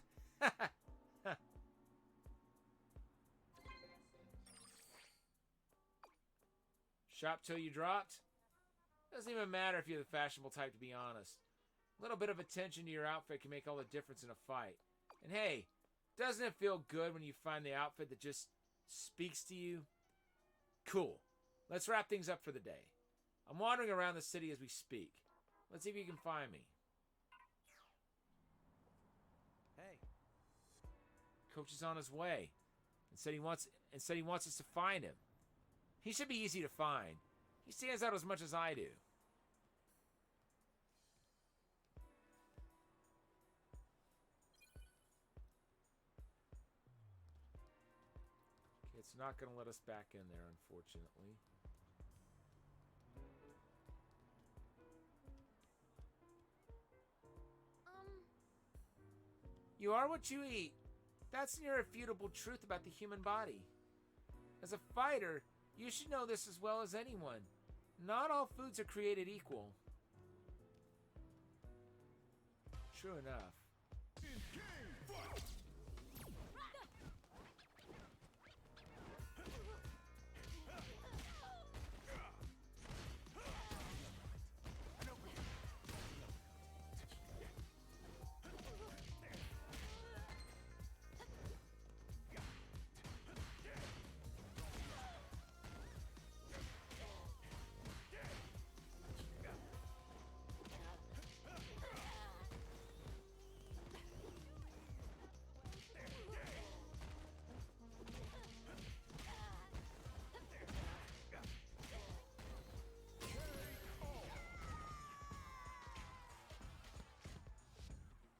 Shop till you dropped? Doesn't even matter if you're the fashionable type, to be honest. A little bit of attention to your outfit can make all the difference in a fight. And hey, doesn't it feel good when you find the outfit that just speaks to you? Cool. Let's wrap things up for the day. I'm wandering around the city as we speak. Let's see if you can find me. Hey. Coach is on his way and said he wants us to find him. He should be easy to find. He stands out as much as I do. Okay, it's not going to let us back in there, unfortunately. You are what you eat. That's an irrefutable truth about the human body. As a fighter, you should know this as well as anyone. Not all foods are created equal. True enough.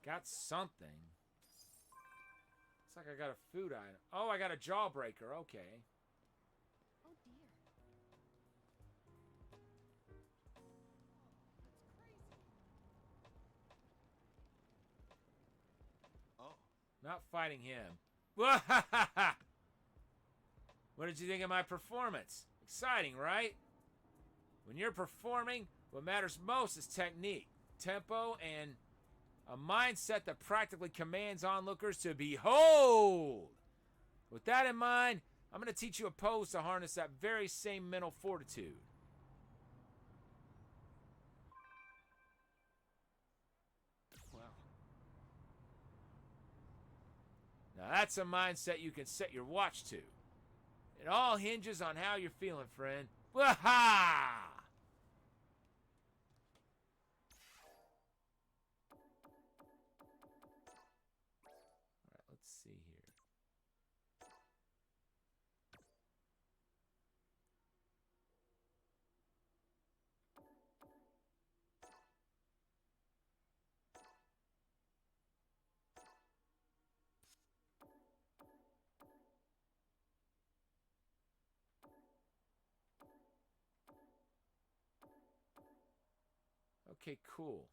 Got something. Looks like I got a food item. Oh, I got a jawbreaker. Okay. Oh dear. Oh. Not fighting him. What did you think of my performance? Exciting, right? When you're performing, what matters most is technique, tempo, and a mindset that practically commands onlookers to behold. With that in mind, I'm going to teach you a pose to harness that very same mental fortitude. Well, now that's a mindset you can set your watch to. It all hinges on how you're feeling, friend. Waha! Let's see here. Okay, cool.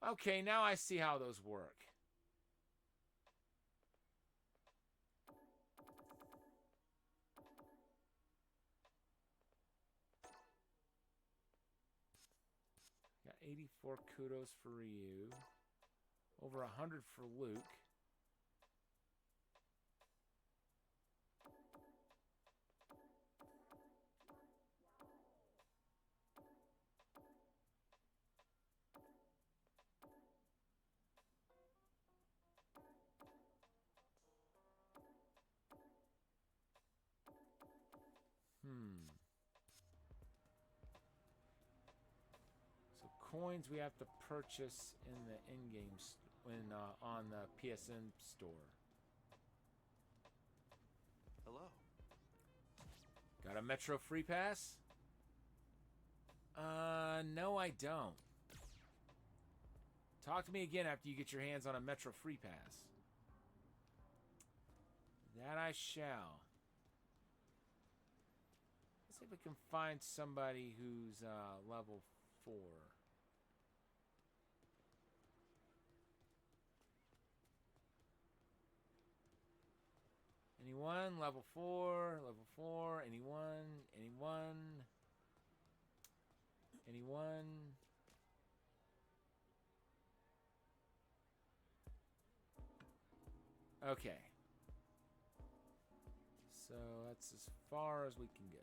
Okay, now I see how those work. Got 84 kudos for Ryu. Over 100 for Luke. coins we have to purchase in the in-game on the PSN store. Hello. Got a Metro Free Pass? No, I don't. Talk to me again after you get your hands on a Metro Free Pass. That I shall. Let's see if we can find somebody who's level 4. Anyone? Level 4, level 4. Anyone? Anyone? Anyone? Okay. So that's as far as we can go.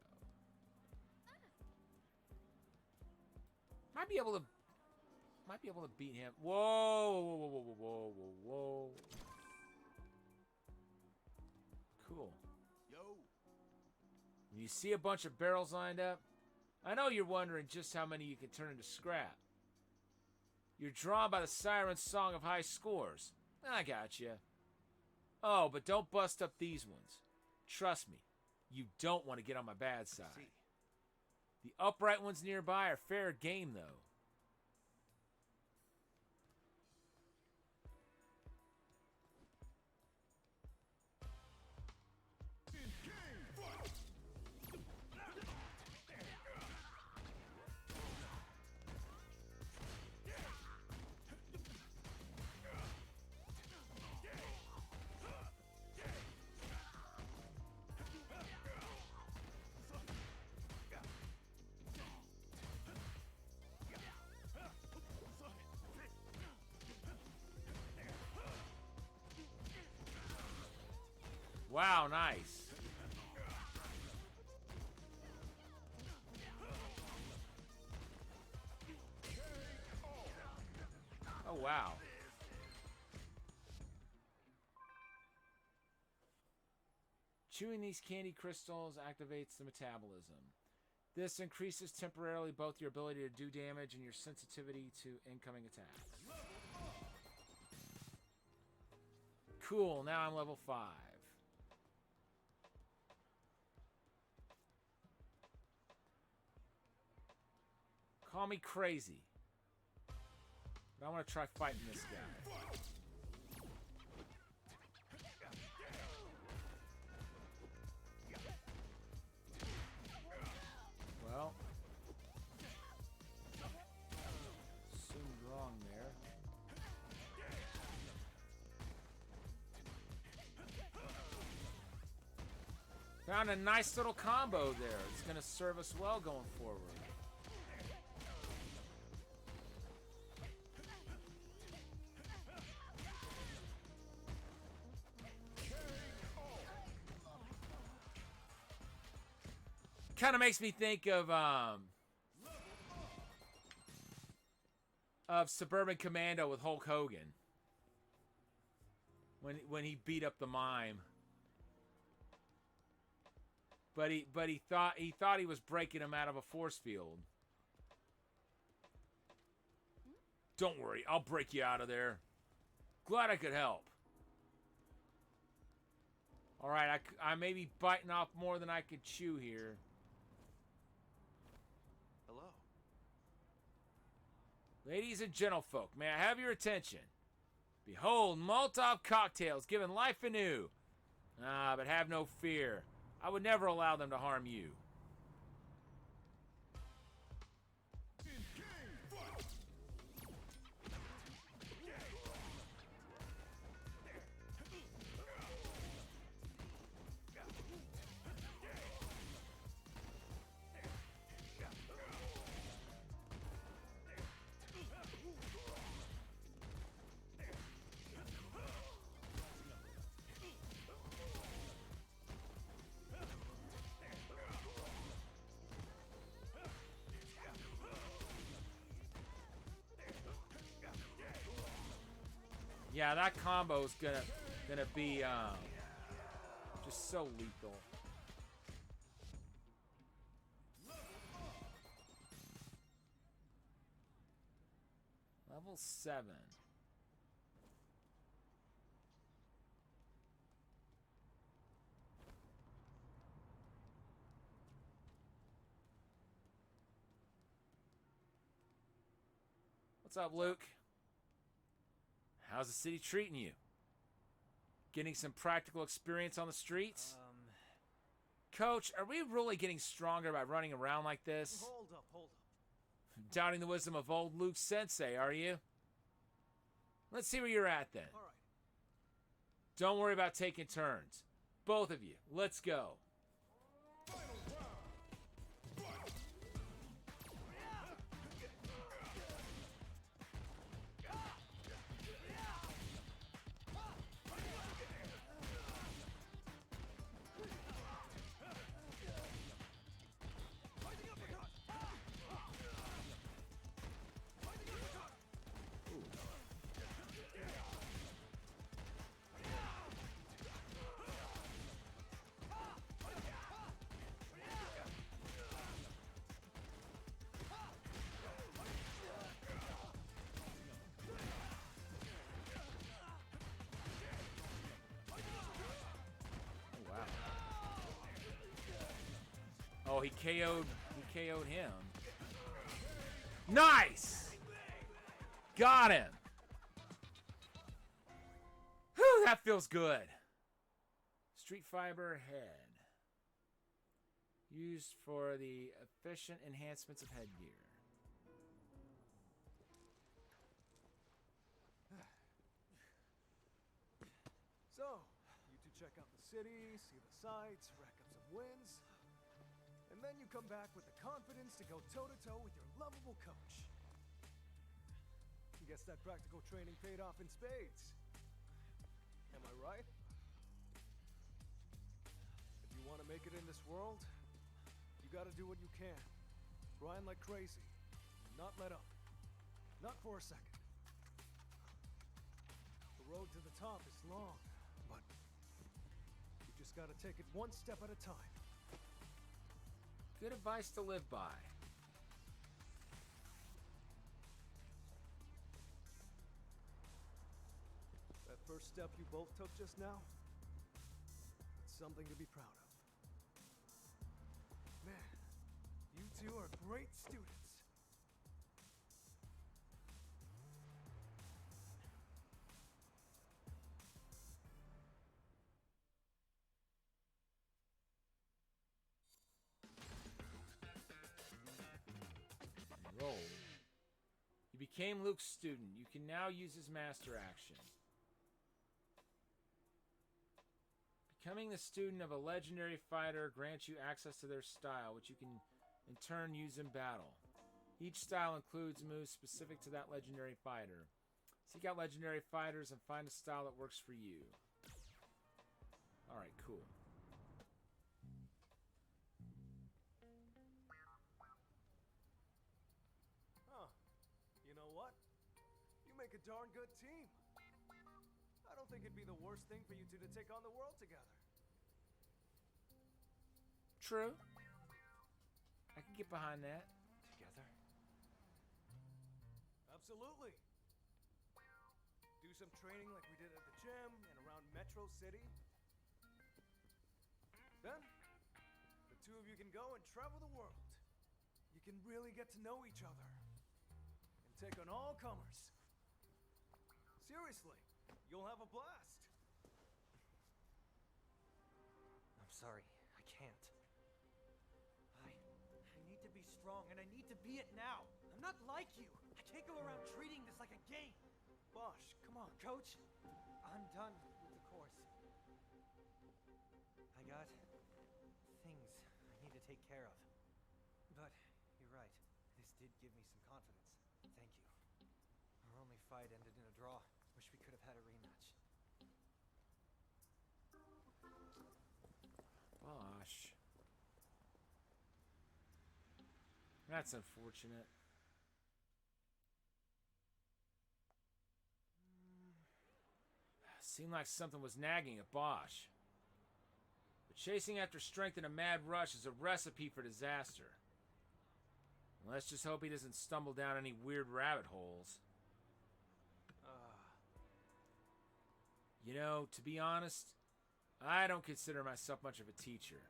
Might be able to beat him. Whoa, whoa, whoa, whoa, whoa, whoa, whoa. Cool. Yo. When you see a bunch of barrels lined up, I know you're wondering just how many you can turn into scrap. You're drawn by the siren song of high scores. I got you. Oh, but don't bust up these ones. Trust me, you don't want to get on my bad side. The upright ones nearby are fair game, though. Wow, nice. Oh, wow. Chewing these candy crystals activates the metabolism. This increases temporarily both your ability to do damage and your sensitivity to incoming attacks. Cool, now I'm level 5. Call me crazy, but I want to try fighting this guy. Well, assumed wrong there. Found a nice little combo there. It's going to serve us well going forward. Kind of makes me think of Suburban Commando with Hulk Hogan when he beat up the mime. But he thought he was breaking him out of a force field. Don't worry, I'll break you out of there. Glad I could help. All right, I may be biting off more than I could chew here. Hello. Ladies and gentlefolk, may I have your attention? Behold, Molotov cocktails, giving life anew. Ah, but have no fear. I would never allow them to harm you. Yeah, that combo is gonna be just so lethal. Level 7. What's up, Luke? How's the city treating you? Getting some practical experience on the streets? Coach, are we really getting stronger by running around like this? Hold up. Doubting the wisdom of old Luke Sensei, are you? Let's see where you're at then. All right. Don't worry about taking turns. Both of you, let's go. Oh, he KO'd him. Nice! Got him. Whew, that feels good. Street fiber head. Used for the efficient enhancements of headgear. So, you two check out the city, see the sights, rack up some wins. And then you come back with the confidence to go toe-to-toe with your lovable coach. Guess that practical training paid off in spades. Am I right? If you want to make it in this world, you gotta do what you can. Grind like crazy. Not let up. Not for a second. The road to the top is long, but you just gotta take it one step at a time. Good advice to live by. That first step you both took just now, it's something to be proud of. Man, you two are great students. Roll. You became Luke's student. You can now use his master action. Becoming the student of a legendary fighter grants you access to their style, which you can in turn use in battle. Each style includes moves specific to that legendary fighter. Seek out legendary fighters and find a style that works for you. Alright, cool. Huh. You know what? You make a darn good team. I don't think it'd be the worst thing for you two to take on the world together. True. I can get behind that. Together? Absolutely. Do some training like we did at the gym and around Metro City. Then, the two of you can go and travel the world. You can really get to know each other. And take on all comers. Seriously, you'll have a blast. I'm sorry, I can't. I need to be strong, and I need to be it now. I'm not like you. I can't go around treating this like a game. Bosh, come on. Coach, I'm done with the course. I got things I need to take care of. But you're right. This did give me some confidence. Thank you. Our only fight ended in a draw. Wish we could have had a rematch. Gosh. That's unfortunate. Seemed like something was nagging at Bosch. But chasing after strength in a mad rush is a recipe for disaster. Let's just hope he doesn't stumble down any weird rabbit holes. You know, to be honest, I don't consider myself much of a teacher.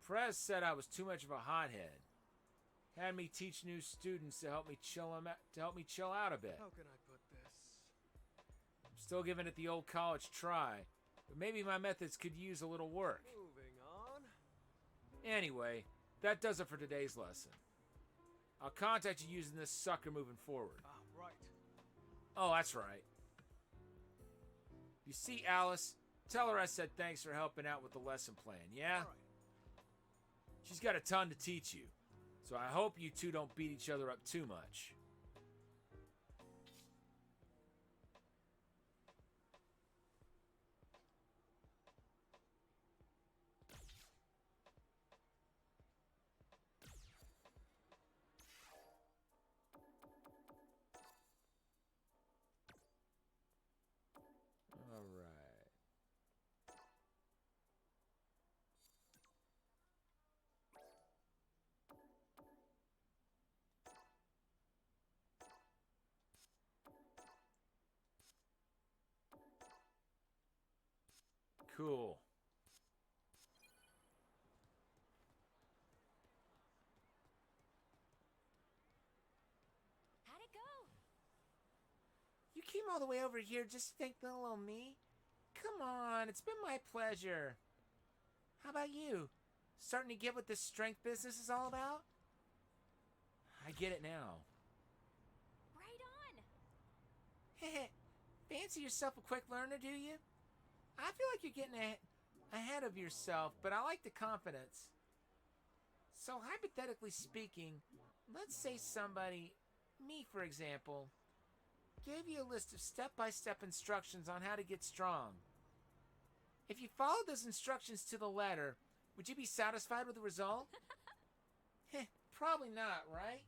Prez said I was too much of a hothead. Had me teach new students to help me chill out a bit. How can I put this? I'm still giving it the old college try, but maybe my methods could use a little work. Moving on. Anyway, that does it for today's lesson. I'll contact you using this sucker moving forward. Ah, right. Oh, that's right. You see Alice, tell her I said thanks for helping out with the lesson plan, yeah? All right. She's got a ton to teach you, so I hope you two don't beat each other up too much. All right. Cool. How'd it go? You came all the way over here just to thank little old me? Come on, it's been my pleasure. How about you? Starting to get what this strength business is all about? I get it now. Right on. Heh. Fancy yourself a quick learner, do you? I feel like you're getting ahead of yourself, but I like the confidence. So, hypothetically speaking, let's say somebody, me for example, gave you a list of step-by-step instructions on how to get strong. If you followed those instructions to the letter, would you be satisfied with the result? Heh, probably not, right?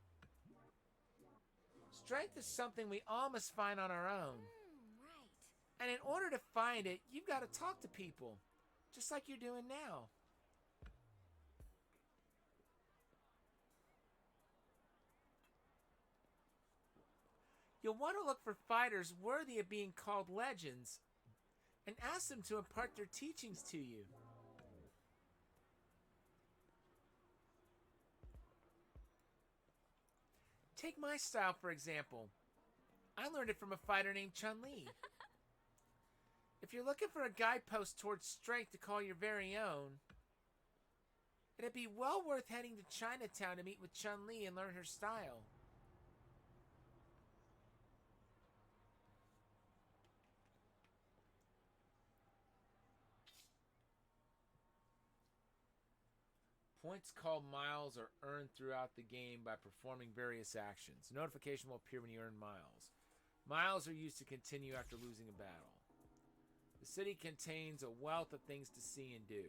Strength is something we all must find on our own. Right. And in order to find it, you've got to talk to people, just like you're doing now. You'll want to look for fighters worthy of being called legends and ask them to impart their teachings to you. Take my style, for example. I learned it from a fighter named Chun-Li. If you're looking for a guidepost towards strength to call your very own, it'd be well worth heading to Chinatown to meet with Chun-Li and learn her style. Points called miles are earned throughout the game by performing various actions. Notification will appear when you earn miles. Miles are used to continue after losing a battle. The city contains a wealth of things to see and do.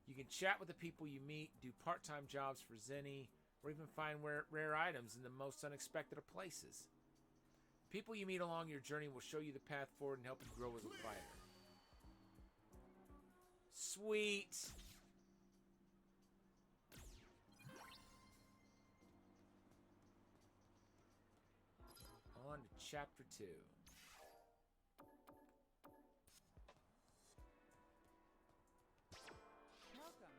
You can chat with the people you meet, do part-time jobs for Zenny, or even find rare items in the most unexpected of places. People you meet along your journey will show you the path forward and help you grow as a fighter. Sweet! On to Chapter 2. Welcome.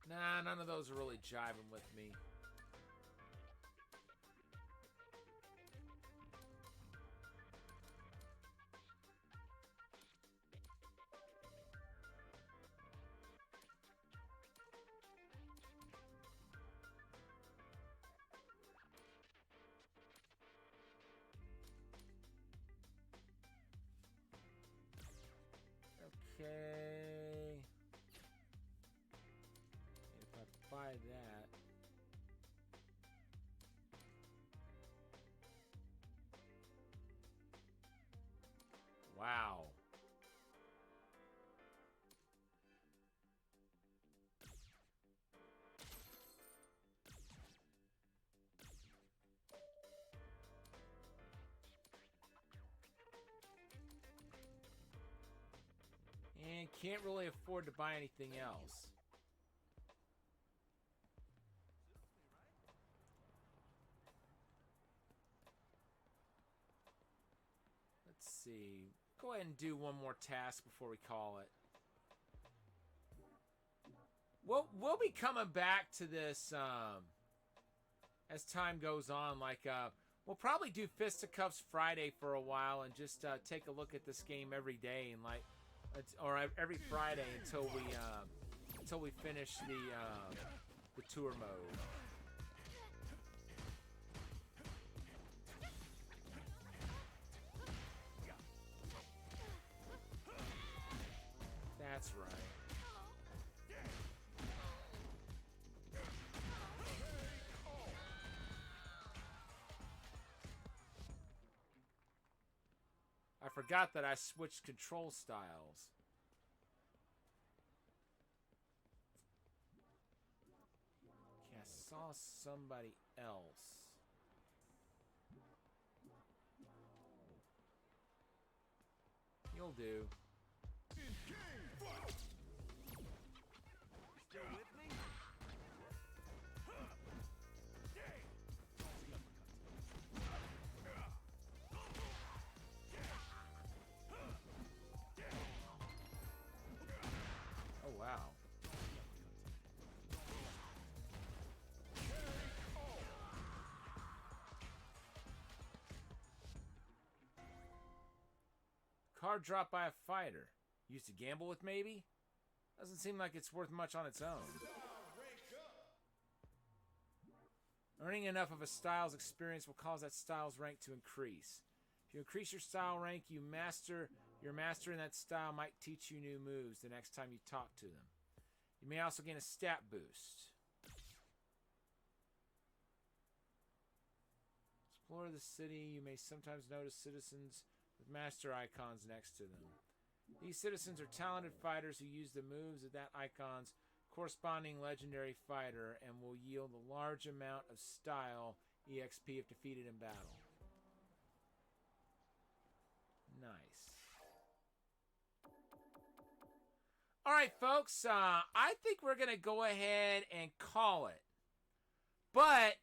Nah, none of those are really jiving with me. Okay. If I buy that. Wow. can't really afford to buy anything else. Let's see. Go ahead and do one more task before we call it. We'll be coming back to this as time goes on. Like, we'll probably do Fisticuffs Friday for a while and just take a look at this game every day and or every Friday until we finish the tour mode. That's right. I forgot that I switched control styles. Okay, I saw somebody else. You'll do. Still with me? Oh, wow. Card dropped by a fighter. Used to gamble with, maybe? Doesn't seem like it's worth much on its own. Earning enough of a style's experience will cause that style's rank to increase. If you increase your style rank, your master in that style might teach you new moves the next time you talk to them. You may also gain a stat boost. Explore the city. You may sometimes notice citizens with master icons next to them. These citizens are talented fighters who use the moves of that icon's corresponding legendary fighter and will yield a large amount of style EXP if defeated in battle. Nice. Alright, folks, I think we're going to go ahead and call it. But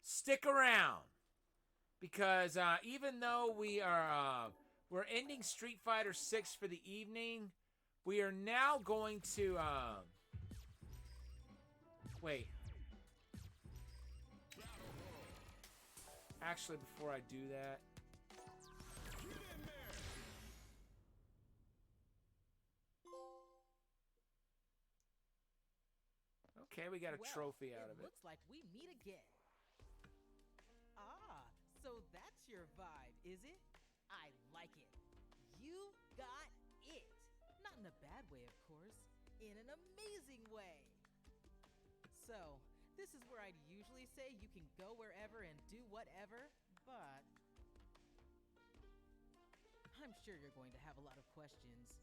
stick around. Because even though we're ending Street Fighter 6 for the evening, we are now going to wait. Actually, before I do that, okay, we got a trophy out of it. Looks like we meet again. Ah, so that's your vibe, is it? I like it. You got it. Not in a bad way, of course. In an amazing way. So, this is where I'd usually say you can go wherever and do whatever, but I'm sure you're going to have a lot of questions.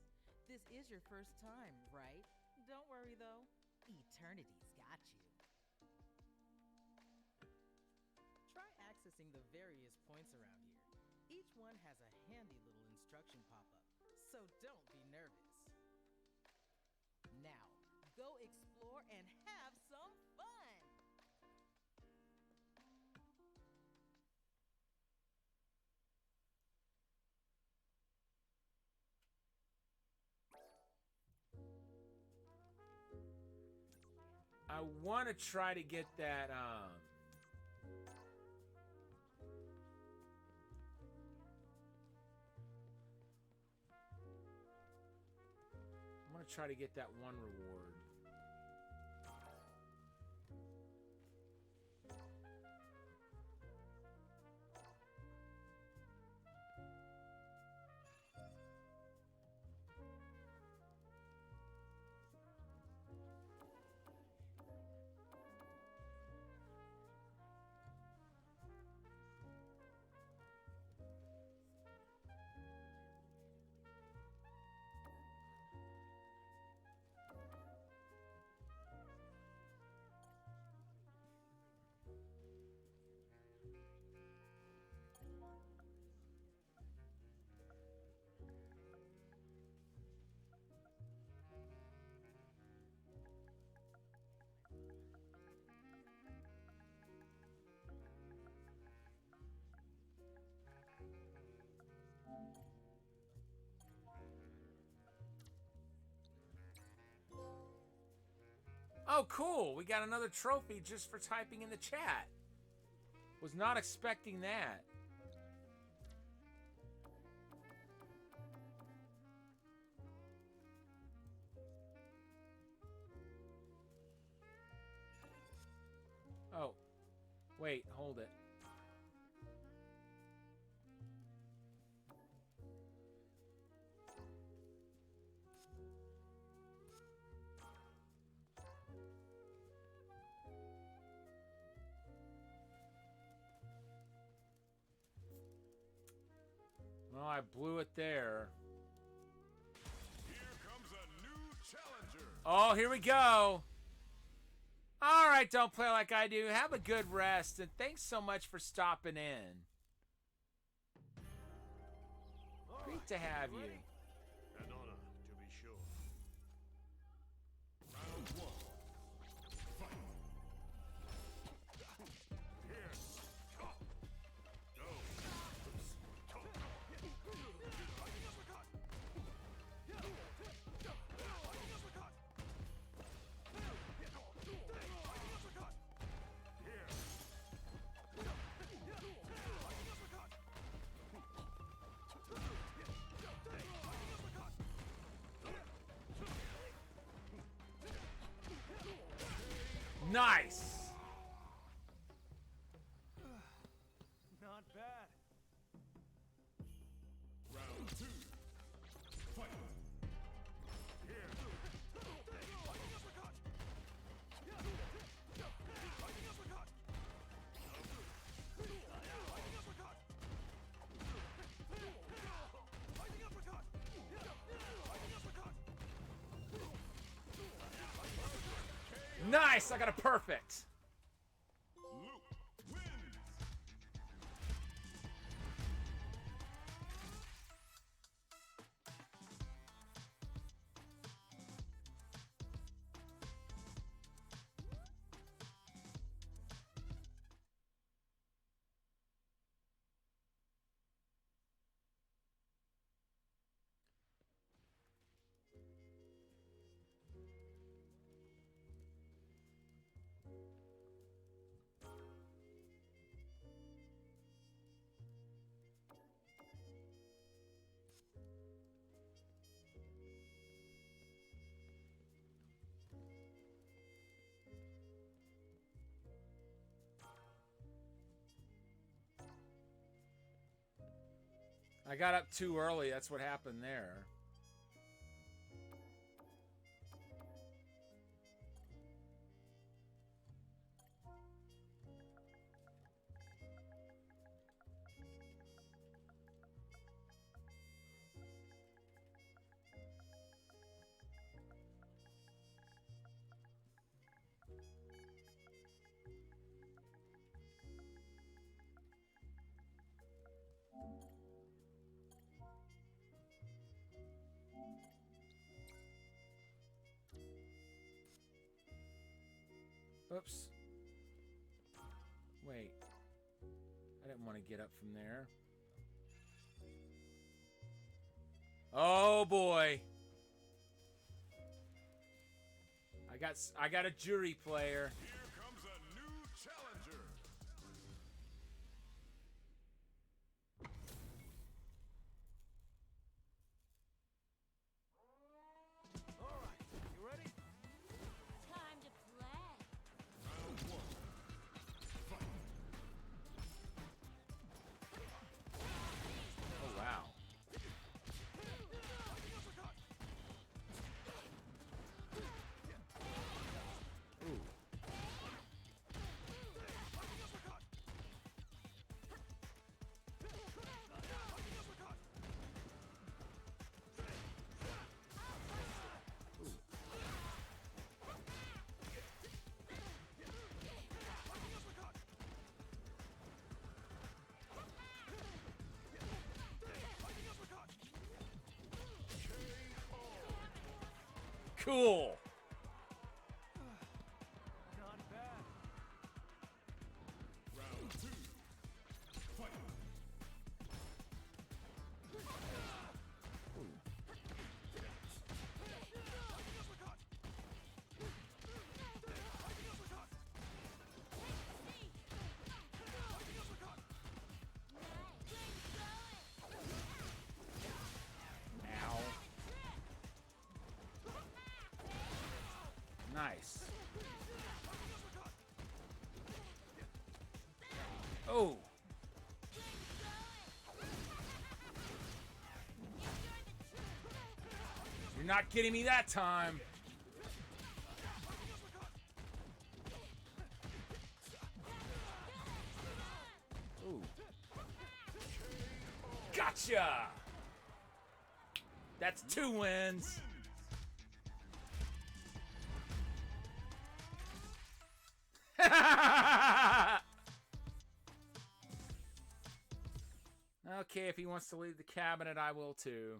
This is your first time, right? Don't worry, though. Eternity's got you. Try accessing the various points around here. Each one has a handy little instruction pop-up, so don't be nervous. Now, go explore and have some fun! I want to try to get that, I'm going to try to get that one reward. Oh, cool. We got another trophy just for typing in the chat. Was not expecting that. Oh, wait, hold it. Well, I blew it there. Here comes a new challenger. Oh, here we go. All right, don't play like I do. Have a good rest, and thanks so much for stopping in. Great to have you. An honor, to be sure. Round one. Fight. Here. Go. Nice. Not bad. Round two. Fight. Here. Nice. I got a perfect. Luke wins. I got up too early. That's what happened there. Oops. Wait. I didn't want to get up from there. Oh boy. I got a jury player. Here comes a new challenger. All right, you ready? Time to play. Round one. Fight. Oh wow. Ooh. Cool. Not bad. Round two. Fight. Nice. Oh. You're not getting me that time. Ooh. Gotcha! That's 2 wins. Okay, if he wants to leave the cabinet, I will too.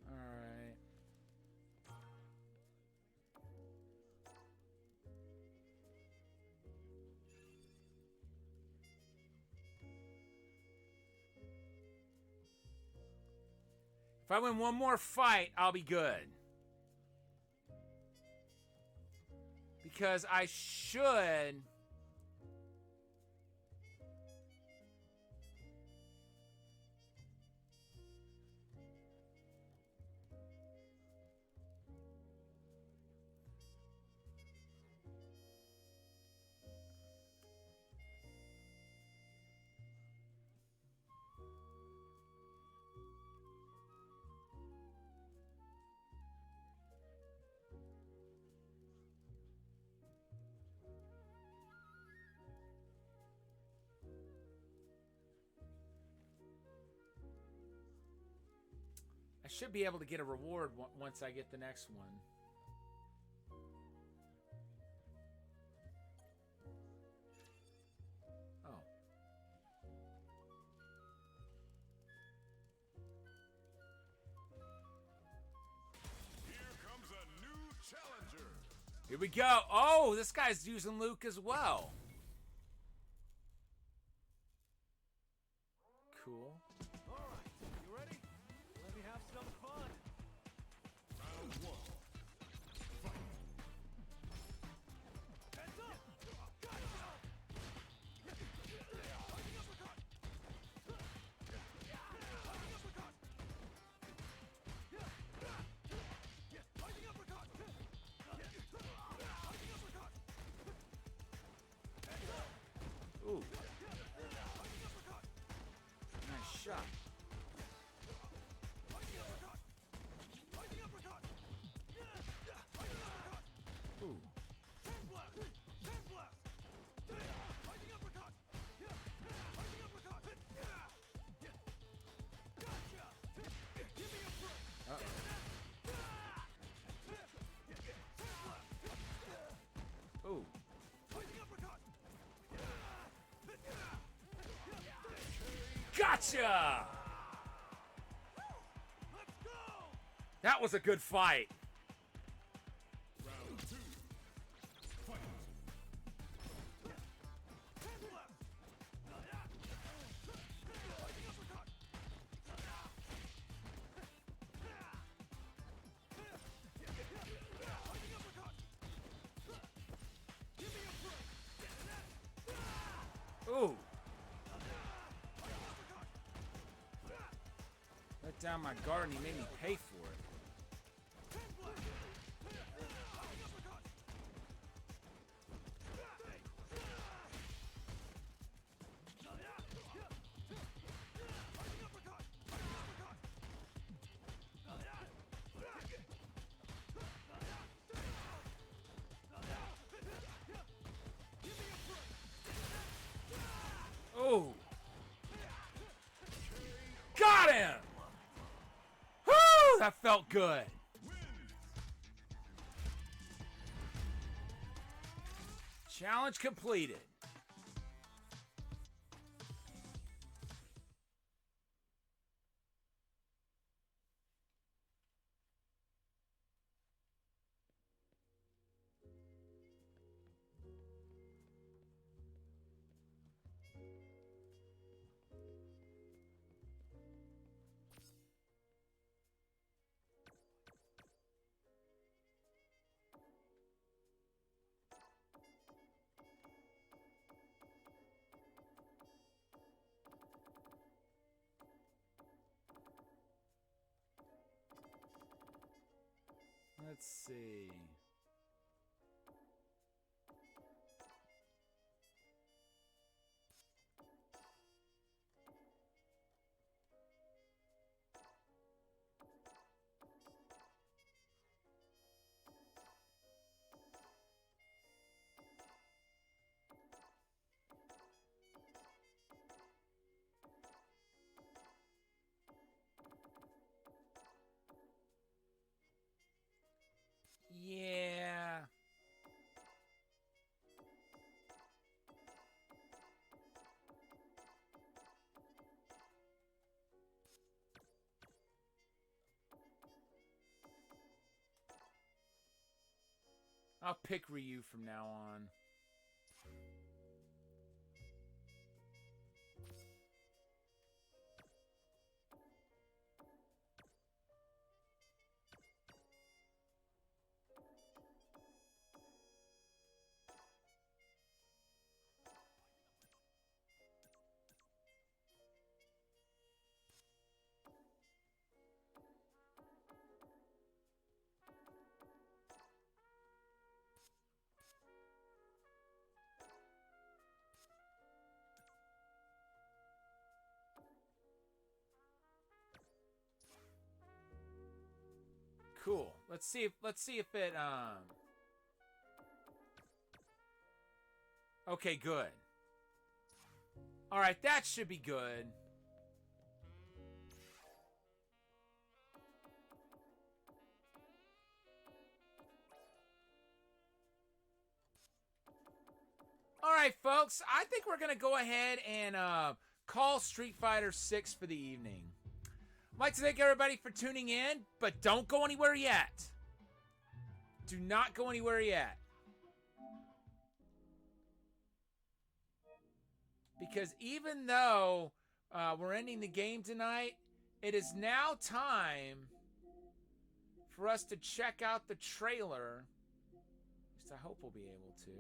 All right. If I win one more fight, I'll be good. Because I should... I should be able to get a reward once I get the next one. Oh. Here comes a new challenger. Here we go. Oh, this guy's using Luke as well. Cool. All right, you ready? Let me have some fun. Round 1. Fight. Heads up! Ooh. Nice shot. Ooh. Uh-oh. Ooh. Gotcha! That was a good fight. Round 2. Fight. Ooh. Let down my guard and he made me pay for it. Oh. Got him! Woo! That felt good. Challenge completed. Let's see. Yeah. I'll pick Ryu from now on. Cool. Let's see if it Okay, good. All right, that should be good. All right, folks. I think we're going to go ahead and call Street Fighter 6 for the evening. I'd like to thank everybody for tuning in, but don't go anywhere yet. Do not go anywhere yet. Because even though we're ending the game tonight, it is now time for us to check out the trailer. At least I hope we'll be able to.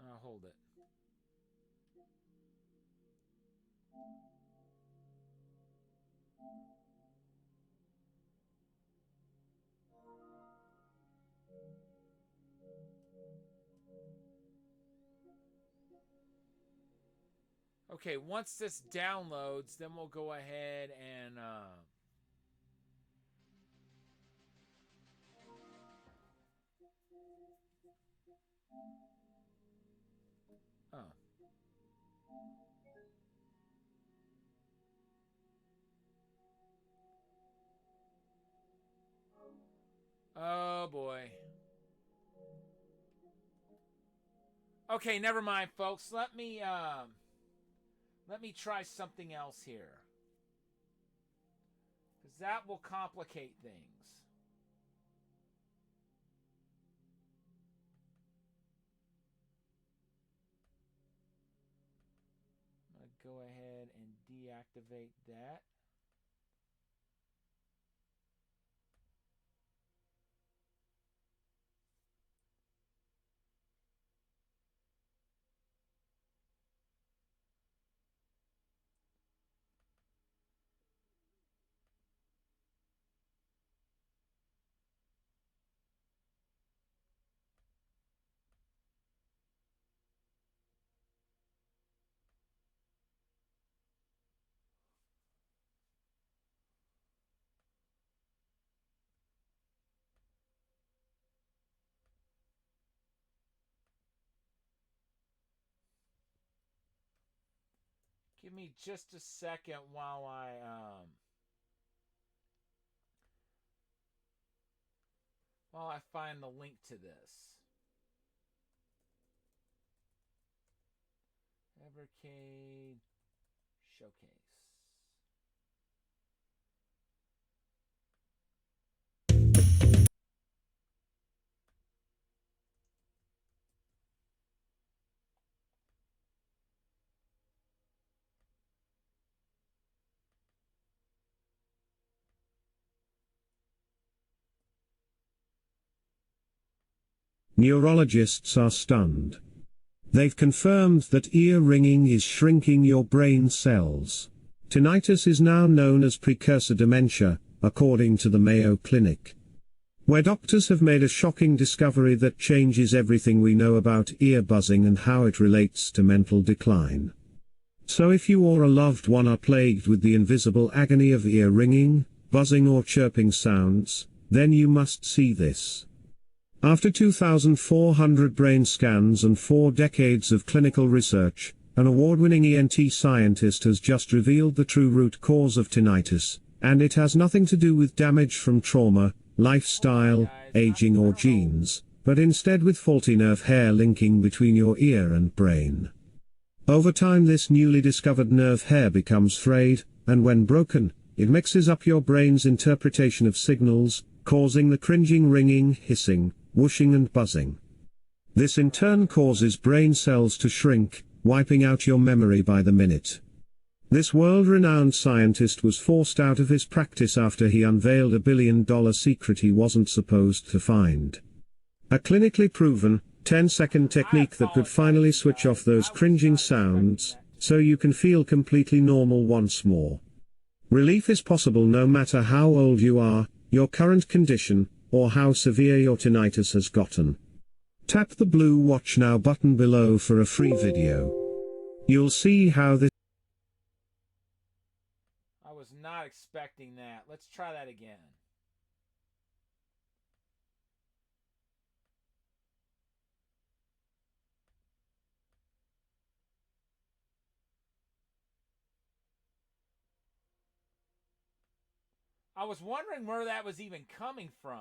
No, hold it. Okay, once this downloads, then we'll go ahead and oh. Oh boy. Okay, never mind, folks. Let me try something else here. Because that will complicate things. I'm going to go ahead and deactivate that. Give me just a second while I find the link to this. Evercade Showcase. Neurologists are stunned. They've confirmed that ear ringing is shrinking your brain cells. Tinnitus is now known as precursor dementia, according to the Mayo Clinic, where doctors have made a shocking discovery that changes everything we know about ear buzzing and how it relates to mental decline. So if you or a loved one are plagued with the invisible agony of ear ringing, buzzing or chirping sounds, then you must see this. After 2,400 brain scans and 4 decades of clinical research, an award-winning ENT scientist has just revealed the true root cause of tinnitus, and it has nothing to do with damage from trauma, lifestyle, aging or genes, but instead with faulty nerve hair linking between your ear and brain. Over time this newly discovered nerve hair becomes frayed, and when broken, it mixes up your brain's interpretation of signals, causing the cringing ringing, hissing, whooshing and buzzing. This in turn causes brain cells to shrink, wiping out your memory by the minute. This world-renowned scientist was forced out of his practice after he unveiled a billion-dollar secret he wasn't supposed to find. A clinically proven, 10-second technique that could finally switch off those cringing sounds, so you can feel completely normal once more. Relief is possible no matter how old you are, your current condition, or how severe your tinnitus has gotten. Tap the blue Watch Now button below for a free video. You'll see how this. I was not expecting that. Let's try that again. I was wondering where that was even coming from.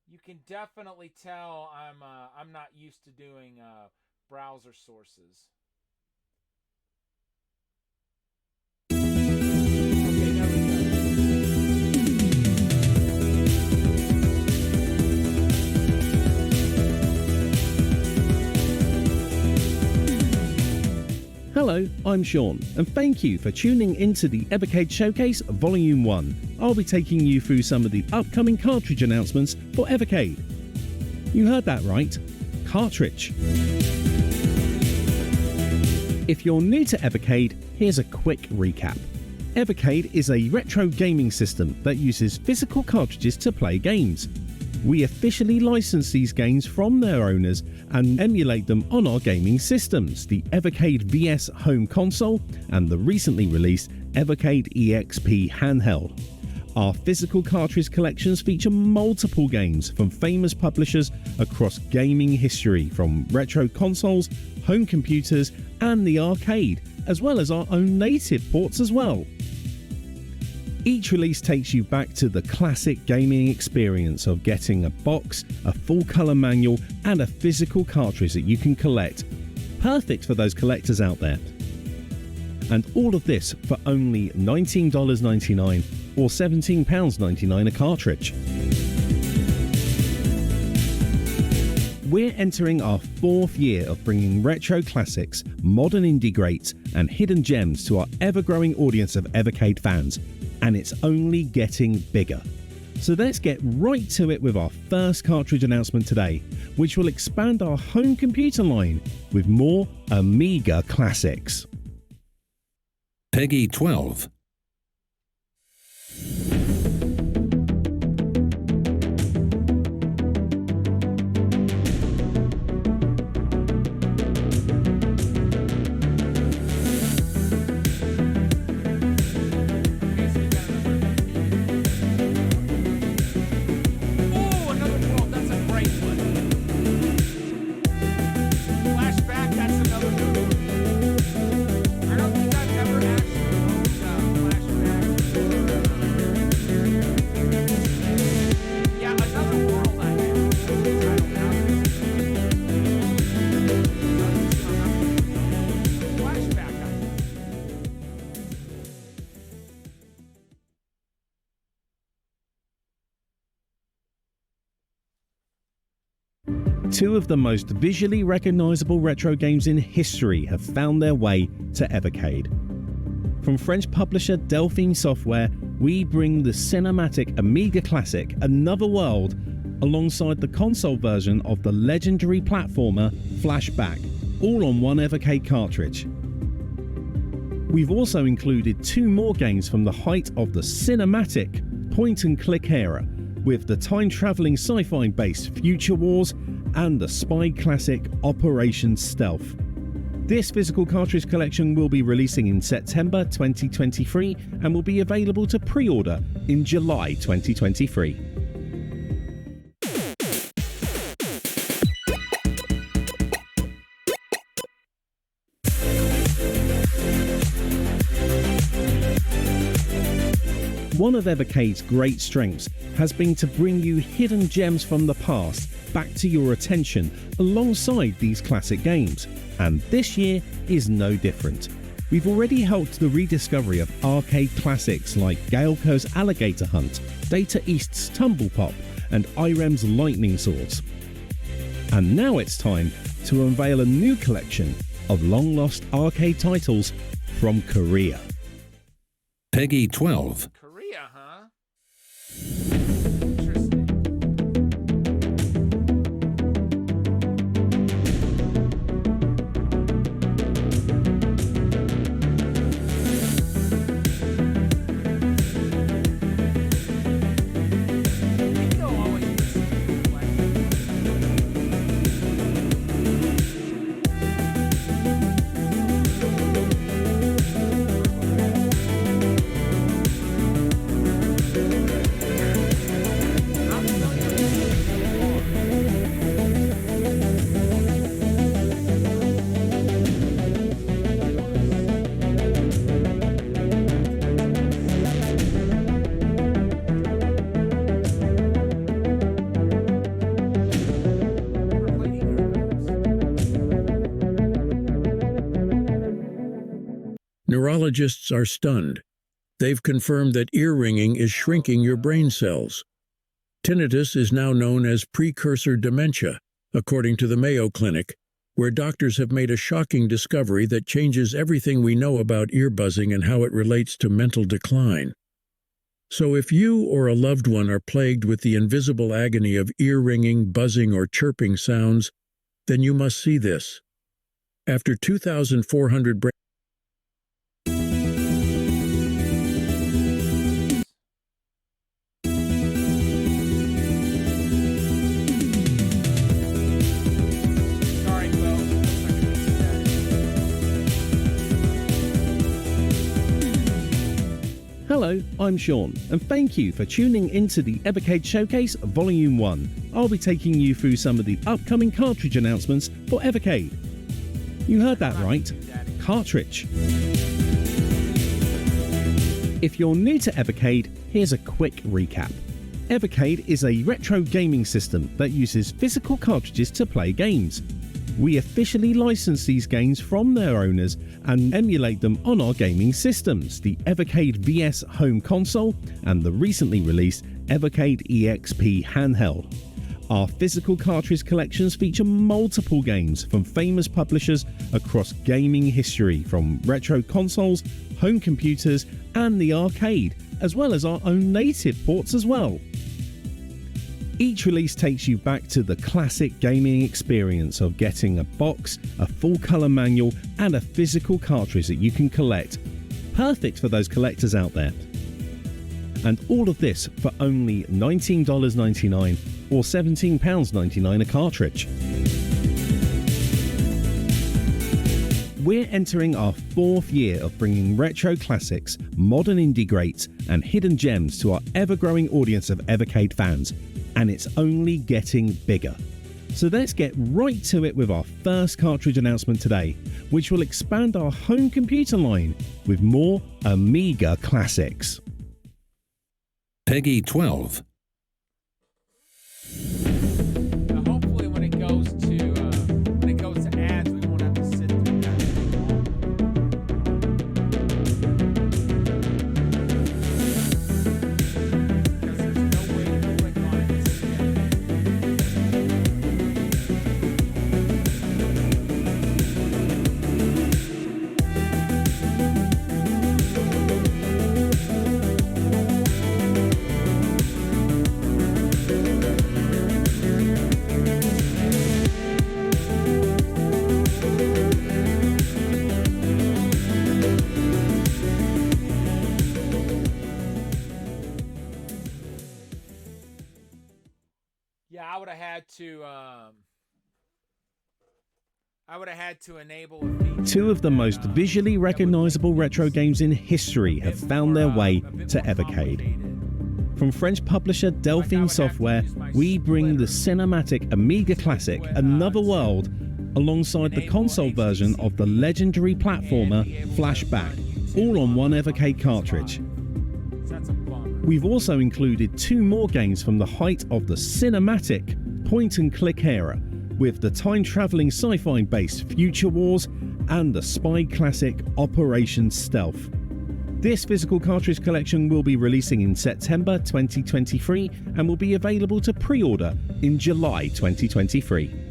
You can definitely tell I'm not used to doing browser sources. Okay, there we Hello, I'm Sean, and thank you for tuning into the Evercade Showcase Volume 1. I'll be taking you through some of the upcoming cartridge announcements for Evercade. You heard that right, cartridge. If you're new to Evercade, here's a quick recap. Evercade is a retro gaming system that uses physical cartridges to play games. We officially license these games from their owners and emulate them on our gaming systems, the Evercade VS home console and the recently released Evercade EXP handheld. Our physical cartridge collections feature multiple games from famous publishers across gaming history, from retro consoles, home computers and the arcade, as well as our own native ports as well. Each release takes you back to the classic gaming experience of getting a box, a full colour manual and a physical cartridge that you can collect. Perfect for those collectors out there. And all of this for only $19.99 or £17.99 a cartridge. We're entering our 4th year of bringing retro classics, modern indie greats and hidden gems to our ever-growing audience of Evercade fans. And it's only getting bigger. So let's get right to it with our first cartridge announcement today, which will expand our home computer line with more Amiga classics. Peggy 12. Flashback, that's another movie. I don't think I've ever actually owned Two of the most visually recognizable retro games in history have found their way to Evercade. From French publisher Delphine Software, we bring the cinematic Amiga classic Another World alongside the console version of the legendary platformer Flashback, all on one Evercade cartridge. We've also included two more games from the height of the cinematic point-and-click era, with the time-travelling sci-fi based Future Wars and the spy classic Operation Stealth. This physical cartridge collection will be releasing in September 2023 and will be available to pre-order in July 2023. One of Evercade's great strengths has been to bring you hidden gems from the past back to your attention alongside these classic games, and this year is no different. We've already helped the rediscovery of arcade classics like Gaelco's Alligator Hunt, Data East's Tumble Pop, and Irem's Lightning Swords. And now it's time to unveil a new collection of long-lost arcade titles from Korea. Peggy 12. Korea, huh? Neurologists are stunned. They've confirmed that ear ringing is shrinking your brain cells. Tinnitus is now known as precursor dementia, according to the Mayo Clinic, where doctors have made a shocking discovery that changes everything we know about ear buzzing and how it relates to mental decline. So if you or a loved one are plagued with the invisible agony of ear ringing, buzzing, or chirping sounds, then you must see this. After 2,400 brain Hello, I'm Sean, and thank you for tuning into the Evercade Showcase Volume 1. I'll be taking you through some of the upcoming cartridge announcements for Evercade. You heard that right, cartridge. If you're new to Evercade, here's a quick recap. Evercade is a retro gaming system that uses physical cartridges to play games. We officially license these games from their owners and emulate them on our gaming systems, the Evercade VS home console and the recently released Evercade EXP handheld. Our physical cartridge collections feature multiple games from famous publishers across gaming history, from retro consoles, home computers and the arcade, as well as our own native ports as well. Each release takes you back to the classic gaming experience of getting a box, a full colour manual and a physical cartridge that you can collect. Perfect for those collectors out there. And all of this for only $19.99 or £17.99 a cartridge. We're entering our 4th year of bringing retro classics, modern indie greats and hidden gems to our ever-growing audience of Evercade fans. And it's only getting bigger. So let's get right to it with our first cartridge announcement today, which will expand our home computer line with more Amiga classics. Peggy 12. Hopefully when it goes to ads, we won't have to sit through that anymore. Because there's no way to click on it and see it. had to. I would have had to enable a feature. Two of the most visually recognizable retro games in history have found their way to Evercade. From French publisher Delphine Software, we bring the cinematic Amiga classic Another World alongside the console version of the legendary platformer Flashback, all on one Evercade cartridge. We've also included two more games from the height of the cinematic point-and-click era, with the time-traveling sci-fi based Future Wars and the spy classic Operation Stealth. This physical cartridge collection will be releasing in September 2023 and will be available to pre-order in July 2023.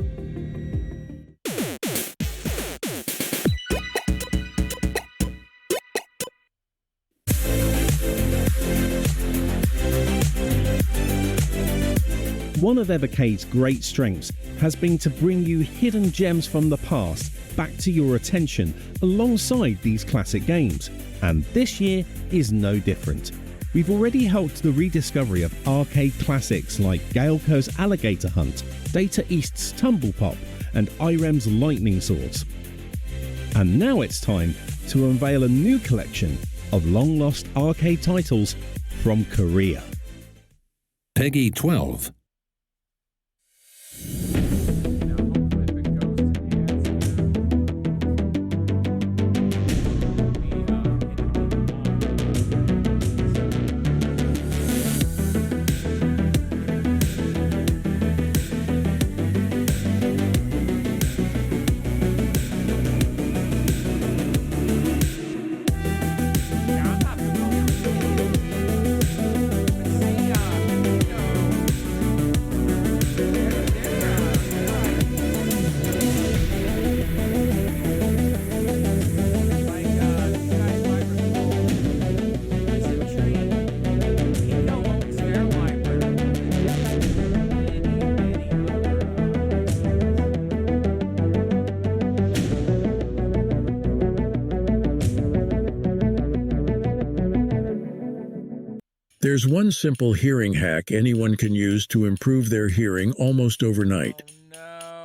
One of Evercade's great strengths has been to bring you hidden gems from the past back to your attention alongside these classic games, and this year is no different. We've already helped the rediscovery of arcade classics like Gaelco's Alligator Hunt, Data East's Tumble Pop, and Irem's Lightning Swords. And now it's time to unveil a new collection of long-lost arcade titles from Korea. Peggy 12. There's one simple hearing hack anyone can use to improve their hearing almost overnight.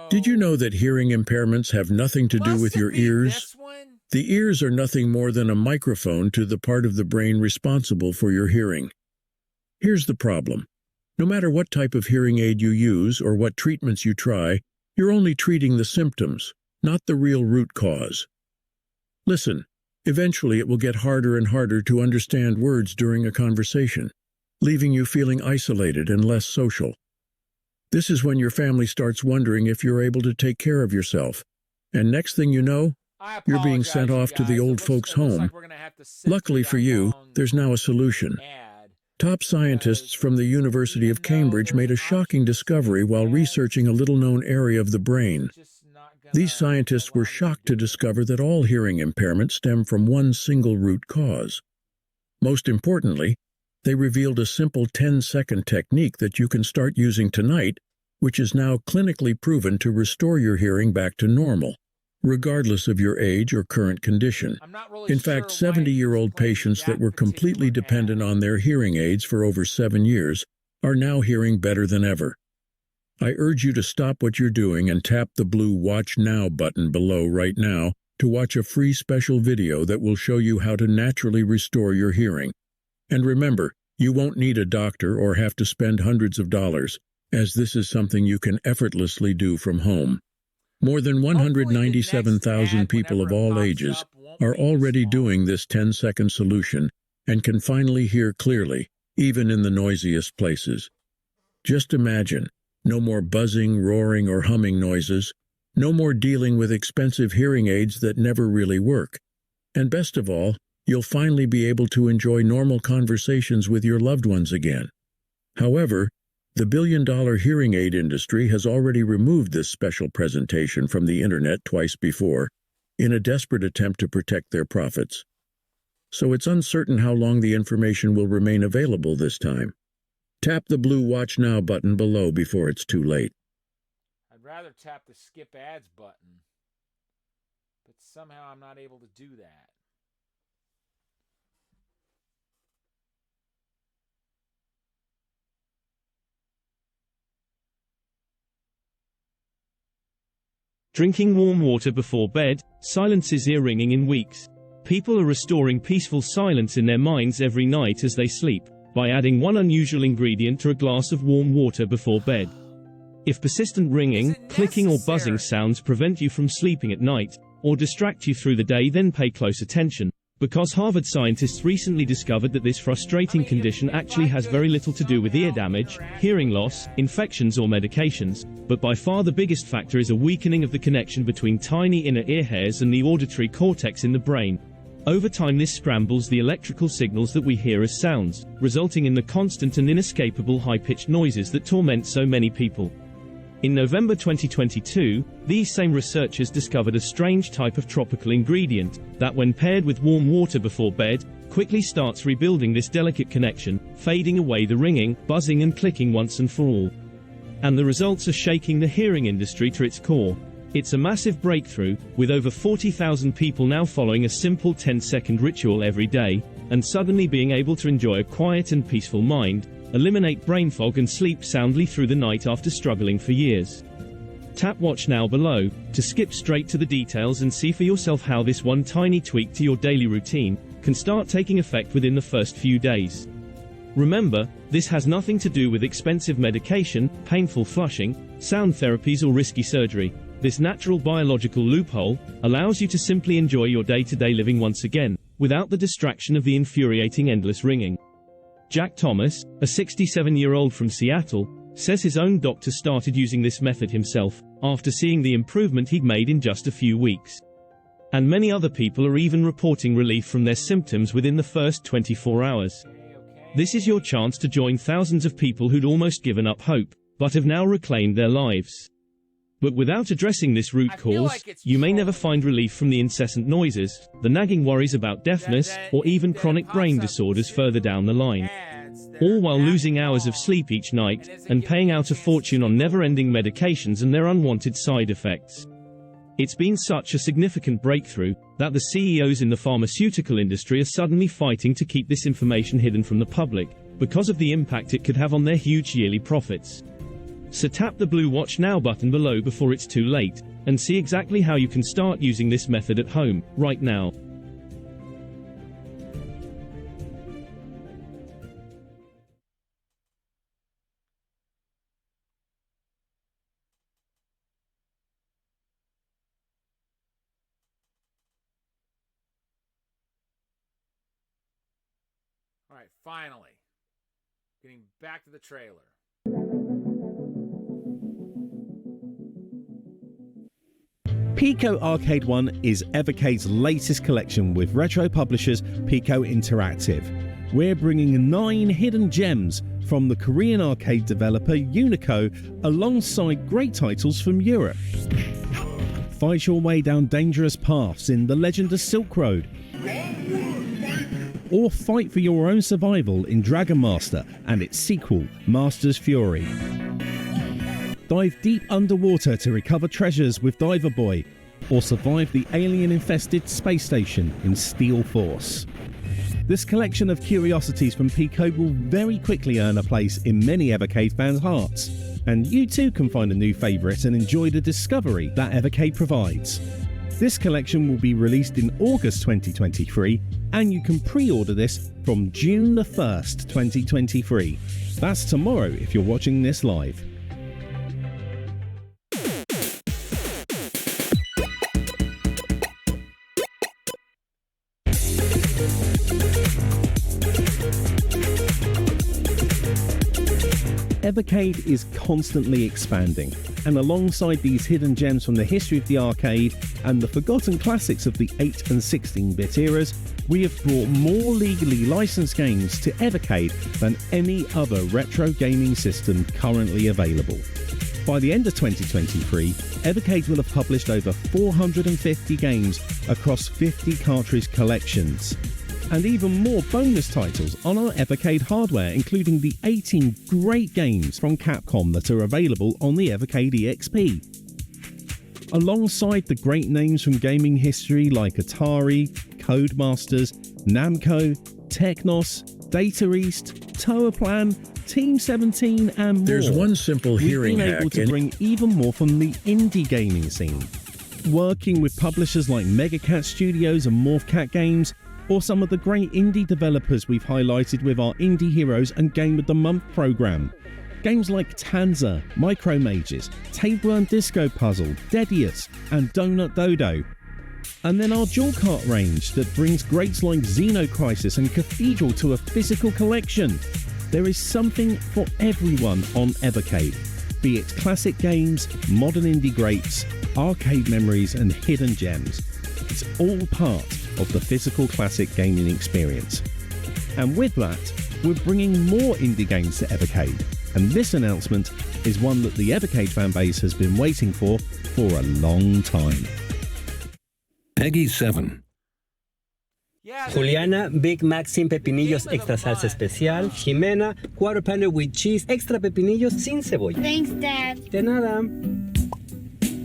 Did you know that hearing impairments have nothing to do with your ears? The ears are nothing more than a microphone to the part of the brain responsible for your hearing. Here's the problem. No matter what type of hearing aid you use or what treatments you try, you're only treating the symptoms, not the real root cause. Listen, eventually it will get harder and harder to understand words during a conversation, leaving you feeling isolated and less social. This is when your family starts wondering if you're able to take care of yourself, and next thing you know, you're being sent off to the old folks' home. Luckily for you, there's now a solution. Top scientists from the University of Cambridge made a shocking discovery while researching a little-known area of the brain. These scientists were shocked to discover that all hearing impairments stem from one single root cause. Most importantly, they revealed a simple 10-second technique that you can start using tonight, which is now clinically proven to restore your hearing back to normal, regardless of your age or current condition. In fact, 70-year-old patients that were completely dependent on their hearing aids for over 7 years are now hearing better than ever. I urge you to stop what you're doing and tap the blue Watch Now button below right now to watch a free special video that will show you how to naturally restore your hearing. And remember, you won't need a doctor or have to spend hundreds of dollars, as this is something you can effortlessly do from home. More than 197,000 people of all ages are already doing this 10-second solution and can finally hear clearly, even in the noisiest places. Just imagine. No more buzzing, roaring, or humming noises. No more dealing with expensive hearing aids that never really work. And best of all, you'll finally be able to enjoy normal conversations with your loved ones again. However, the billion-dollar hearing aid industry has already removed this special presentation from the internet twice before, in a desperate attempt to protect their profits. So it's uncertain how long the information will remain available this time. Tap the blue Watch Now button below before it's too late. I'd rather tap the skip ads button, but somehow I'm not able to do that. Drinking warm water before bed silences ear ringing in weeks. People are restoring peaceful silence in their minds every night as they sleep, by adding one unusual ingredient to a glass of warm water before bed. If persistent ringing, clicking or buzzing sounds prevent you from sleeping at night, or distract you through the day, then pay close attention, because Harvard scientists recently discovered that this frustrating condition actually has very little to do with ear damage, hearing loss, infections or medications, but by far the biggest factor is a weakening of the connection between tiny inner ear hairs and the auditory cortex in the brain. Over time this scrambles the electrical signals that we hear as sounds, resulting in the constant and inescapable high-pitched noises that torment so many people. In November 2022, these same researchers discovered a strange type of tropical ingredient that, when paired with warm water before bed, quickly starts rebuilding this delicate connection, fading away the ringing, buzzing and clicking once and for all. And the results are shaking the hearing industry to its core. It's a massive breakthrough, with over 40,000 people now following a simple 10-second ritual every day, and suddenly being able to enjoy a quiet and peaceful mind, eliminate brain fog and sleep soundly through the night after struggling for years. Tap watch now below, to skip straight to the details and see for yourself how this one tiny tweak to your daily routine can start taking effect within the first few days. Remember, this has nothing to do with expensive medication, painful flushing, sound therapies or risky surgery. This natural biological loophole allows you to simply enjoy your day-to-day living once again, without the distraction of the infuriating endless ringing. Jack Thomas, a 67-year-old from Seattle, says his own doctor started using this method himself, after seeing the improvement he'd made in just a few weeks. And many other people are even reporting relief from their symptoms within the first 24 hours. This is your chance to join thousands of people who'd almost given up hope, but have now reclaimed their lives. But without addressing this root cause, you may never find relief from the incessant noises, the nagging worries about deafness, or even chronic brain disorders further down the line. All while losing hours of sleep each night, and paying out a fortune on never-ending medications and their unwanted side effects. It's been such a significant breakthrough, that the CEOs in the pharmaceutical industry are suddenly fighting to keep this information hidden from the public, because of the impact it could have on their huge yearly profits. So tap the blue Watch Now button below before it's too late, and see exactly how you can start using this method at home, right now. All right, finally, getting back to the trailer. Pico Arcade 1 is Evercade's latest collection with retro publishers Pico Interactive. We're bringing 9 hidden gems from the Korean arcade developer Unico alongside great titles from Europe. Fight your way down dangerous paths in The Legend of Silk Road, or fight for your own survival in Dragon Master and its sequel, Master's Fury. Dive deep underwater to recover treasures with Diver Boy, or survive the alien-infested space station in Steel Force. This collection of curiosities from Pico will very quickly earn a place in many Evercade fans' hearts, and you too can find a new favourite and enjoy the discovery that Evercade provides. This collection will be released in August 2023, and you can pre-order this from June the 1st, 2023. That's tomorrow if you're watching this live. Evercade is constantly expanding, and alongside these hidden gems from the history of the arcade and the forgotten classics of the 8 and 16-bit eras, we have brought more legally licensed games to Evercade than any other retro gaming system currently available. By the end of 2023, Evercade will have published over 450 games across 50 cartridge collections, and even more bonus titles on our Evercade hardware, including the 18 great games from Capcom that are available on the Evercade EXP. Alongside the great names from gaming history like Atari, Codemasters, Namco, Technos, Data East, Toaplan, Team 17 and more. There's one simple hearing We've been hack able to bring even more from the indie gaming scene. Working with publishers like Megacat Studios and Morphcat Games, or some of the great indie developers we've highlighted with our Indie Heroes and Game of the Month programme. Games like Tanza, Micromages, Tapeworm Disco Puzzle, Dedius and Donut Dodo. And then our Jewel Cart range that brings greats like Xenocrisis and Cathedral to a physical collection. There is something for everyone on Evercade, be it classic games, modern indie greats, arcade memories and hidden gems. It's all part of the physical classic gaming experience. And with that, we're bringing more indie games to Evercade, and this announcement is one that the Evercade fanbase has been waiting for a long time. Peggy 7. Juliana, Big Mac sin pepinillos extra salsa especial. Jimena, Quarter Pounder with cheese extra pepinillos sin cebolla. Thanks, Dad. De nada.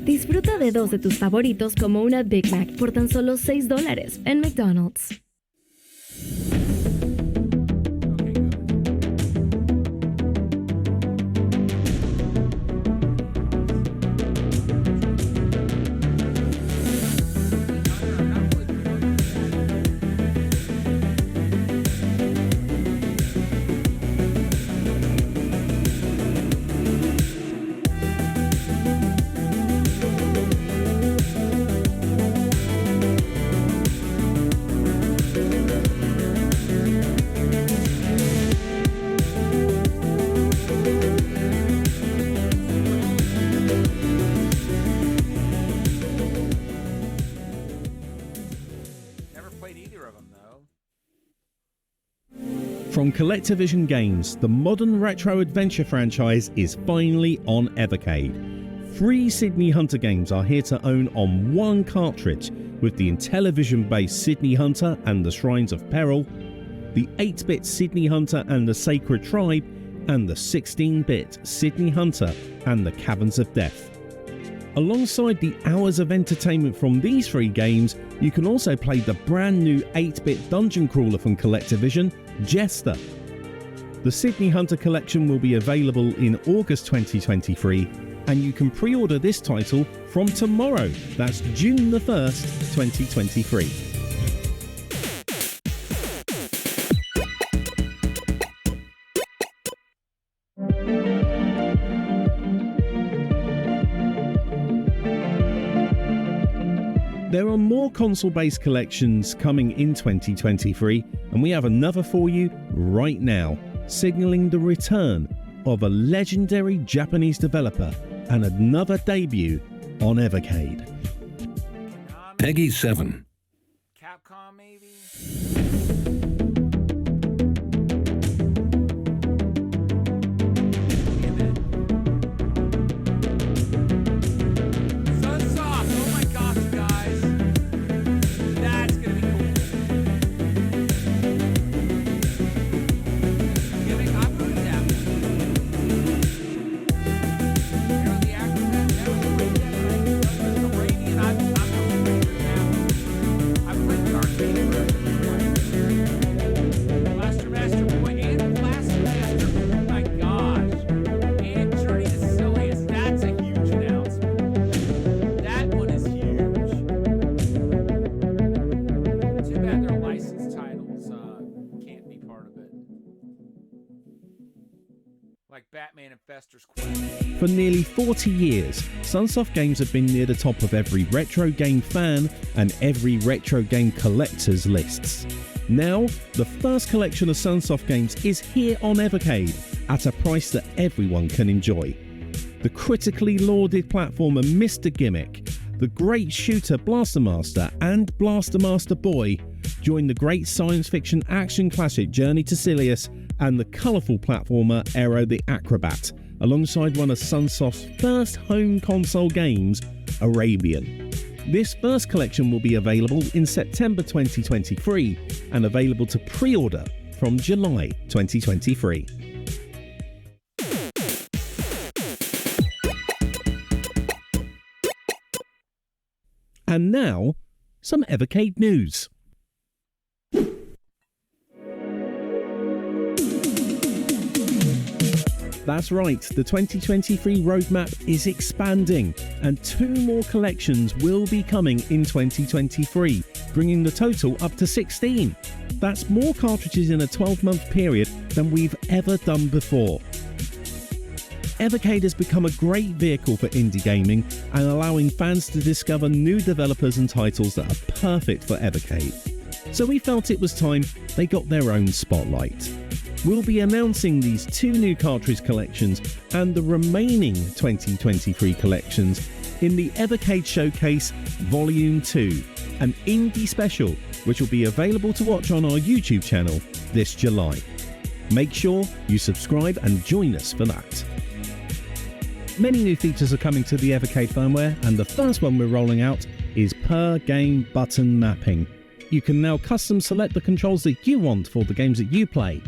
Disfruta de dos de tus favoritos como una Big Mac por tan solo $6 en McDonald's. From CollectorVision Games, the modern retro adventure franchise is finally on Evercade. 3 Sydney Hunter games are here to own on one cartridge, with the Intellivision-based Sydney Hunter and the Shrines of Peril, the 8-bit Sydney Hunter and the Sacred Tribe, and the 16-bit Sydney Hunter and the Caverns of Death. Alongside the hours of entertainment from these 3 games, you can also play the brand new 8-bit dungeon crawler from CollectorVision, Jester. The Sydney Hunter collection will be available in August 2023, and you can pre-order this title from tomorrow, that's June the 1st, 2023. There are more console-based collections coming in 2023, and we have another for you right now, signalling the return of a legendary Japanese developer and another debut on Evercade. Peggy 7. Capcom, maybe? For nearly 40 years, Sunsoft Games have been near the top of every retro game fan and every retro game collector's lists. Now, the first collection of Sunsoft games is here on Evercade at a price that everyone can enjoy. The critically lauded platformer Mr. Gimmick, the great shooter Blaster Master and Blaster Master Boy join the great science fiction action classic Journey to Silius and the colourful platformer Aero the Acrobat, alongside one of Sunsoft's first home console games, Arabian. This first collection will be available in September 2023 and available to pre-order from July 2023. And now, some Evercade news. That's right, the 2023 roadmap is expanding, and 2 more collections will be coming in 2023, bringing the total up to 16. That's more cartridges in a 12-month period than we've ever done before. Evercade has become a great vehicle for indie gaming and allowing fans to discover new developers and titles that are perfect for Evercade. So we felt it was time they got their own spotlight. We'll be announcing these 2 new cartridge collections and the remaining 2023 collections in the Evercade Showcase Volume 2, an indie special which will be available to watch on our YouTube channel this July. Make sure you subscribe and join us for that. Many new features are coming to the Evercade firmware, and the first one we're rolling out is per game button mapping. You can now custom select the controls that you want for the games that you play.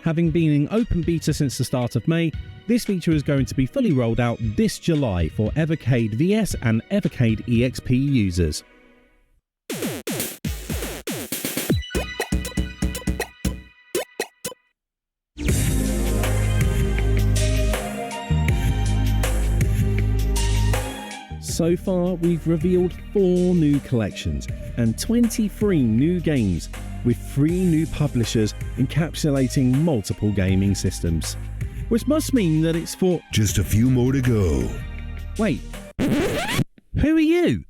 Having been in open beta since the start of May, this feature is going to be fully rolled out this July for Evercade VS and Evercade EXP users. So far, we've revealed 4 new collections and 23 new games, with 3 new publishers encapsulating multiple gaming systems. Which must mean that it's for just a few more to go. Wait, who are you?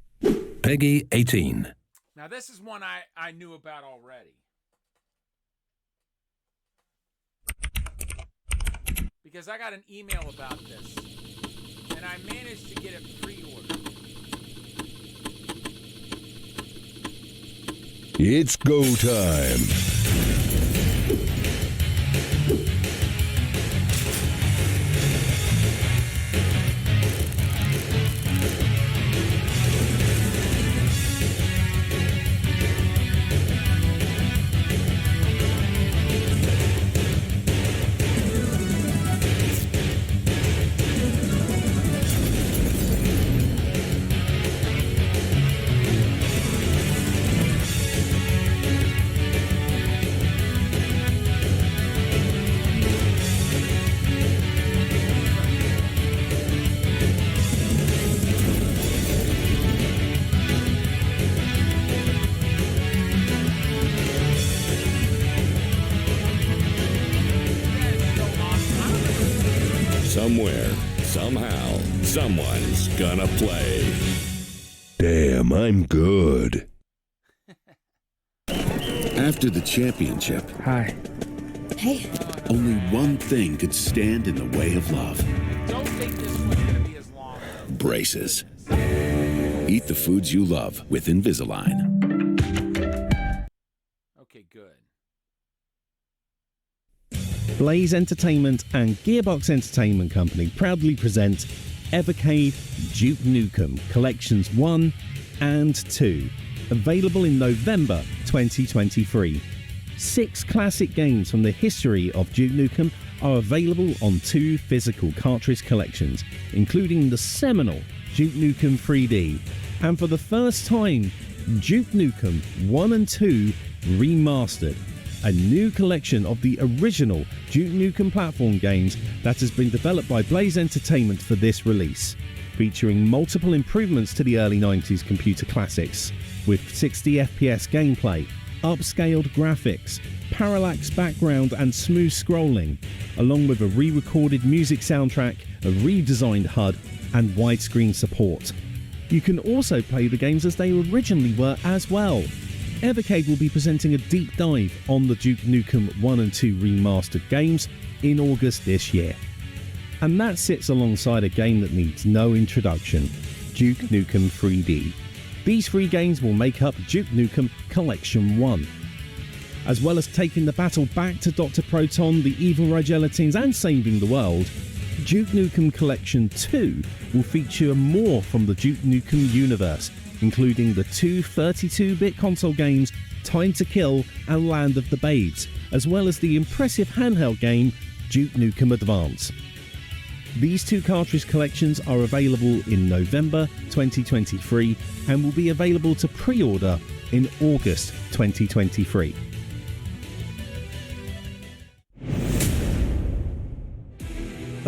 Peggy 18. Now this is one I knew about already. Because I got an email about this, and I managed to get it pre-ordered. It's go time. Somewhere, somehow, someone's gonna play. Damn, I'm good. After the championship, hi. Hey. Only one thing could stand in the way of love. Don't think this one's gonna be as long. Braces. Eat the foods you love with Invisalign. Okay, good. Blaze Entertainment and Gearbox Entertainment Company proudly present Evercade Duke Nukem Collections 1 and 2, available in November 2023. 6 classic games from the history of Duke Nukem are available on 2 physical cartridge collections, including the seminal Duke Nukem 3D, and for the first time, Duke Nukem 1 and 2 Remastered, a new collection of the original Duke Nukem platform games that has been developed by Blaze Entertainment for this release, featuring multiple improvements to the early 90s computer classics, with 60 FPS gameplay, upscaled graphics, parallax background and smooth scrolling, along with a re-recorded music soundtrack, a redesigned HUD and widescreen support. You can also play the games as they originally were as well. Evercade will be presenting a deep dive on the Duke Nukem 1 and 2 remastered games in August this year. And that sits alongside a game that needs no introduction, Duke Nukem 3D. These 3 games will make up Duke Nukem Collection 1. As well as taking the battle back to Dr. Proton, the evil Rigelatines and saving the world, Duke Nukem Collection 2 will feature more from the Duke Nukem universe, including the 2 32-bit console games Time to Kill and Land of the Babes, as well as the impressive handheld game Duke Nukem Advance. These 2 cartridge collections are available in November 2023 and will be available to pre-order in August 2023.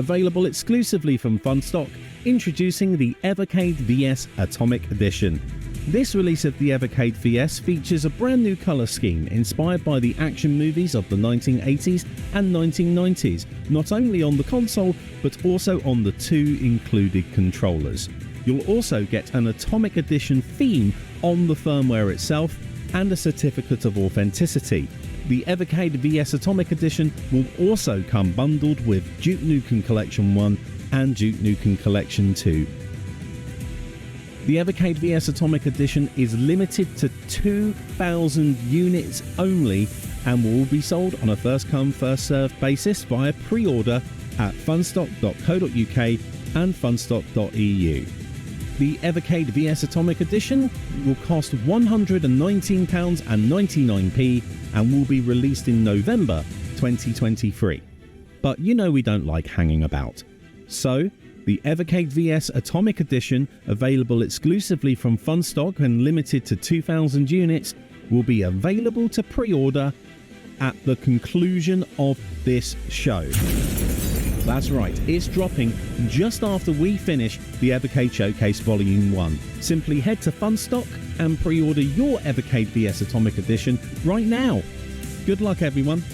available exclusively from Funstock, introducing the Evercade VS Atomic Edition. This release of the Evercade VS features a brand new colour scheme inspired by the action movies of the 1980s and 1990s, not only on the console but also on the two included controllers. You'll also get an Atomic Edition theme on the firmware itself and a certificate of authenticity. The Evercade VS Atomic Edition will also come bundled with Duke Nukem Collection 1 and Duke Nukem Collection 2. The Evercade VS Atomic Edition is limited to 2,000 units only and will be sold on a first-come, first-served basis via pre-order at funstock.co.uk and funstock.eu. The Evercade VS Atomic Edition will cost £119.99 and will be released in November 2023. But you know we don't like hanging about. So, the Evercade VS Atomic Edition, available exclusively from Funstock and limited to 2,000 units, will be available to pre-order at the conclusion of this show. That's right, it's dropping just after we finish the Evercade Showcase Volume 1. Simply head to Funstock and pre-order your Evercade VS Atomic Edition right now. Good luck, everyone.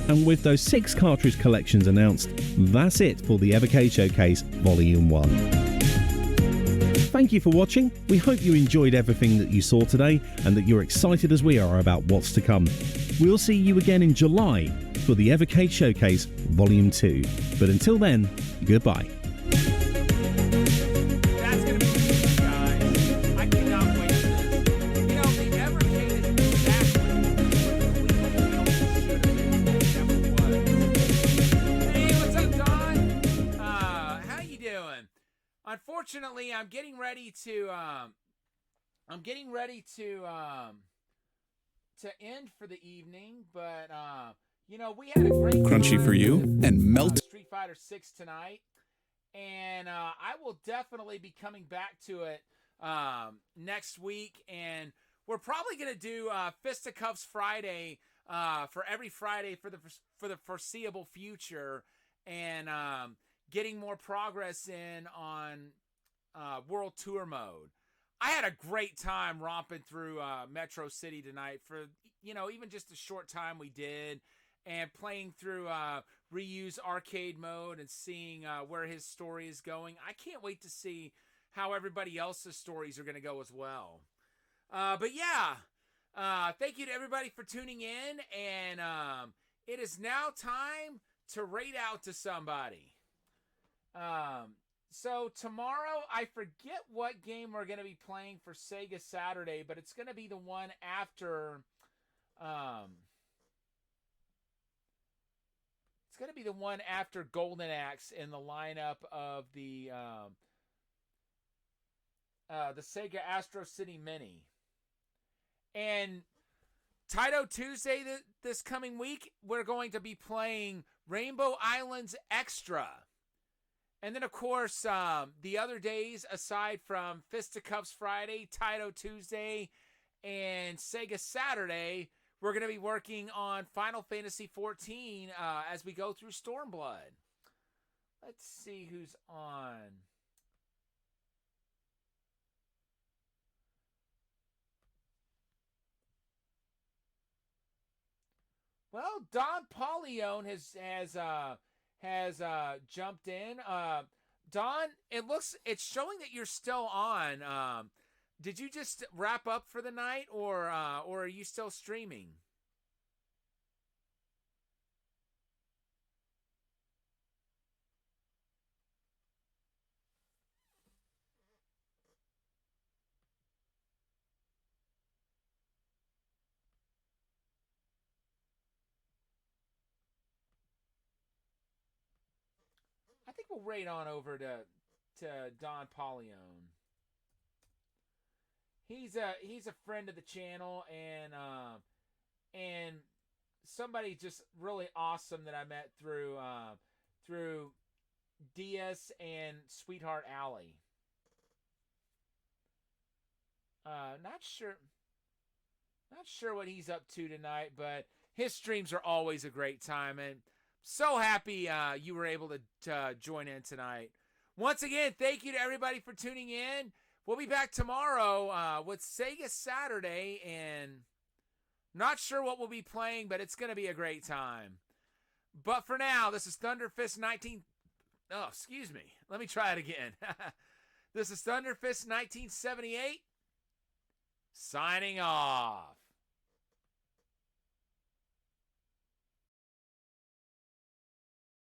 And with those 6 cartridge collections announced, that's it for the Evercade Showcase Volume 1. Thank you for watching. We hope you enjoyed everything that you saw today and that you're excited as we are about what's to come. We'll see you again in July for the Evercade Showcase Volume 2. But until then, goodbye. Unfortunately, I'm getting ready to end for the evening, but we had a great crunchy time for you and melt Street Fighter 6 tonight, and I will definitely be coming back to it next week, and we're probably gonna do Fisticuffs Friday for every Friday for the foreseeable future, and getting more progress in on World Tour mode. I had a great time romping through Metro City tonight for, even just a short time we did, and playing through Ryu's arcade mode and seeing where his story is going. I can't wait to see how everybody else's stories are going to go as well. But yeah, thank you to everybody for tuning in, and it is now time to raid out to somebody. So tomorrow, I forget what game we're going to be playing for Sega Saturday, but it's going to be the one after, Golden Axe in the lineup of the Sega Astro City Mini. And Taito Tuesday this coming week, we're going to be playing Rainbow Islands Extra. And then, of course, the other days, aside from Fisticuffs Friday, Taito Tuesday, and Sega Saturday, we're going to be working on Final Fantasy XIV as we go through Stormblood. Let's see who's on. Well, Don Paulione has jumped in. Don, it's showing that you're still on. Did you just wrap up for the night, or are you still streaming? I think we'll raid on over to Don Paulione. He's a friend of the channel, and somebody just really awesome that I met through DS and Sweetheart Alley. Not sure. Not sure what he's up to tonight, but his streams are always a great time, and so happy you were able to join in tonight. Once again, thank you to everybody for tuning in. We'll be back tomorrow with Sega Saturday, and not sure what we'll be playing, but it's going to be a great time. But for now, this is Thunderfist 19... Oh, excuse me. Let me try it again. This is Thunderfist 1978, signing off.